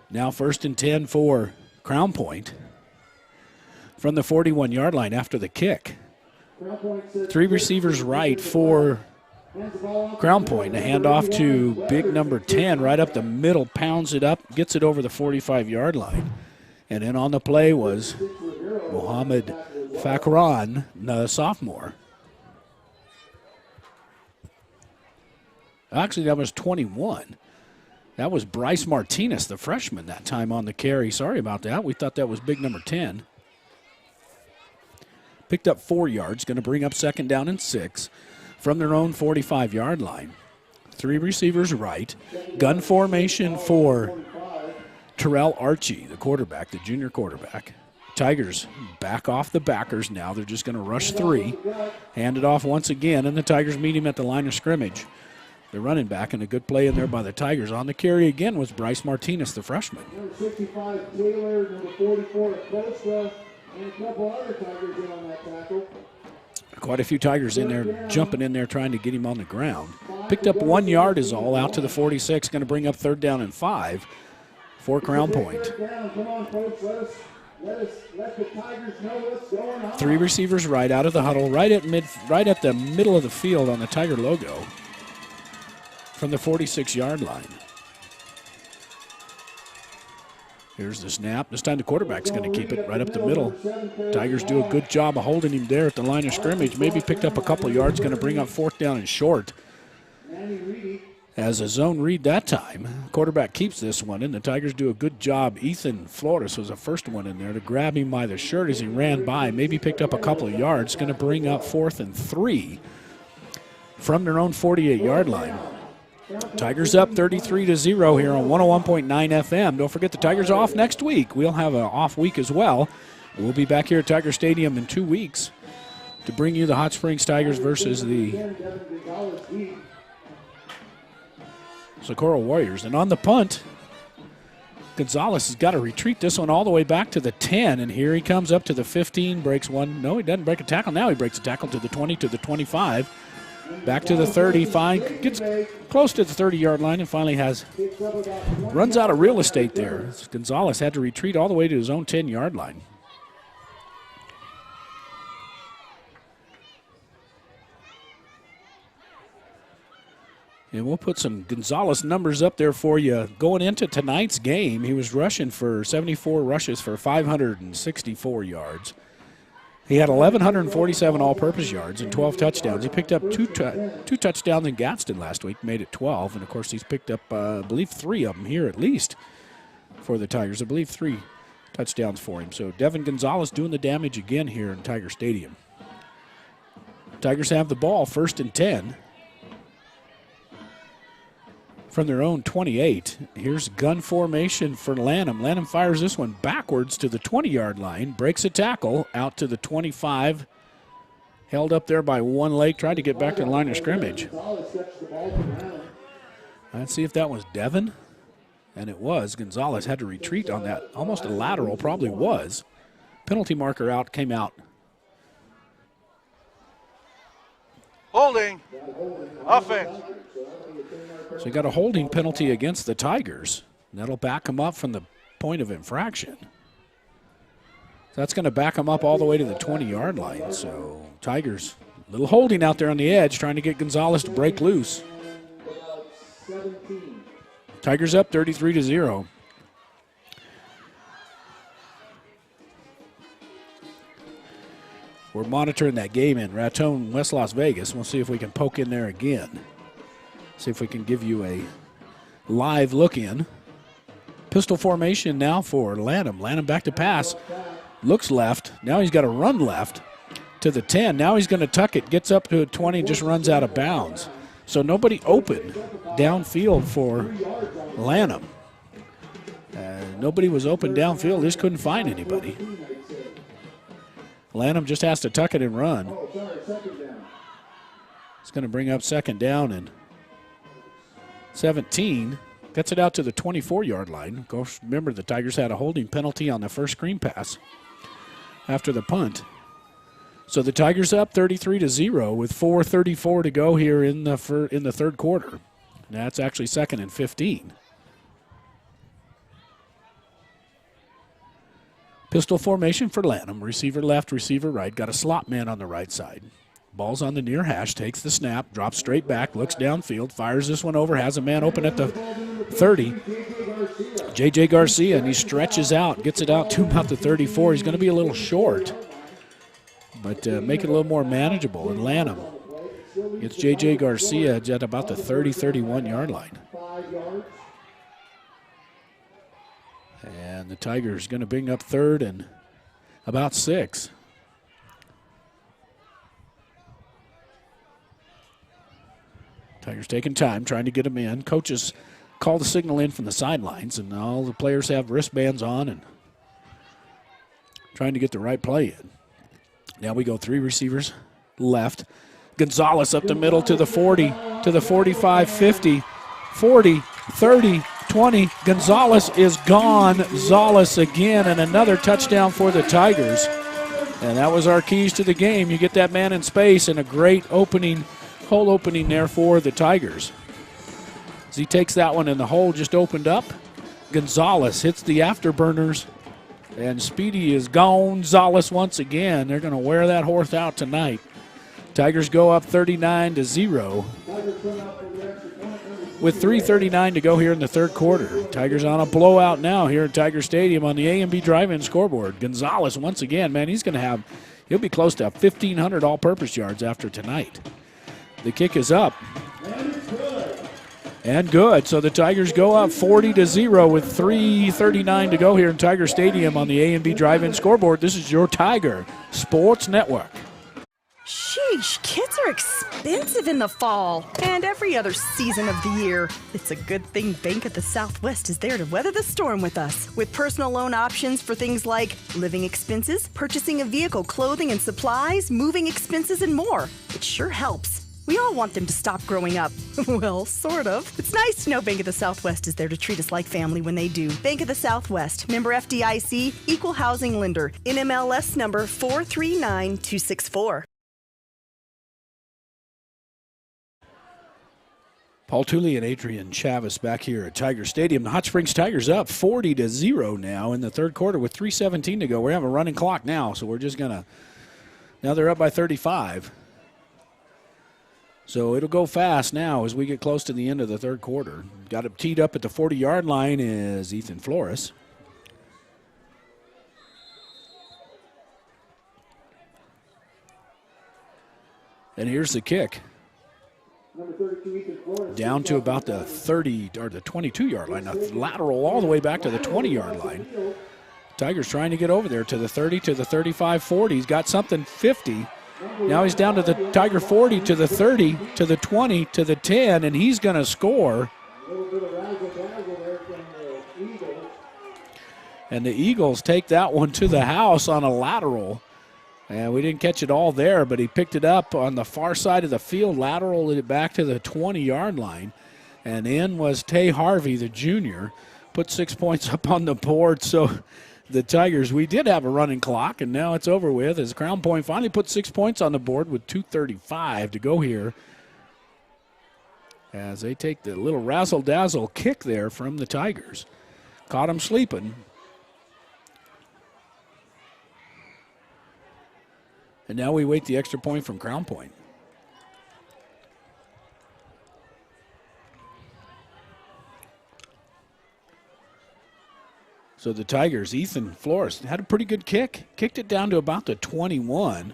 Now 1st and 10 for Crown Point from the 41-yard line after the kick. 3 receivers right for Crown Point. A handoff to big number 10 right up the middle, pounds it up, gets it over the 45-yard line. And then on the play was Mohamed Fakran, the sophomore. Actually, that was 21. That was Bryce Martinez, the freshman, that time on the carry. Sorry about that. We thought that was big number 10. Picked up 4 yards, going to bring up 2nd down and 6 from their own 45-yard line. 3 receivers right. Gun formation for Terrell Archie, the quarterback, the junior quarterback. Tigers back off the backers now. They're just going to rush 3. Hand it off once again, and the Tigers meet him at the line of scrimmage. The running back, and a good play in there by the Tigers. On the carry again was Bryce Martinez, the freshman. Number 65, Taylor, number 44, Acosta, and a couple other Tigers in on that tackle. Quite a few Tigers in there, jumping in there, trying to get him on the ground. Picked up 1 yard is all, out to the 46. Going to bring up 3rd down and 5 for Crown Point. Come on, folks, let the Tigers know what's going on. 3 receivers right out of the huddle, right at the middle of the field on the Tiger logo from the 46-yard line. Here's the snap. This time the quarterback's going to keep it right up the middle. Tigers do a good job of holding him there at the line of scrimmage. Maybe picked up a couple of yards, going to bring up 4th down and short. As a zone read that time, quarterback keeps this one in. The Tigers do a good job. Ethan Flores was the first one in there to grab him by the shirt as he ran by. Maybe picked up a couple of yards. Going to bring up 4th and 3 from their own 48-yard line. Tigers up 33-0 here on 101.9 FM. Don't forget the Tigers are off next week. We'll have an off week as well. We'll be back here at Tiger Stadium in 2 weeks to bring you the Hot Springs Tigers versus the Socorro Warriors. And on the punt, Gonzalez has got to retreat this one all the way back to the 10, and here he comes up to the 15, breaks one. No, he doesn't break a tackle. Now he breaks a tackle to the 20, to the 25. Back to the 30, gets close to the 30-yard line and finally runs out of real estate there. Gonzalez had to retreat all the way to his own 10-yard line. And we'll put some Gonzalez numbers up there for you. Going into tonight's game, he was rushing for 74 rushes for 564 yards. He had 1,147 all-purpose yards and 12 touchdowns. He picked up two touchdowns in Gadsden last week, made it 12. And, of course, he's picked up, I believe, 3 of them here at least for the Tigers. I believe 3 touchdowns for him. So Devin Gonzalez doing the damage again here in Tiger Stadium. Tigers have the ball, 1st and 10 from their own 28. Here's gun formation for Lanham. Lanham fires this one backwards to the 20-yard line, breaks a tackle out to the 25. Held up there by one leg, tried to get back to the line of scrimmage. Let's see if that was Devin. And it was. Gonzalez had to retreat on that. Almost a lateral, probably was. Penalty marker out, came out. Holding. Offense. So you got a holding penalty against the Tigers. That'll back them up from the point of infraction. That's going to back them up all the way to the 20-yard line. So Tigers, a little holding out there on the edge, trying to get Gonzalez to break loose. Tigers up 33-0. We're monitoring that game in Raton, West Las Vegas. We'll see if we can poke in there again. See if we can give you a live look in. Pistol formation now for Lanham. Lanham back to pass. Looks left. Now he's got to run left to the 10. Now he's going to tuck it. Gets up to a 20 and just runs out of bounds. So nobody open downfield for Lanham. Nobody was open downfield. Just couldn't find anybody. Lanham just has to tuck it and run. It's going to bring up second down and 17. Gets it out to the 24-yard line. Of course, remember the Tigers had a holding penalty on the first screen pass after the punt. So the Tigers up 33-0 with 4:34 to go here in the third quarter. That's actually second and 15. Pistol formation for Lanham. Receiver left, receiver right. Got a slot man on the right side. Ball's on the near hash, takes the snap, drops straight back, looks downfield, fires this one over, has a man open at the 30. J.J. Garcia, and he stretches out, gets it out to about the 34. He's going to be a little short, but make it a little more manageable. And Lanham gets J.J. Garcia at about the 30, 31-yard line. And the Tigers going to bring up third and about 6. Tigers taking time, trying to get them in. Coaches call the signal in from the sidelines, and all the players have wristbands on and trying to get the right play in. Now we go 3 receivers left. Gonzalez up the middle to the 40, to the 45, 50, 40, 30, 20. Gonzalez is gone. Gonzalez again, and another touchdown for the Tigers. And that was our keys to the game. You get that man in space, and a great opening, hole opening there for the Tigers. As he takes that one, and the hole just opened up. Gonzalez hits the afterburners, and Speedy is gone. Gonzalez once again. They're going to wear that horse out tonight. Tigers go up 39-0 with 3:39 to go here in the third quarter. Tigers on a blowout now here at Tiger Stadium on the A&B drive-in scoreboard. Gonzalez once again, man, he'll be close to 1,500 all-purpose yards after tonight. The kick is up. And good. So the Tigers go up 40-0 with 3:39 to go here in Tiger Stadium on the A&B drive-in scoreboard. This is your Tiger Sports Network. Sheesh, kids are expensive in the fall and every other season of the year. It's a good thing Bank of the Southwest is there to weather the storm with us. With personal loan options for things like living expenses, purchasing a vehicle, clothing and supplies, moving expenses, and more. It sure helps. We all want them to stop growing up. Well, sort of. It's nice to know Bank of the Southwest is there to treat us like family when they do. Bank of the Southwest, member FDIC, equal housing lender, NMLS number 439264. Paul Tooley and Adrian Chavez back here at Tiger Stadium. The Hot Springs Tigers up 40-0 now in the third quarter with 3:17 to go. We have a running clock now, so we're just going to – now they're up by 35. So it'll go fast now as we get close to the end of the third quarter. Got it teed up at the 40-yard line is Ethan Flores. And here's the kick. Down to about the 30 or the 22-yard line. Now lateral all the way back to the 20-yard line. Tigers trying to get over there to the 30, to the 35, 40. He's got something 50. Now he's down to the Tiger 40, to the 30, to the 20, to the 10, and he's going to score. And the Eagles take that one to the house on a lateral. And we didn't catch it all there, but he picked it up on the far side of the field, lateraled it back to the 20-yard line. And in was Tay Harvey, the junior, put 6 points up on the board. So the Tigers, we did have a running clock, and now it's over with as Crown Point finally put 6 points on the board with 2:35 to go here as they take the little razzle-dazzle kick there from the Tigers. Caught him sleeping. And now we wait the extra point from Crown Point. So the Tigers, Ethan Flores, had a pretty good kick. Kicked it down to about the 21.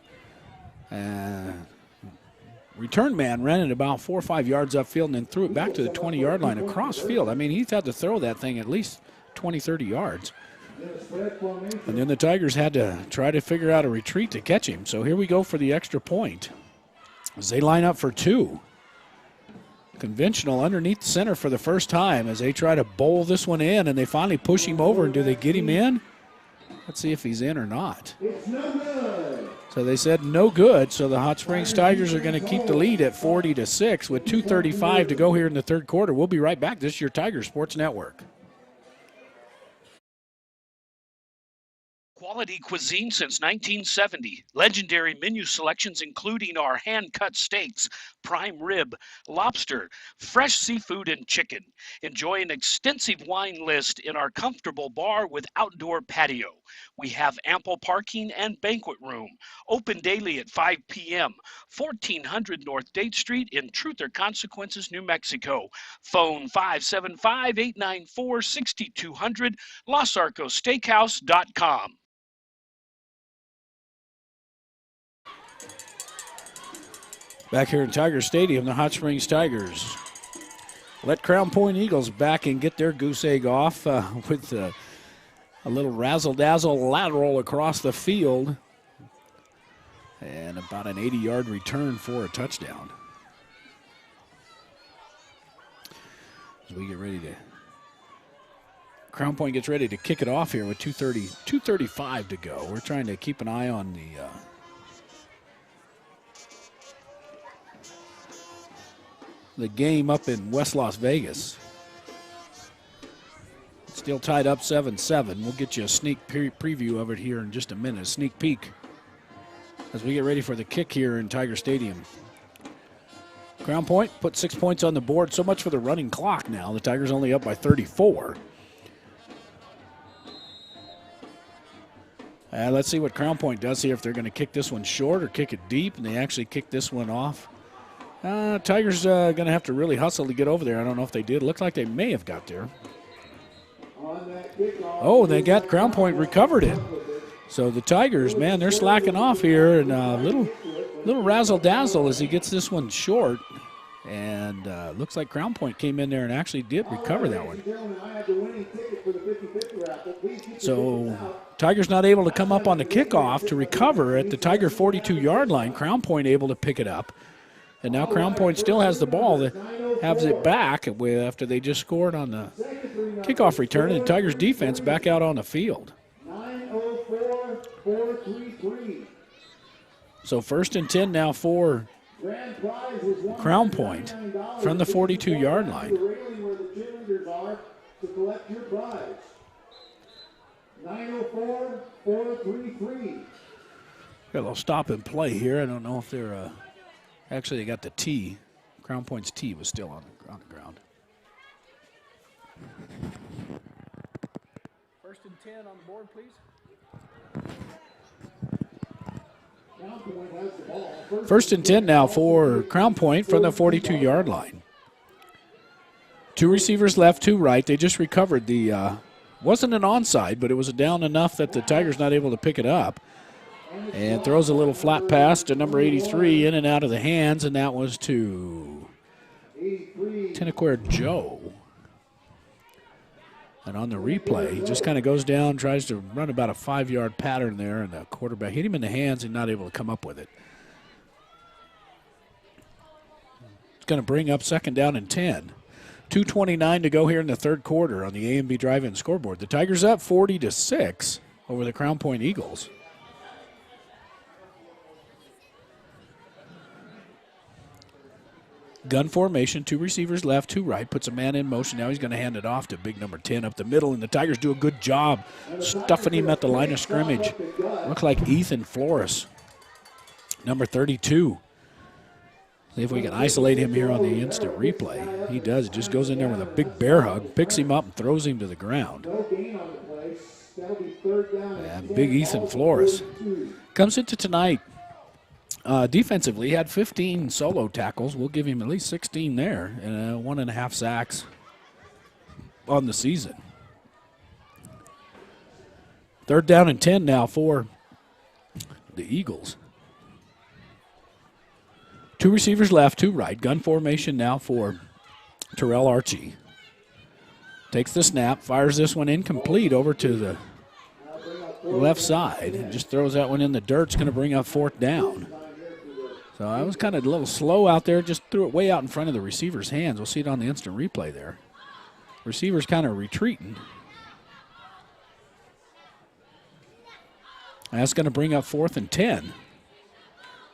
Return man ran it about 4 or 5 yards upfield and then threw it back to the 20-yard line across field. I mean, he's had to throw that thing at least 20, 30 yards. And then the Tigers had to try to figure out a retreat to catch him. So here we go for the extra point as they line up for two. Conventional underneath the center for the first time as they try to bowl this one in, and they finally push him over. And do they get him in? Let's see if he's in or not. So they said no good. So the Hot Springs Tigers are going to keep the lead at 40-6 with 2:35 to go here in the third quarter. We'll be right back. This is your Tiger Sports Network. Quality cuisine since 1970. Legendary menu selections including our hand-cut steaks, prime rib, lobster, fresh seafood, and chicken. Enjoy an extensive wine list in our comfortable bar with outdoor patio. We have ample parking and banquet room. Open daily at 5 p.m. 1400 North Date Street in Truth or Consequences, New Mexico. Phone 575-894-6200, LosArcosSteakhouse.com. Back here in Tiger Stadium, the Hot Springs Tigers let Crown Point Eagles back and get their goose egg off with a little razzle-dazzle lateral across the field and about an 80-yard return for a touchdown. As we get ready to, Crown Point gets ready to kick it off here with 2:35 to go. We're trying to keep an eye on the game up in West Las Vegas. Still tied up 7-7. We'll get you a sneak preview of it here in just a minute, a sneak peek as we get ready for the kick here in Tiger Stadium. Crown Point put 6 points on the board. So much for the running clock now. The Tigers only up by 34. Let's see what Crown Point does here, if they're going to kick this one short or kick it deep, and they actually kick this one off. Tigers going to have to really hustle to get over there. I don't know if they did. Looks like they may have got there. Oh, they got Crown Point recovered it. So the Tigers, man, they're slacking off here, and little razzle-dazzle as he gets this one short. And looks like Crown Point came in there and actually did recover that one. So Tigers not able to come up on the kickoff to recover at the Tiger 42-yard line. Crown Point able to pick it up. And now Crown Point still has the ball that has it back after they just scored on the kickoff return, and the Tigers defense back out on the field. 9:04-433. So 1st and 10 now for Crown Point from the 42-yard line. Where the cheerleaders are to collect your prize. 9:04-433. Got a little stop and play here. I don't know if they're actually, they got the tee. Crown Point's tee was still on the ground. 1st and 10 on the board, please. First and 10 now for Crown Point from the 42-yard line. 2 receivers left, 2 right. They just recovered wasn't an onside, but it was down enough that the Tigers not able to pick it up. And throws a little flat pass to number 83, in and out of the hands, and that was to Tenaquare Joe. And on the replay, he just kind of goes down, tries to run about a 5-yard pattern there, and the quarterback hit him in the hands and not able to come up with it. It's going to bring up 2nd down and 10. 2:29 to go here in the third quarter on the A&B Drive-In scoreboard. The Tigers up 40-6 over the Crown Point Eagles. Gun formation, 2 receivers left, 2 right, puts a man in motion. Now he's going to hand it off to big number 10 up the middle, and the Tigers do a good job stuffing him at the line of scrimmage. Looks like Ethan Flores, number 32. See if we can isolate him here on the instant replay. He does. It just goes in there with a big bear hug, picks him up, and throws him to the ground. Yeah, big Ethan Flores. Comes into tonight. Defensively, he had 15 solo tackles. We'll give him at least 16 there, and 1.5 sacks on the season. 3rd down and 10 now for the Eagles. 2 receivers left, 2 right. Gun formation now for Terrell Archie. Takes the snap, fires this one incomplete over to the left side, and just throws that one in the dirt. It's going to bring up 4th down. So I was kind of a little slow out there, just threw it way out in front of the receiver's hands. We'll see it on the instant replay there. Receiver's kind of retreating. And that's going to bring up 4th and 10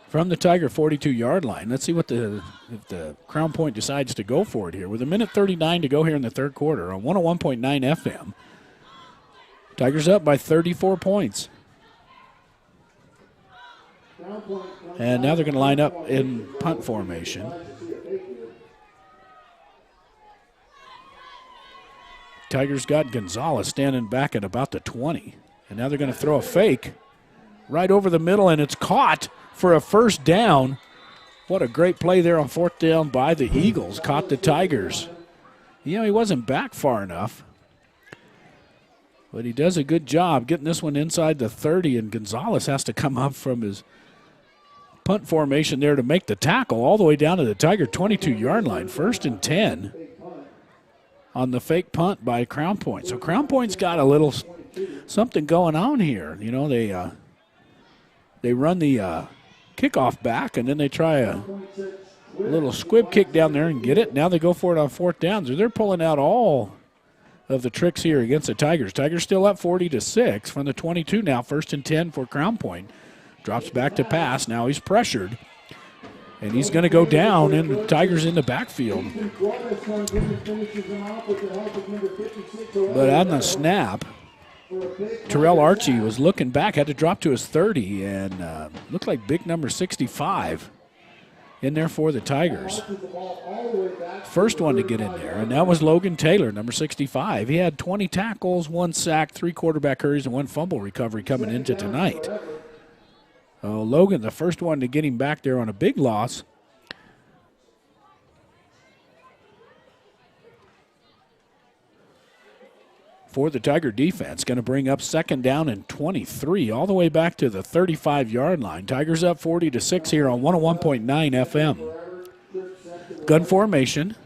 from the Tiger 42-yard line. Let's see what if the Crown Point decides to go for it here. With 1:39 to go here in the third quarter on 101.9 FM. Tigers up by 34 points. And now they're going to line up in punt formation. Tigers got Gonzalez standing back at about the 20. And now they're going to throw a fake right over the middle, and it's caught for a 1st down. What a great play there on 4th down by the Eagles. Caught the Tigers. You know, he wasn't back far enough. But he does a good job getting this one inside the 30, and Gonzalez has to come up from his punt formation there to make the tackle all the way down to the Tiger 22-yard line. 1st and 10 on the fake punt by Crown Point. So Crown Point's got a little something going on here. You know, they run the kickoff back, and then they try a little squib kick down there and get it. Now they go for it on 4th down. So they're pulling out all of the tricks here against the Tigers. Tigers still up 40-6 from the 22 now. 1st and 10 for Crown Point. Drops back to pass. Now he's pressured. And he's going to go down, and the Tigers in the backfield. But on the snap, Terrell Archie was looking back, had to drop to his 30, and looked like big number 65 in there for the Tigers. First one to get in there, and that was Logan Taylor, number 65. He had 20 tackles, 1 sack, 3 quarterback hurries, and 1 fumble recovery coming into tonight. Logan, the first one to get him back there on a big loss. For the Tiger defense, going to bring up 2nd down and 23, all the way back to the 35-yard line. Tigers up 40-6 here on 101.9 FM. Gun formation,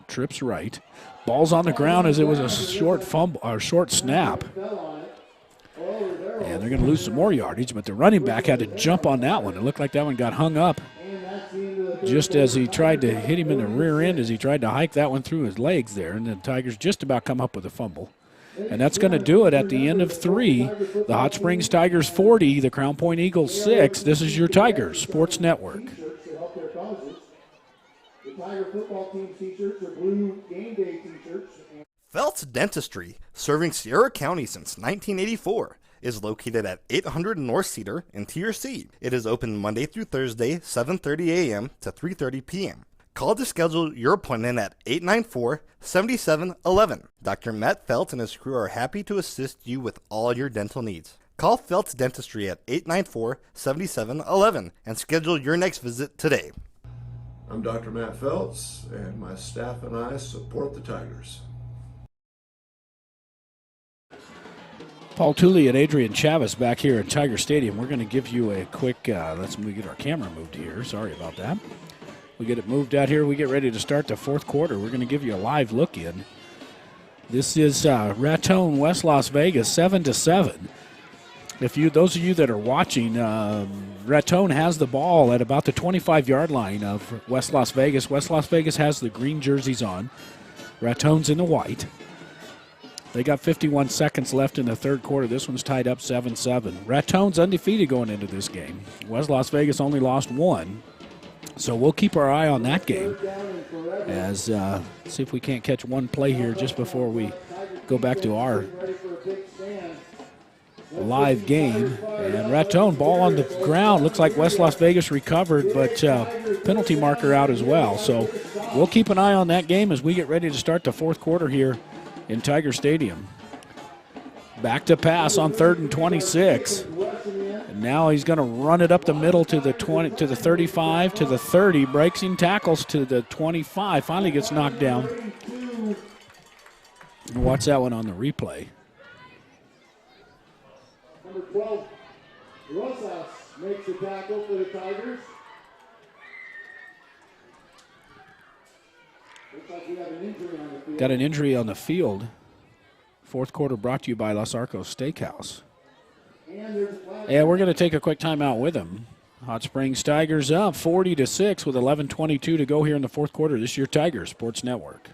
trips right. Ball's on the ground as it was a short fumble, or short snap. And they're going to lose some more yardage, but the running back had to jump on that one. It looked like that one got hung up just as he tried to hit him in the rear end as he tried to hike that one through his legs there. And the Tigers just about come up with a fumble. And that's going to do it at the end of 3. The Hot Springs Tigers 40, the Crown Point Eagles 6. This is your Tigers Sports Network. The Tiger football team t-shirts are blue game day t-shirts. Felt's Dentistry, serving Sierra County since 1984, is located at 800 North Cedar in Tier C. It is open Monday through Thursday, 7:30 a.m. to 3:30 p.m. Call to schedule your appointment at 894-7711. Dr. Matt Felt and his crew are happy to assist you with all your dental needs. Call Felt's Dentistry at 894-7711 and schedule your next visit today. I'm Dr. Matt Feltz, and my staff and I support the Tigers. Paul Tooley and Adrian Chavez back here at Tiger Stadium. We're going to give you a quick, let's get our camera moved here. Sorry about that. We get it moved out here. We get ready to start the 4th quarter. We're going to give you a live look in. This is Raton, West Las Vegas, 7-7. Those of you that are watching, Raton has the ball at about the 25-yard line of West Las Vegas. West Las Vegas has the green jerseys on. Ratones in the white. They got 51 seconds left in the third quarter. This one's tied up 7-7. Ratones undefeated going into this game. West Las Vegas only lost one. So we'll keep our eye on that game as see if we can't catch one play here just before we go back to our live game. And Ratone, ball on the ground. Looks like West Las Vegas recovered, but penalty marker out as well. So we'll keep an eye on that game as we get ready to start the fourth quarter here in Tiger Stadium. Back to pass on 3rd and 26. And now he's going to run it up the middle to the 20, to the 35, to the 30, breaks in tackles to the 25. Finally gets knocked down. And watch that one on the replay. Number 12, Rosas makes the tackle for the Tigers. Looks like we have an injury on the field. Got an injury on the field. Fourth quarter brought to you by Los Arcos Steakhouse. And we're going to take a quick timeout with him. Hot Springs Tigers up 40-6 with 11:22 to go here in the fourth quarter. This is your Tigers Sports Network.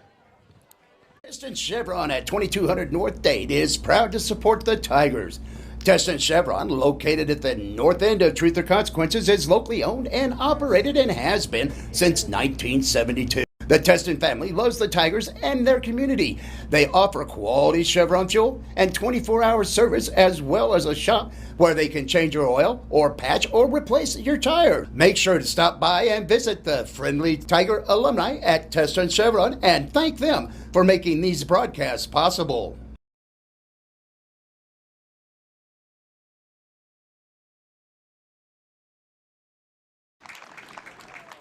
Teston Chevron at 2200 North Date is proud to support the Tigers. Teston Chevron, located at the north end of Truth or Consequences, is locally owned and operated and has been since 1972. The Teston family loves the Tigers and their community. They offer quality Chevron fuel and 24-hour service, as well as a shop where they can change your oil or patch or replace your tire. Make sure to stop by and visit the friendly Tiger alumni at Teston Chevron and thank them for making these broadcasts possible.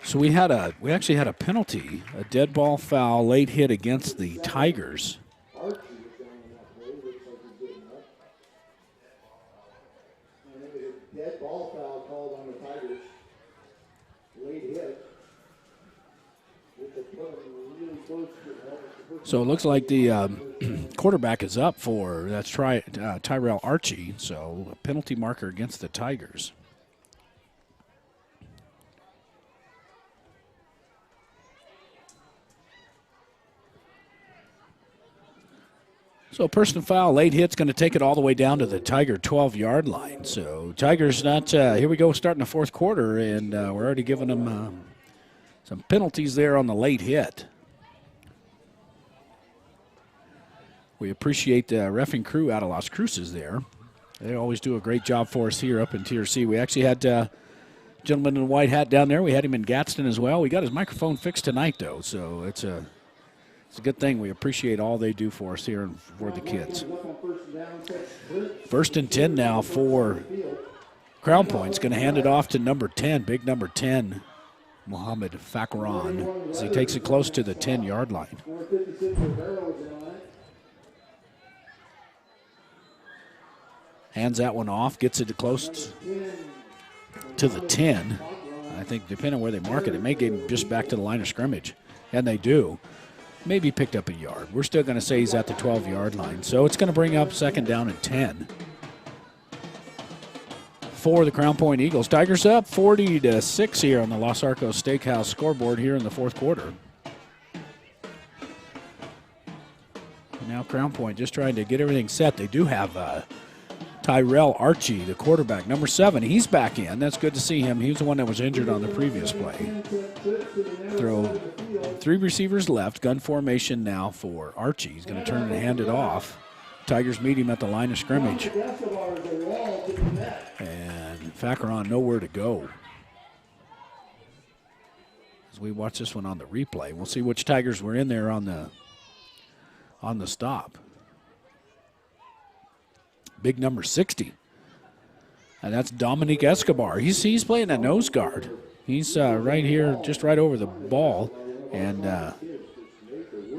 So we actually had a penalty, a dead ball foul, late hit against the Tigers. Dead ball foul called on the Tigers. Late hit. So it looks like the quarterback is up for, that's Tyrell Archie, so a penalty marker against the Tigers. So personal foul, late hit's going to take it all the way down to the Tiger 12-yard line. So Tigers not, here we go starting the fourth quarter, and we're already giving them some penalties there on the late hit. We appreciate the reffing crew out of Las Cruces there. They always do a great job for us here up in Tier C. We actually had a gentleman in a white hat down there. We had him in Gadsden as well. We got his microphone fixed tonight, though, so it's a good thing. We appreciate all they do for us here and for the kids. 1st and 10 now for Crown Point. It's going to hand it off to number 10, big number 10, Mohamed Fakran, as he takes it close to the 10-yard line. Hands that one off, gets it close to the 10. I think depending on where they mark it, it may get him just back to the line of scrimmage, and they do. Maybe picked up a yard. We're still going to say he's at the 12-yard line. So it's going to bring up 2nd down and 10 for the Crown Point Eagles. Tigers up 40-6 here on the Los Arcos Steakhouse scoreboard here in the fourth quarter. Now Crown Point just trying to get everything set. They do have Tyrell Archie, the quarterback, number 7. He's back in. That's good to see him. He was the one that was injured on the previous play. Throw 3 receivers left. Gun formation now for Archie. He's going to turn and hand it off. Tigers meet him at the line of scrimmage. And Fakran nowhere to go. As we watch this one on the replay, we'll see which Tigers were in there on the stop. Big number 60. And that's Dominique Escobar. He's playing that nose guard. He's right here, just right over the ball. And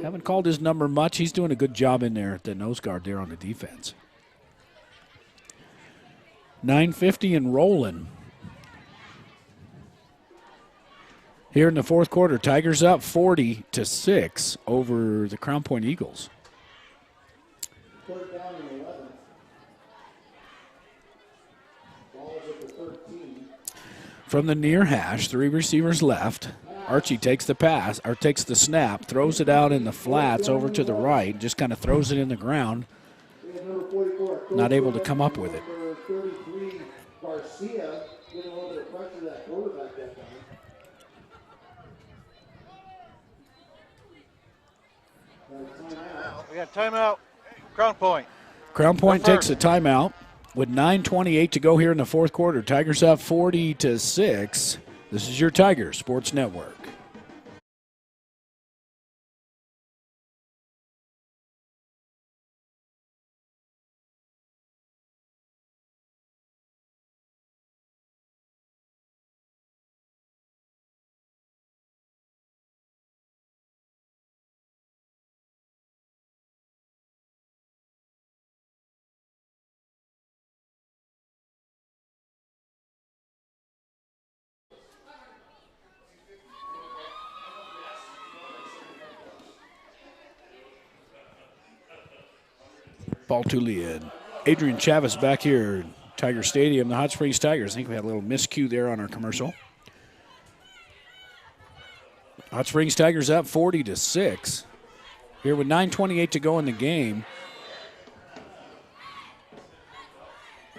haven't called his number much. He's doing a good job in there at the nose guard there on the defense. 9:50 and rolling. Here in the fourth quarter, Tigers up 40-6 over the Crown Point Eagles. From the near hash, 3 receivers left. Archie takes the pass, or takes the snap, throws it out in the flats over to the right, just kind of throws it in the ground. Not able to come up with it. Number 33, Garcia, getting a little bit of pressure to that quarterback that time. We got timeout. Crown Point. Crown Point takes a timeout with 9:28 to go here in the fourth quarter. Tigers up 40-6. This is your Tiger Sports Network. Ball to lead. Adrian Chavez back here at Tiger Stadium, the Hot Springs Tigers. I think we had a little miscue there on our commercial. Hot Springs Tigers up 40-6. Here with 9:28 to go in the game.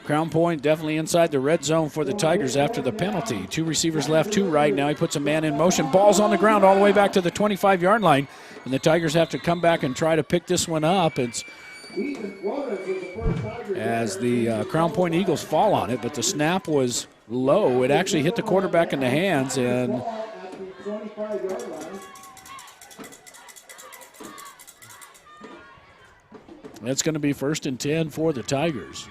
Crown Point definitely inside the red zone for the Tigers after the penalty. 2 receivers left, 2 right. Now he puts a man in motion. Ball's on the ground all the way back to the 25-yard line. And the Tigers have to come back and try to pick this one up. It's as the Crown Point Eagles fall on it, but the snap was low. It actually hit the quarterback in the hands, and that's going to be 1st and 10 for the Tigers.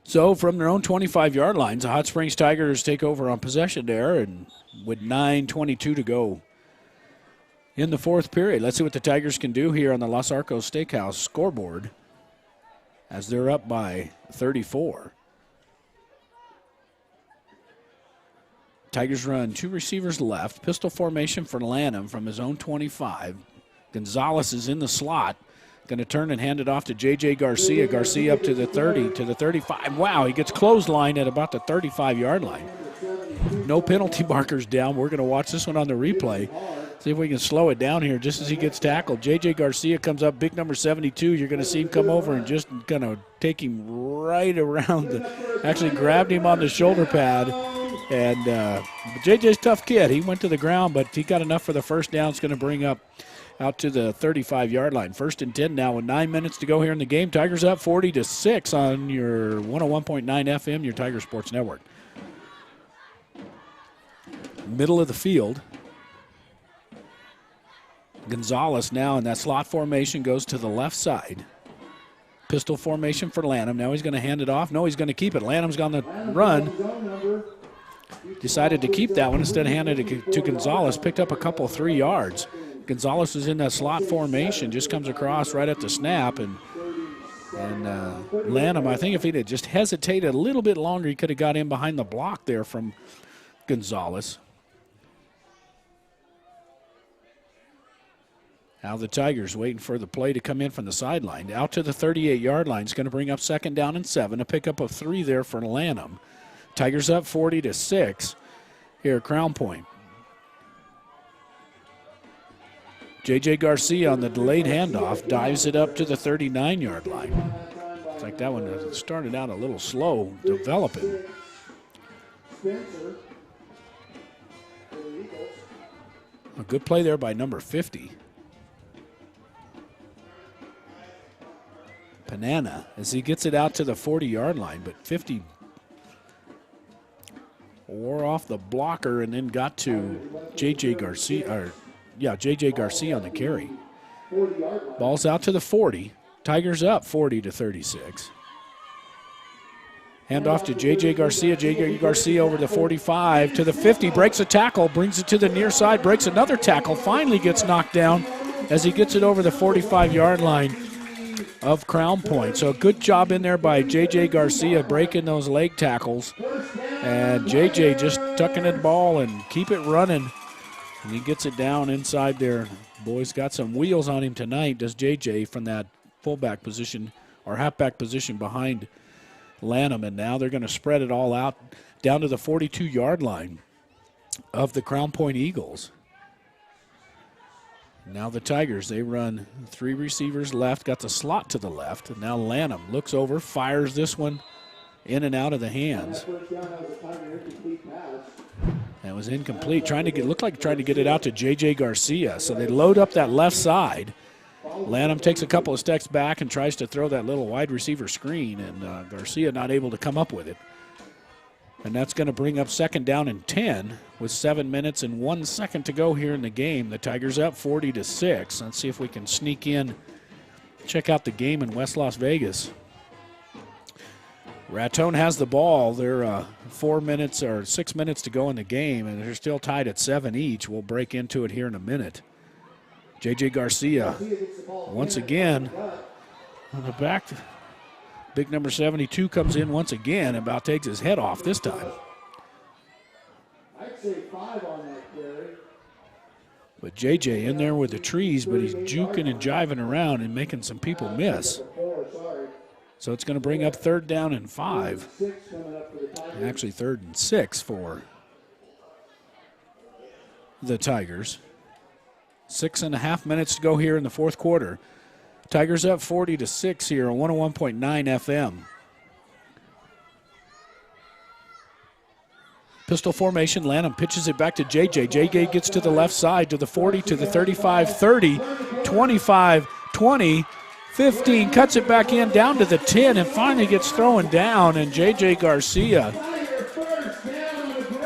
So from their own 25-yard lines, the Hot Springs Tigers take over on possession there, and with 9:22 to go in the fourth period. Let's see what the Tigers can do here on the Los Arcos Steakhouse scoreboard as they're up by 34. Tigers run 2 receivers left. Pistol formation for Lanham from his own 25. Gonzalez is in the slot. Going to turn and hand it off to J.J. Garcia. Garcia up to the 30, to the 35. Wow, he gets clotheslined at about the 35-yard line. No penalty markers down. We're going to watch this one on the replay. See if we can slow it down here just as he gets tackled. J.J. Garcia comes up, big number 72. You're going to see him come over and just kind of take him right around. Actually grabbed him on the shoulder pad. And J.J.'s a tough kid. He went to the ground, but he got enough for the first down. It's going to bring up out to the 35-yard line. 1st and 10 now with 9 minutes to go here in the game. Tigers up 40-6 on your 101.9 FM, your Tiger Sports Network. Middle of the field. Gonzalez now in that slot formation goes to the left side. Pistol formation for Lanham. Now he's going to hand it off. No, he's going to keep it. Lanham's going to run. Decided to keep that one instead of handing it to Gonzalez. Picked up a couple 3 yards. Gonzalez is in that slot formation, just comes across right at the snap, and Lanham, I think if he'd have just hesitated a little bit longer, he could have got in behind the block there from Gonzalez. Now the Tigers waiting for the play to come in from the sideline. Out to the 38-yard line. It's going to bring up 2nd down and 7. A pickup of 3 there for Lanham. Tigers up 40-6 here at Crown Point. J.J. Garcia on the delayed handoff dives it up to the 39-yard line. It's like that one started out a little slow developing. A good play there by number 50. Panana as he gets it out to the 40-yard line, but 50 wore off the blocker and then got to J.J. Garcia, J.J. Garcia on the carry. Ball's out to the 40. Tigers up 40-36. Hand off to J.J. Garcia. J.J. Garcia over the 45 to the 50. Breaks a tackle, brings it to the near side, breaks another tackle, finally gets knocked down as he gets it over the 45-yard line of Crown Point. So a good job in there by J.J. Garcia breaking those leg tackles. And J.J. just tucking the ball and keep it running. And he gets it down inside there. Boys got some wheels on him tonight, does J.J. from that fullback position or halfback position behind Lanham, and now they're going to spread it all out down to the 42-yard line of the Crown Point Eagles. Now the Tigers, they run 3 receivers left, got the slot to the left, and now Lanham looks over, fires this one in and out of the hands. That was incomplete. Looked like trying to get it out to J.J. Garcia. So they load up that left side. Lanham takes a couple of steps back and tries to throw that little wide receiver screen, and Garcia not able to come up with it. And that's going to bring up 2nd down and 10 with 7 minutes and 1 second to go here in the game. The Tigers up 40-6. Let's see if we can sneak in, check out the game in West Las Vegas. Raton has the ball. They're 6 minutes to go in the game, and they're still tied at 7 each. We'll break into it here in a minute. J.J. Garcia, once again, on the back. Big number 72 comes in once again and about takes his head off this time. I'd say 5 on that carry. But J.J. in there with the trees, but he's juking and jiving around and making some people miss. So it's going to bring up 3rd down and 5. Actually 3rd and 6 for the Tigers. 6.5 minutes to go here in the 4th quarter. Tigers up 40-6 here on 101.9 FM. Pistol formation. Lanham pitches it back to J.J. J.J. gets to the left side, to the 40, to the 35, 30, 25, 20, 15, cuts it back in down to the 10, and finally gets thrown down, and J.J. Garcia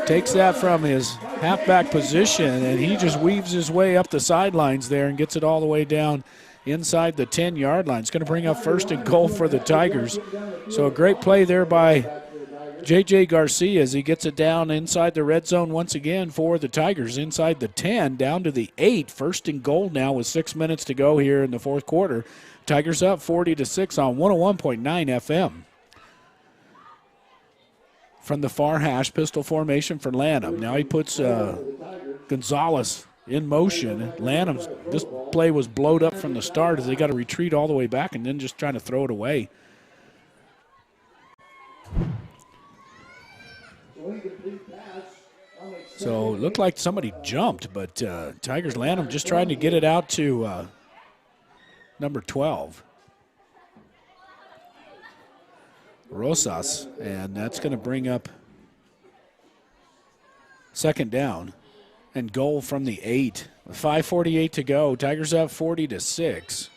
takes that from his halfback position, and he just weaves his way up the sidelines there and gets it all the way down inside the 10-yard line. It's going to bring up 1st and goal for the Tigers. So a great play there by J.J. Garcia as he gets it down inside the red zone once again for the Tigers, inside the 10, down to the 8. 1st and goal now with 6 minutes to go here in the 4th quarter. Tigers up 40-6 on 101.9 FM. From the far hash, pistol formation for Lanham. Now he puts Gonzalez in motion. This play was blowed up from the start as they got to retreat all the way back and then just trying to throw it away. So it looked like somebody jumped, but Tigers Lanham just trying to get it out to number 12. Rosas, and that's going to bring up 2nd down and goal from the 8. With 5:48 to go, Tigers up 40-6.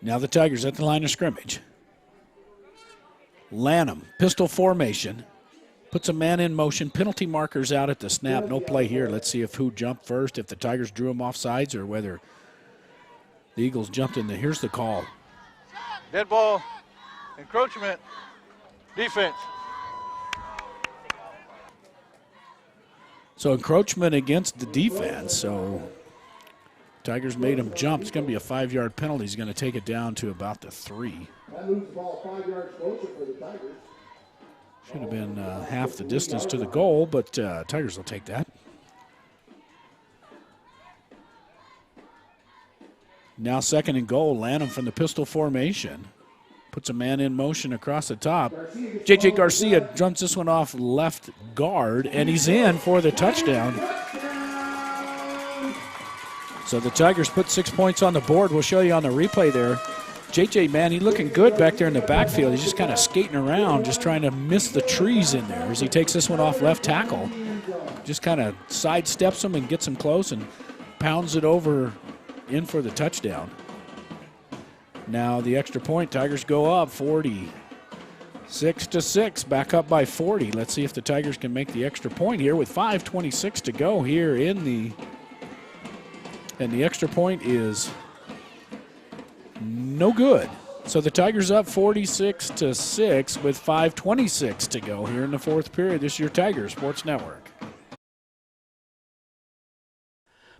Now the Tigers at the line of scrimmage. Lanham, pistol formation. Puts a man in motion. Penalty markers out at the snap. No play here. Let's see who jumped first, if the Tigers drew him off sides or whether the Eagles jumped in. Here's the call. Dead ball, encroachment, defense. So encroachment against the defense. So Tigers made him jump. It's going to be a 5-yard penalty. He's going to take it down to about the 3. That moves the ball 5 yards closer for the Tigers. Should have been half the distance to the goal, but Tigers will take that. Now 2nd and goal. Lanham from the pistol formation. Puts a man in motion across the top. J.J. Garcia jumps this one off left guard, and he's in for the touchdown. So the Tigers put 6 points on the board. We'll show you on the replay there. J.J., man, he's looking good back there in the backfield. He's just kind of skating around, just trying to miss the trees in there as he takes this one off left tackle. Just kind of sidesteps him and gets him close and pounds it over in for the touchdown. Now the extra point, Tigers go up 40-6, back up by 40. Let's see if the Tigers can make the extra point here with 5:26 to go here in the, and the extra point is no good. So the Tigers up 46-6 with 5:26 to go here in the 4th period. This is your Tiger Sports Network.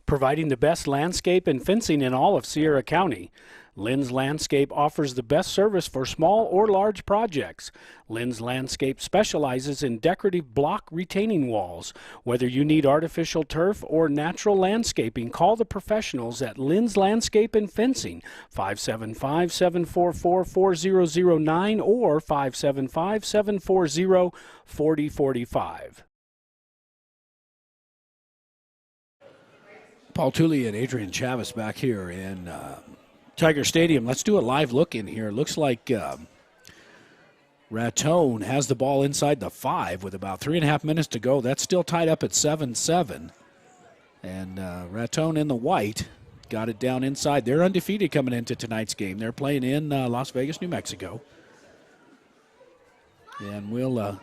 providing the best landscape and fencing in all of Sierra County. Lynn's Landscape offers the best service for small or large projects. Lynn's Landscape specializes in decorative block retaining walls. Whether you need artificial turf or natural landscaping, call the professionals at Lynn's Landscape and Fencing, 575-744-4009 or 575-740-4045. Paul Tooley and Adrian Chavez back here in Tiger Stadium. Let's do a live look in here. Looks like Raton has the ball inside the 5 with about 3.5 minutes to go. That's still tied up at 7-7. And Raton in the white got it down inside. They're undefeated coming into tonight's game. They're playing in Las Vegas, New Mexico. And we'll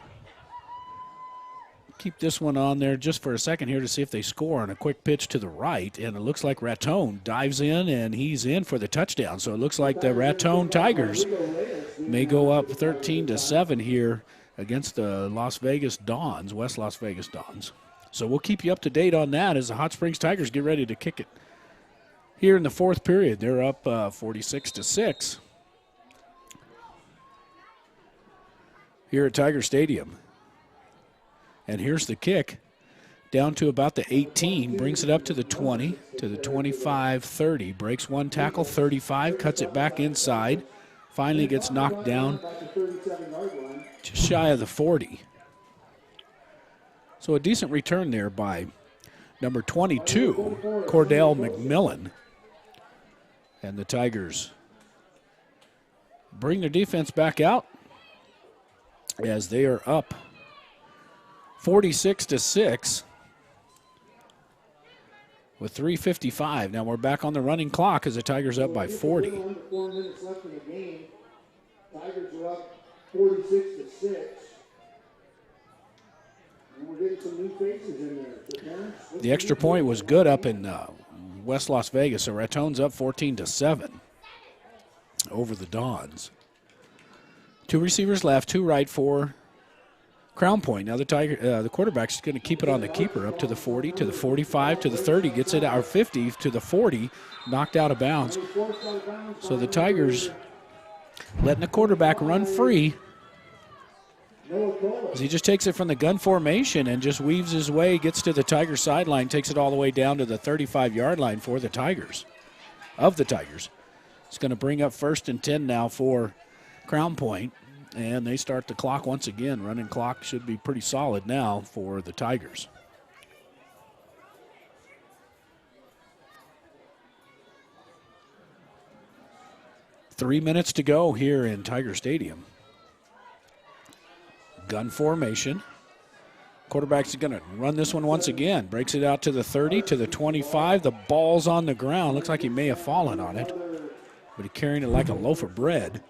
keep this one on there just for a second here to see if they score on a quick pitch to the right. And it looks like Raton dives in, and he's in for the touchdown. So it looks like the Raton Tigers may go up 13-7 here against the Las Vegas Dons, West Las Vegas Dons. So we'll keep you up to date on that as the Hot Springs Tigers get ready to kick it. Here in the fourth period, they're up 46-6 here at Tiger Stadium. And here's the kick down to about the 18, brings it up to the 20, to the 25, 30, breaks one tackle, 35, cuts it back inside, finally gets knocked down just shy of the 40. So a decent return there by number 22, Cordell McMillan. And the Tigers bring their defense back out as they are up 46-6 with 3:55. Now we're back on the running clock as the Tigers up by 40. 4 minutes left in the game. Tigers are up 46-6. And we're getting some new faces in there. So parents, The extra point was good up in West Las Vegas, so Raton's up 14-7 over the Dons. 2 receivers left, 2 right for Crown Point. Now the quarterback's going to keep it on the keeper up to the 40, to the 45, to the 30, gets it out 50 to the 40, knocked out of bounds. So the Tigers letting the quarterback run free as he just takes it from the gun formation and just weaves his way, gets to the Tiger sideline, takes it all the way down to the 35-yard line for the Tigers, of the Tigers. It's going to bring up 1st and 10 now for Crown Point. And they start the clock once again. Running clock should be pretty solid now for the Tigers. Three minutes to go here in Tiger Stadium. Gun formation. Quarterback's going to run this one once again. Breaks it out to the 30, to the 25. The ball's on the ground. Looks like he may have fallen on it, but he's carrying it like a loaf of bread.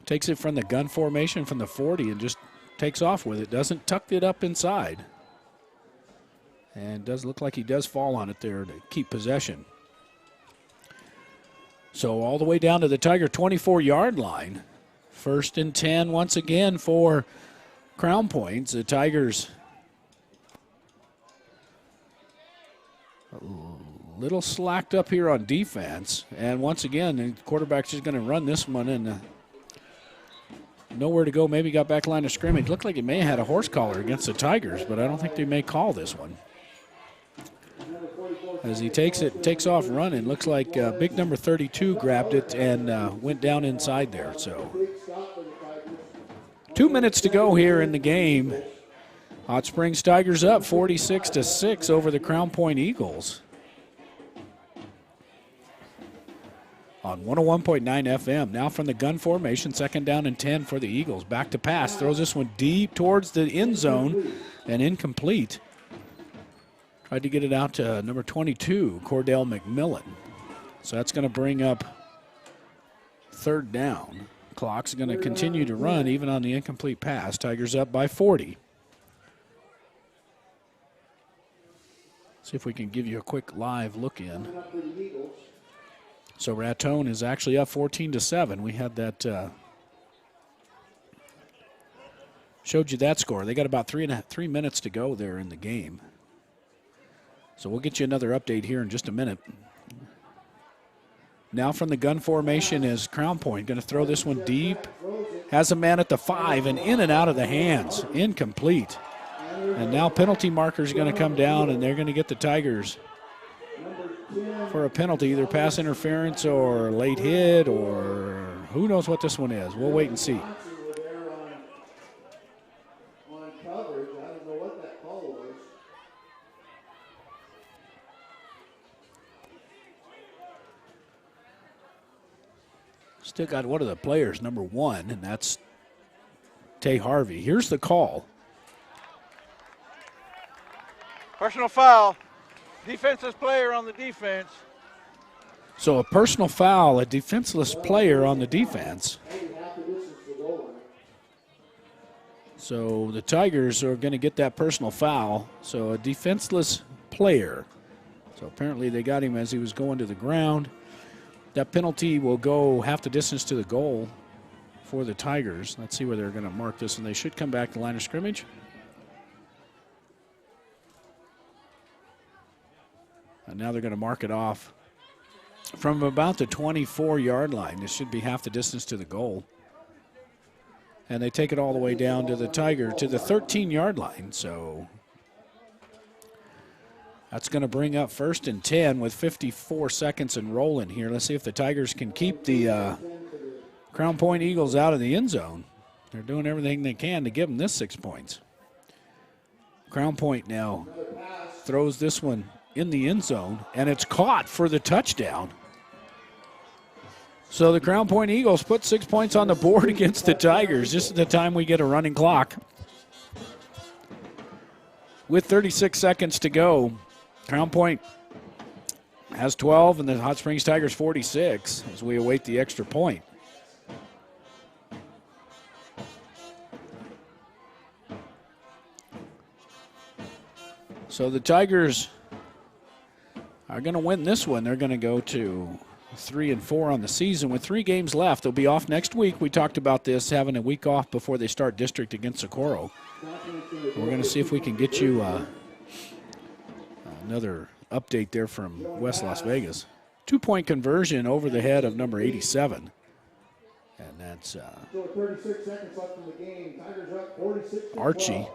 Takes it from the gun formation from the 40 and just takes off with it. Doesn't tuck it up inside. And does look like he does fall on it there to keep possession. So all the way down to the Tiger 24-yard line. 1st and 10 once again for Crown Points. The Tigers a little slacked up here on defense. And once again, the quarterback's just going to run this one in. Nowhere to go. Maybe got back line of scrimmage. Looked like he may have had a horse collar against the Tigers, but I don't think they may call this one. As he takes off running. Looks like big number 32 grabbed it and went down inside there. So 2 minutes to go here in the game. Hot Springs Tigers up 46-6 over the Crown Point Eagles. On 101.9 FM. Now from the gun formation, 2nd down and 10 for the Eagles. Back to pass, throws this one deep towards the end zone and incomplete. Tried to get it out to number 22, Cordell McMillan. So that's going to bring up 3rd down. Clock's going to continue to run even on the incomplete pass. Tigers up by 40. See if we can give you a quick live look in. So Raton is actually up 14-7. We had that, showed you that score. They got about 3 minutes to go there in the game. So we'll get you another update here in just a minute. Now from the gun formation is Crown Point. Going to throw this one deep. Has a man at the 5 and in and out of the hands. Incomplete. And now penalty markers going to come down, and they're going to get the Tigers for a penalty, either pass interference or late hit, or who knows what this one is. We'll wait and see. Still got one of the players, number 1, and that's Tay Harvey. Here's the call. Personal foul. Defenseless player on the defense. So a personal foul, a defenseless player on the defense. So the Tigers are going to get that personal foul. So a defenseless player. So apparently they got him as he was going to the ground. That penalty will go half the distance to the goal for the Tigers. Let's see where they're going to mark this, and they should come back to line of scrimmage. And now they're going to mark it off from about the 24-yard line. This should be half the distance to the goal. And they take it all the way down to the Tiger, to the 13-yard line. So that's going to bring up 1st and 10 with 54 seconds and rolling here. Let's see if the Tigers can keep the Crown Point Eagles out of the end zone. They're doing everything they can to give them this 6 points. Crown Point now throws this one in the end zone, and it's caught for the touchdown. So the Crown Point Eagles put 6 points on the board against the Tigers just at the time we get a running clock. With 36 seconds to go, Crown Point has 12 and the Hot Springs Tigers 46 as we await the extra point. So the Tigers are going to win this one. They're going to go to 3-4 on the season with 3 games left. They'll be off next week. We talked about this, having a week off before they start district against Socorro. We're going to see if we can get you another update there from West Las Vegas. 2-point conversion over the head of number 87. And that's 36 seconds left in the game. Tigers up 46-12. Archie.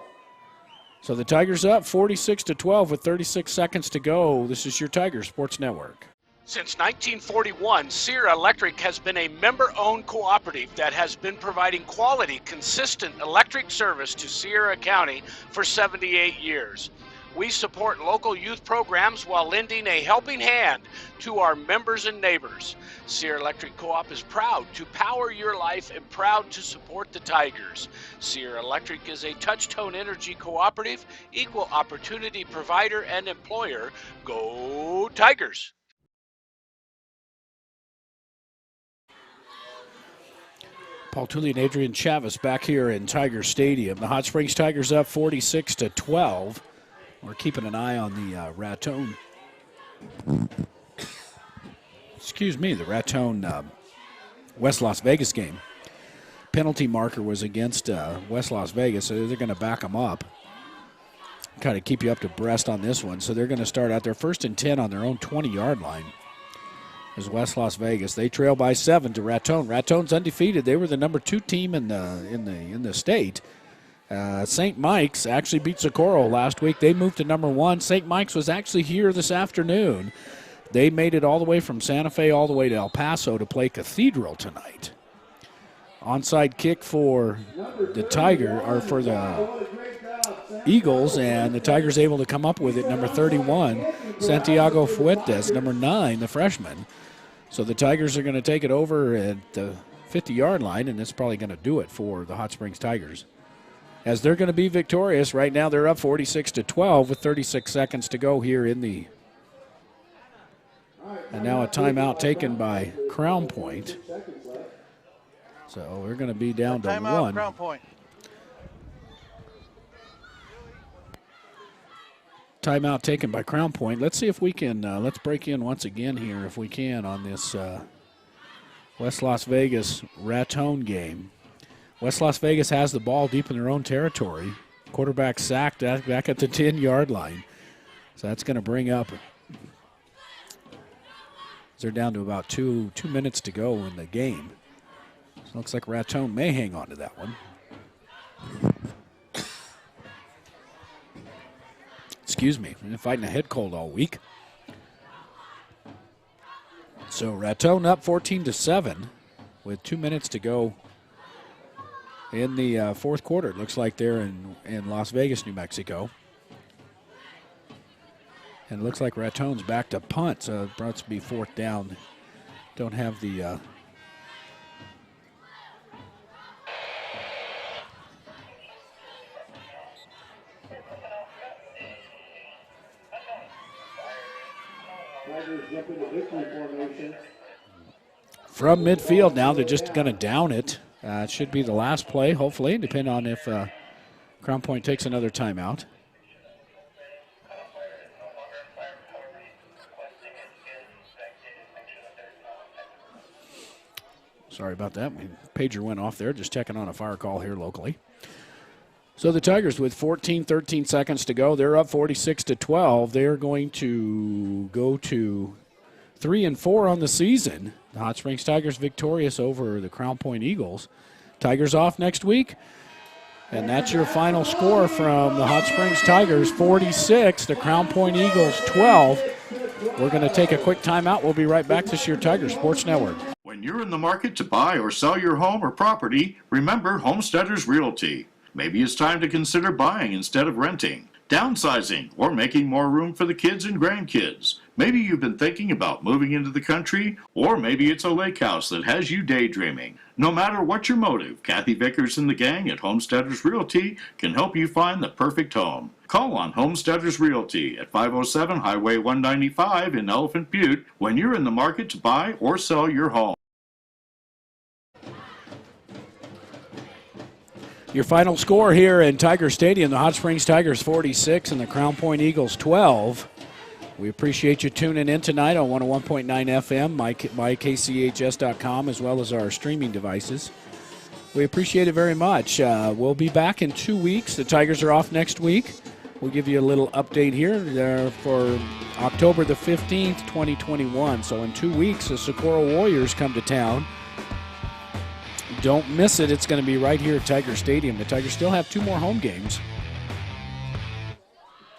So the Tigers up 46-12 with 36 seconds to go. This is your Tiger Sports Network. Since 1941, Sierra Electric has been a member-owned cooperative that has been providing quality, consistent electric service to Sierra County for 78 years. We support local youth programs while lending a helping hand to our members and neighbors. Sierra Electric Co-op is proud to power your life and proud to support the Tigers. Sierra Electric is a touch-tone energy cooperative, equal opportunity provider and employer. Go Tigers! Paul Tully and Adrian Chavez back here in Tiger Stadium. The Hot Springs Tigers up 46-12. We're keeping an eye on the Raton. Excuse me, the Raton West Las Vegas game. Penalty marker was against West Las Vegas, so they're going to back them up. Kind of keep you up to breast on this one. So they're going to start out their 1st and 10 on their own 20-yard line. Is West Las Vegas. They trail by 7 to Raton. Raton's undefeated. They were the number 2 team in the state. St. Mike's actually beat Socorro last week. They moved to number 1. St. Mike's was actually here this afternoon. They made it all the way from Santa Fe all the way to El Paso to play Cathedral tonight. Onside kick for the Tiger, or for the Eagles, and the Tigers able to come up with it. Number 31, Santiago Fuentes. Number 9, the freshman. So the Tigers are going to take it over at the 50-yard line, and that's probably going to do it for the Hot Springs Tigers, as they're going to be victorious. Right now they're up 46-12 with 36 seconds to go here in the. And now a timeout taken by Crown Point. So we're going to be down to timeout, 1. Crown Point. Timeout taken by Crown Point. Let's see if we can, let's break in once again here if we can on this West Las Vegas Raton game. West Las Vegas has the ball deep in their own territory. Quarterback sacked back at the 10-yard line. So that's going to bring up. They're down to about two minutes to go in the game. So looks like Raton may hang on to that one. Excuse me, I've been fighting a head cold all week. So Raton up 14-7 with 2 minutes to go in the fourth quarter. It looks like they're in Las Vegas, New Mexico. And it looks like Raton's back to punt, so it brought to be fourth down. Don't have the from midfield now. They're just going to down it. It should be the last play, hopefully, depending on if Crown Point takes another timeout. Sorry about that. Pager went off there, just checking on a fire call here locally. So the Tigers with 13 seconds to go. They're up 46-12. They're going to go to 3-4 on the season. The Hot Springs Tigers victorious over the Crown Point Eagles. Tigers off next week. And that's your final score from the Hot Springs Tigers, 46. The Crown Point Eagles, 12. We're going to take a quick timeout. We'll be right back. This is your Tigers Sports Network. When you're in the market to buy or sell your home or property, remember Homesteaders Realty. Maybe it's time to consider buying instead of renting, downsizing, or making more room for the kids and grandkids. Maybe you've been thinking about moving into the country, or maybe it's a lake house that has you daydreaming. No matter what your motive, Kathy Vickers and the gang at Homesteaders Realty can help you find the perfect home. Call on Homesteaders Realty at 507 Highway 195 in Elephant Butte when you're in the market to buy or sell your home. Your final score here in Tiger Stadium, the Hot Springs Tigers 46 and the Crown Point Eagles 12. We appreciate you tuning in tonight on 101.9 FM, mykchs.com, as well as our streaming devices. We appreciate it very much. We'll be back in 2 weeks. The Tigers are off next week. We'll give you a little update here for October the 15th, 2021. So in 2 weeks, the Socorro Warriors come to town. Don't miss it. It's going to be right here at Tiger Stadium. The Tigers still have 2 more home games.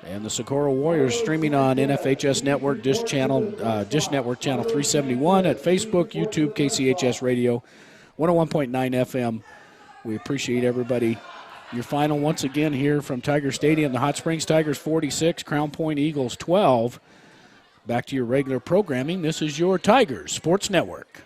And the Socorro Warriors streaming on NFHS Network, Dish Network Channel 371 at Facebook, YouTube, KCHS Radio, 101.9 FM. We appreciate everybody. Your final once again here from Tiger Stadium, the Hot Springs Tigers 46, Crown Point Eagles 12. Back to your regular programming. This is your Tigers Sports Network.